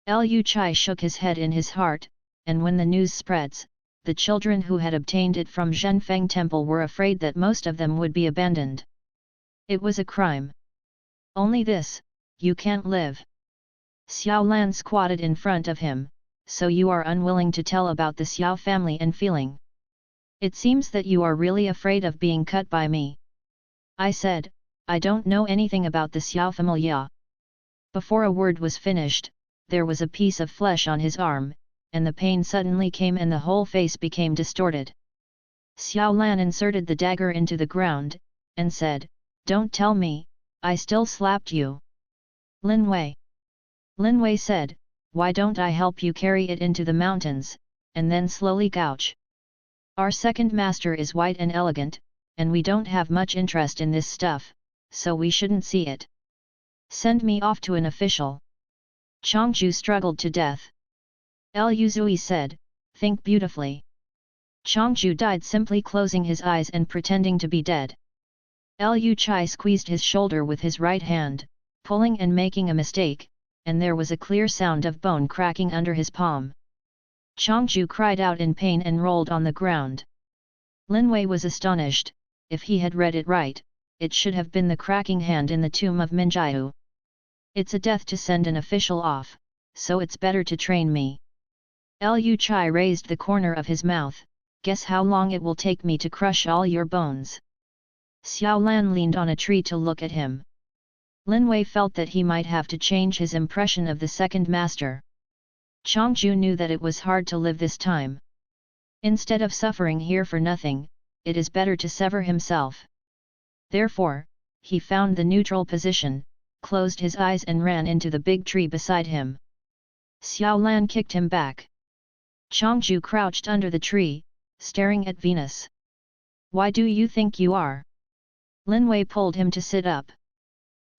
Liu Chai shook his head in his heart, and when the news spreads, the children who had obtained it from Zhenfeng Temple were afraid that most of them would be abandoned. It was a crime. Only this, you can't live. Xiao Lan squatted in front of him, so you are unwilling to tell about the Xiao family and feeling. It seems that you are really afraid of being cut by me. I said, I don't know anything about the Xiao familia. Before a word was finished, there was a piece of flesh on his arm, and the pain suddenly came and the whole face became distorted. Xiao Lan inserted the dagger into the ground, and said, don't tell me, I still slapped you. Lin Wei. Lin Wei said, why don't I help you carry it into the mountains, and then slowly gouge? Our second master is white and elegant, and we don't have much interest in this stuff, so we shouldn't see it. Send me off to an official. Changju struggled to death. Liu Zui said, think beautifully. Changju died simply closing his eyes and pretending to be dead. Liu Chai squeezed his shoulder with his right hand, pulling and making a mistake, and there was a clear sound of bone cracking under his palm. Changju cried out in pain and rolled on the ground. Lin Wei was astonished. If he had read it right, it should have been the cracking hand in the tomb of Minjiu. It's a death to send an official off, so it's better to train me. Liu Chai raised the corner of his mouth, guess how long it will take me to crush all your bones. Xiao Lan leaned on a tree to look at him. Lin Wei felt that he might have to change his impression of the second master. Changju knew that it was hard to live this time. Instead of suffering here for nothing, it is better to sever himself. Therefore, he found the neutral position, closed his eyes and ran into the big tree beside him. Xiao Lan kicked him back. Changju crouched under the tree, staring at Venus. Why do you think you are? Lin Wei pulled him to sit up.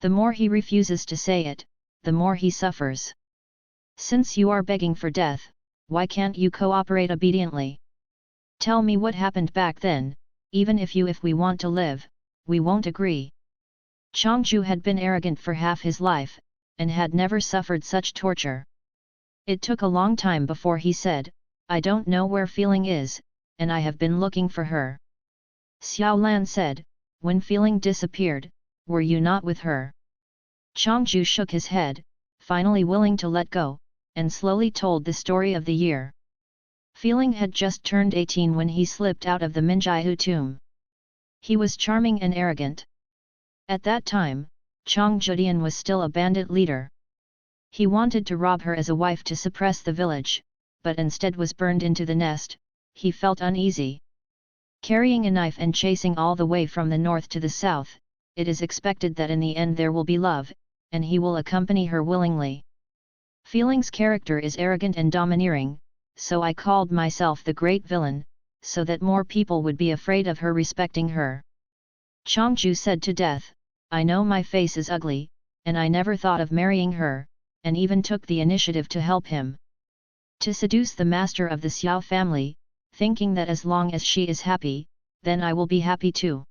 The more he refuses to say it, the more he suffers. Since you are begging for death, why can't you cooperate obediently? Tell me what happened back then, even if we want to live, we won't agree. Changju had been arrogant for half his life, and had never suffered such torture. It took a long time before he said, I don't know where Feeling is, and I have been looking for her. Xiao Lan said, when Feeling disappeared, were you not with her? Changju shook his head, finally willing to let go, and slowly told the story of the year. Feeling had just turned 18 when he slipped out of the Minjiu tomb. He was charming and arrogant. At that time, Chang Judian was still a bandit leader. He wanted to rob her as a wife to suppress the village, but instead was burned into the nest. He felt uneasy. Carrying a knife and chasing all the way from the north to the south, it is expected that in the end there will be love, and he will accompany her willingly. Feeling's character is arrogant and domineering, so I called myself the great villain, so that more people would be afraid of her respecting her. Changju said to Death, I know my face is ugly, and I never thought of marrying her, and even took the initiative to help him. To seduce the master of the Xiao family, thinking that as long as she is happy, then I will be happy too.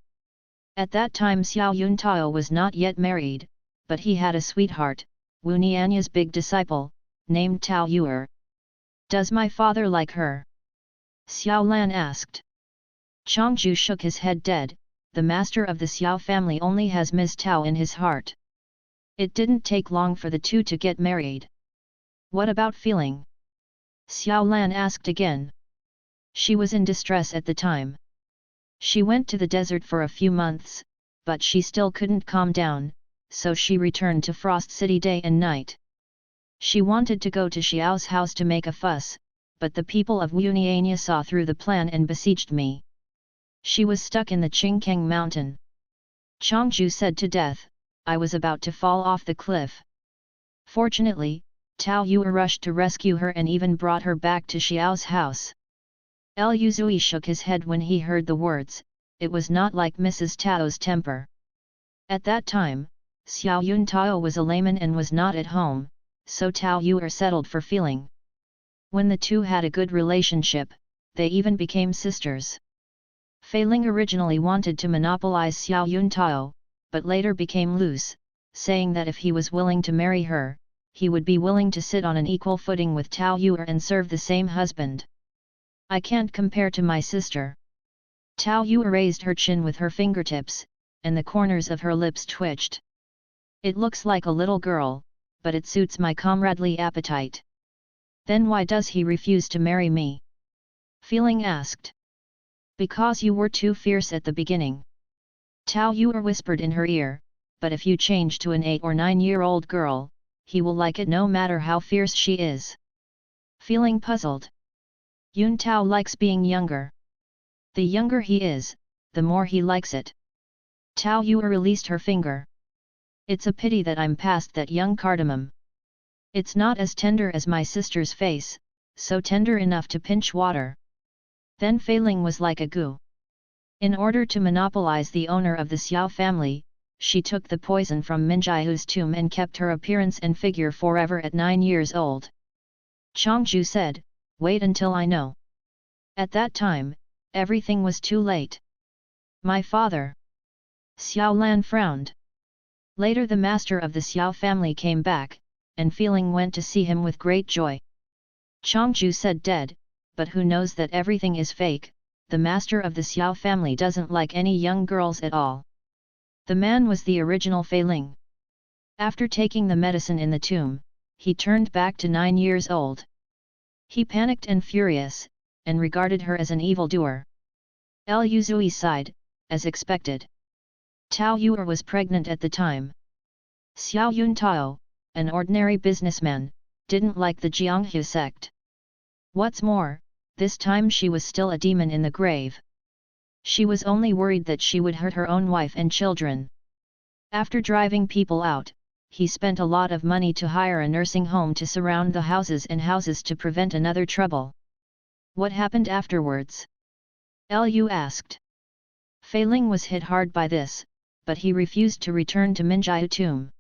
At that time Xiao Yuntao was not yet married, but he had a sweetheart, Wu Nianya's big disciple, named Tao Yuer. Does my father like her? Xiao Lan asked. Changju shook his head dead. The master of the Xiao family only has Ms. Tao in his heart. It didn't take long for the two to get married. What about feeling? Xiao Lan asked again. She was in distress at the time. She went to the desert for a few months, but she still couldn't calm down, so she returned to Frost City day and night. She wanted to go to Xiao's house to make a fuss, but the people of Wuniania saw through the plan and besieged me. She was stuck in the Qingkang mountain. Changju said to death, I was about to fall off the cliff. Fortunately, Tao Yuer rushed to rescue her and even brought her back to Xiao's house. Lu Zui shook his head when he heard the words. It was not like Mrs. Tao's temper. At that time, Xiao Yun Tao was a layman and was not at home, so Tao Yuer settled for feeling. When the two had a good relationship, they even became sisters. Fei Ling originally wanted to monopolize Xiao Yun Tao, but later became loose, saying that if he was willing to marry her, he would be willing to sit on an equal footing with Tao Yuer and serve the same husband. I can't compare to my sister. Tao Yuer raised her chin with her fingertips, and the corners of her lips twitched. It looks like a little girl, but it suits my comradely appetite. Then why does he refuse to marry me? Fei Ling asked. Because you were too fierce at the beginning. Tao Yuer whispered in her ear, but if you change to an 8 or 9-year-old girl, he will like it no matter how fierce she is. Feeling puzzled. Yun Tao likes being younger. The younger he is, the more he likes it. Tao Yuer released her finger. It's a pity that I'm past that young cardamom. It's not as tender as my sister's face, so tender enough to pinch water. Then Fei Ling was like a goo. In order to monopolize the owner of the Xiao family, she took the poison from Minjiahu's tomb and kept her appearance and figure forever at 9 years old. Changju said, wait until I know. At that time, everything was too late. My father. Xiao Lan frowned. Later the master of the Xiao family came back, and Fei Ling went to see him with great joy. Changju said dead, but who knows that everything is fake, the master of the Xiao family doesn't like any young girls at all. The man was the original Fei Ling. After taking the medicine in the tomb, he turned back to 9 years old. He panicked and furious, and regarded her as an evildoer. Lu Zui sighed, as expected. Tao Yuer was pregnant at the time. Xiao Yun Tao, an ordinary businessman, didn't like the Jianghu sect. What's more, this time she was still a demon in the grave. She was only worried that she would hurt her own wife and children. After driving people out, he spent a lot of money to hire a nursing home to surround the houses and houses to prevent another trouble. What happened afterwards? Lu asked. Fei Ling was hit hard by this, but he refused to return to Minjiahu tomb.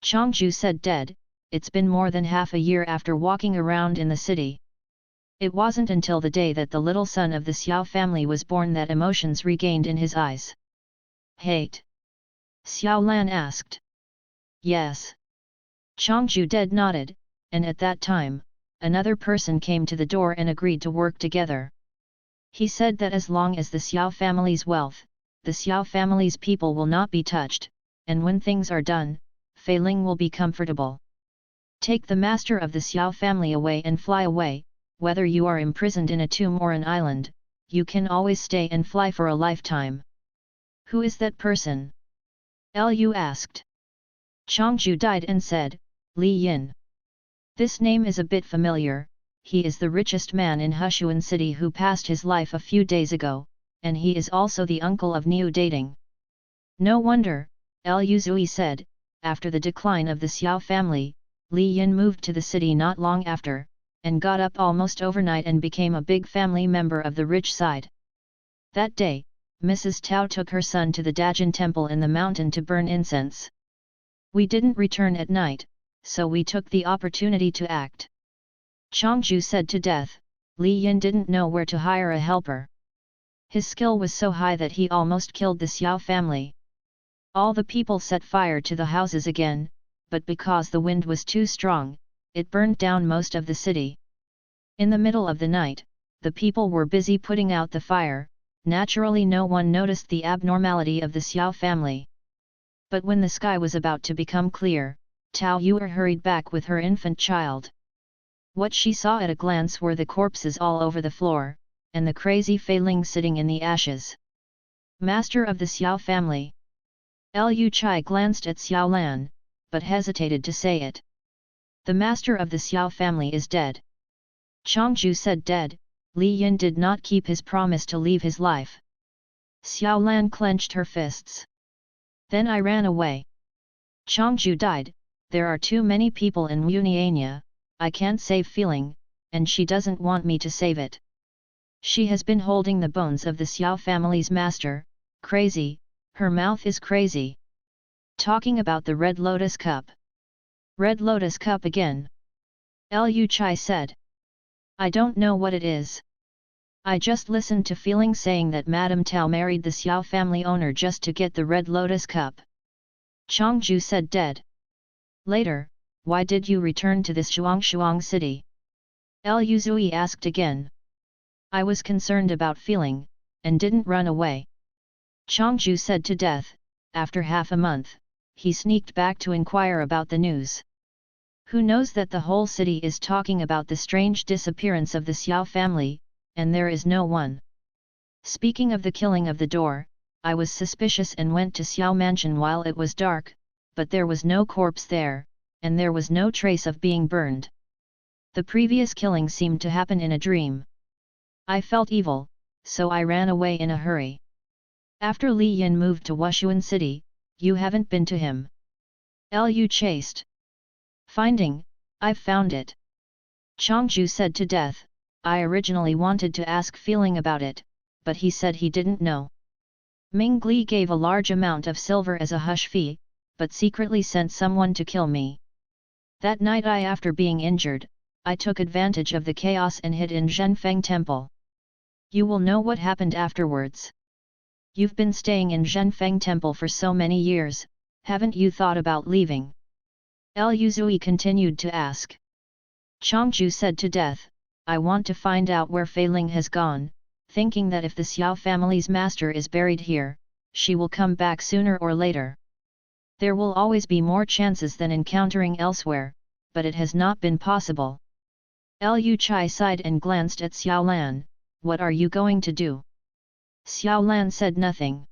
Changju said dead, it's been more than half a year after walking around in the city. It wasn't until the day that the little son of the Xiao family was born that emotions regained in his eyes. Hate? Xiao Lan asked. Yes. Changju dead nodded, and at that time, another person came to the door and agreed to work together. He said that as long as the Xiao family's wealth, the Xiao family's people will not be touched, and when things are done, Fei Ling will be comfortable. Take the master of the Xiao family away and fly away. Whether you are imprisoned in a tomb or an island, you can always stay and fly for a lifetime. Who is that person? Lu asked. Changju died and said, Li Yin. This name is a bit familiar. He is the richest man in Hushuan City who passed his life a few days ago, and he is also the uncle of Niu Dating. No wonder, Lu Zui said, after the decline of the Xiao family, Li Yin moved to the city not long after, and got up almost overnight and became a big family member of the rich side. That day, Mrs. Tao took her son to the Dajin temple in the mountain to burn incense. We didn't return at night, so we took the opportunity to act. Changju said to death, Li Yin didn't know where to hire a helper. His skill was so high that he almost killed the Xiao family. All the people set fire to the houses again, but because the wind was too strong, it burned down most of the city. In the middle of the night, the people were busy putting out the fire. Naturally no one noticed the abnormality of the Xiao family. But when the sky was about to become clear, Tao Yuer hurried back with her infant child. What she saw at a glance were the corpses all over the floor, and the crazy Fei Ling sitting in the ashes. Master of the Xiao family. Liu Chai glanced at Xiao Lan, but hesitated to say it. The master of the Xiao family is dead. Changju said dead. Li Yin did not keep his promise to leave his life. Xiao Lan clenched her fists. Then I ran away. Changju died. There are too many people in Muniania. I can't save Feeling, and she doesn't want me to save it. She has been holding the bones of the Xiao family's master. Crazy, her mouth is crazy. Talking about the Red Lotus Cup. Red Lotus Cup again. Liu Chai said. I don't know what it is. I just listened to Feeling saying that Madame Tao married the Xiao family owner just to get the Red Lotus Cup. Changju said dead. Later, why did you return to this Shuang city? Liu Zui asked again. I was concerned about Feeling, and didn't run away. Changju said to death. After half a month, he sneaked back to inquire about the news. Who knows that the whole city is talking about the strange disappearance of the Xiao family, and there is no one. Speaking of the killing of the door, I was suspicious and went to Xiao Mansion while it was dark, but there was no corpse there, and there was no trace of being burned. The previous killing seemed to happen in a dream. I felt evil, so I ran away in a hurry. After Li Yin moved to Wushuan City, you haven't been to him. Liu chased. Finding, I've found it. Changju said to death. I originally wanted to ask Feeling about it, but he said he didn't know. Ming Gli gave a large amount of silver as a hush fee, but secretly sent someone to kill me. That night after being injured, I took advantage of the chaos and hid in Zhenfeng Temple. You will know what happened afterwards. You've been staying in Zhenfeng Temple for so many years, haven't you thought about leaving? Liu Zui continued to ask. Changju said to death, I want to find out where Fei Ling has gone, thinking that if the Xiao family's master is buried here, she will come back sooner or later. There will always be more chances than encountering elsewhere, but it has not been possible. Liu Chai sighed and glanced at Xiao Lan. What are you going to do? Xiao Lan said nothing.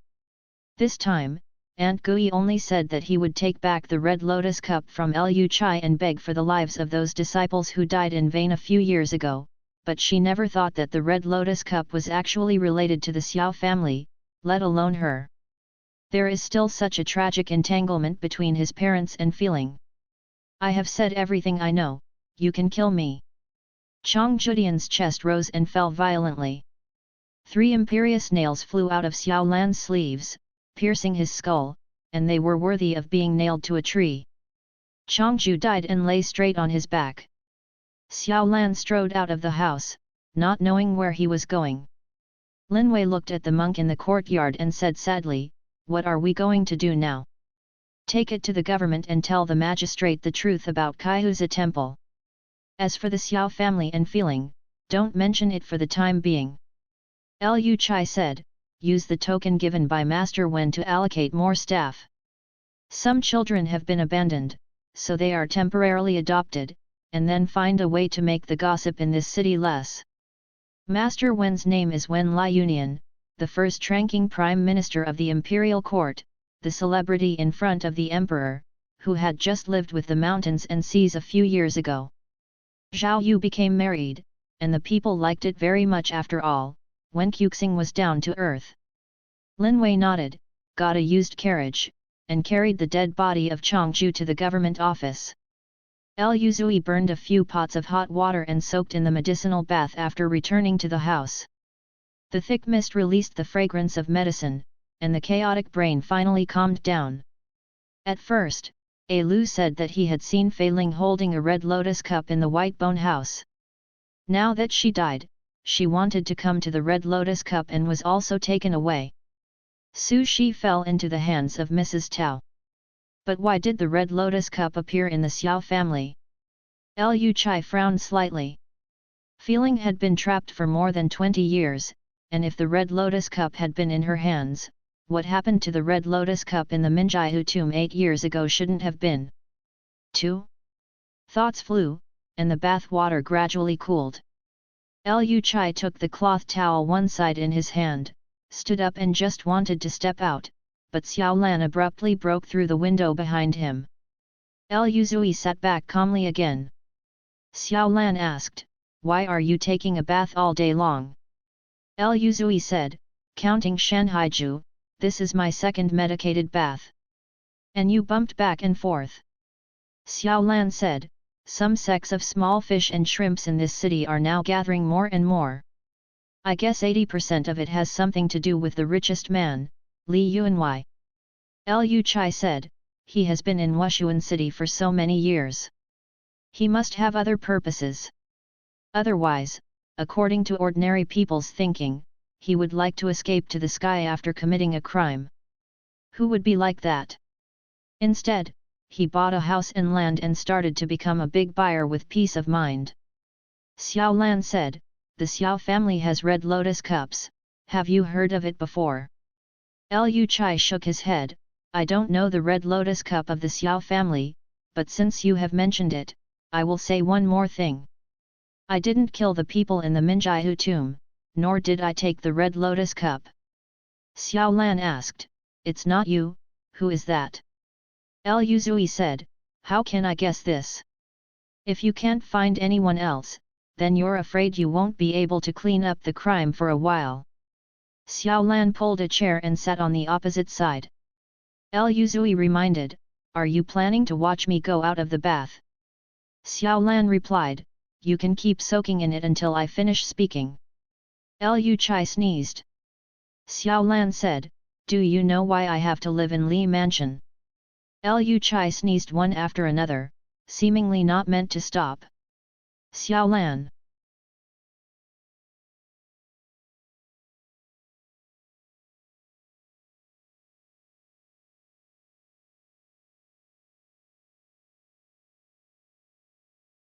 This time, Aunt Gui only said that he would take back the Red Lotus Cup from Liu Chai and beg for the lives of those disciples who died in vain a few years ago, but she never thought that the Red Lotus Cup was actually related to the Xiao family, let alone her. There is still such a tragic entanglement between his parents and Feeling. I have said everything I know, you can kill me. Chang Judian's chest rose and fell violently. 3 imperious nails flew out of Xiao Lan's sleeves, piercing his skull, and they were worthy of being nailed to a tree. Changju died and lay straight on his back. Xiao Lan strode out of the house, not knowing where he was going. Lin Wei looked at the monk in the courtyard and said sadly, what are we going to do now? Take it to the government and tell the magistrate the truth about Kaihuza temple. As for the Xiao family and Feeling, don't mention it for the time being. Liu Chai said, use the token given by Master Wen to allocate more staff. Some children have been abandoned, so they are temporarily adopted, and then find a way to make the gossip in this city less. Master Wen's name is Wen Liunian, the first-ranking Prime Minister of the Imperial Court, the celebrity in front of the Emperor, who had just lived with the mountains and seas a few years ago. Zhao Yu became married, and the people liked it very much after all, when Cuxing was down to earth. Lin Wei nodded, got a used carriage, and carried the dead body of Changju to the government office. Liu Zui burned a few pots of hot water and soaked in the medicinal bath after returning to the house. The thick mist released the fragrance of medicine, and the chaotic brain finally calmed down. At first, Lu said that he had seen Fei Ling holding a red lotus cup in the White Bone House. Now that she died, she wanted to come to the Red Lotus Cup and was also taken away. Su Shi fell into the hands of Mrs. Tao. But why did the red lotus cup appear in the Xiao family? Lu Chai frowned slightly. Feeling had been trapped for more than 20 years, and if the red lotus cup had been in her hands, what happened to the red lotus cup in the Minjihu tomb 8 years ago shouldn't have been. 2. Thoughts flew, and the bath water gradually cooled. Lu Chai took the cloth towel one side in his hand, stood up and just wanted to step out, but Xiao Lan abruptly broke through the window behind him. Lu Zui sat back calmly again. Xiao Lan asked, "Why are you taking a bath all day long?" Lu Zui said, "Counting Shanhaiju, this is my second medicated bath." "And you bumped back and forth?" Xiao Lan said, "Some sects of small fish and shrimps in this city are now gathering more and more. I guess 80% of it has something to do with the richest man, Li Yuanwei." Lu Chai said, "He has been in Wushuan City for so many years. He must have other purposes. Otherwise, according to ordinary people's thinking, he would like to escape to the sky after committing a crime. Who would be like that? Instead, he bought a house and land and started to become a big buyer with peace of mind." Xiao Lan said, "The Xiao family has red lotus cups, have you heard of it before?" Lu Chai shook his head, "I don't know the red lotus cup of the Xiao family, but since you have mentioned it, I will say one more thing. I didn't kill the people in the Minjihu tomb, nor did I take the red lotus cup." Xiao Lan asked, "It's not you, who is that?" Lu Zui said, "How can I guess this? If you can't find anyone else, then you're afraid you won't be able to clean up the crime for a while." Xiao Lan pulled a chair and sat on the opposite side. Lu Zui reminded, "Are you planning to watch me go out of the bath?" Xiao Lan replied, "You can keep soaking in it until I finish speaking." Lu Chai sneezed. Xiao Lan said, "Do you know why I have to live in Li Mansion?" Lu Chai sneezed one after another, seemingly not meant to stop. "Xiao Lan,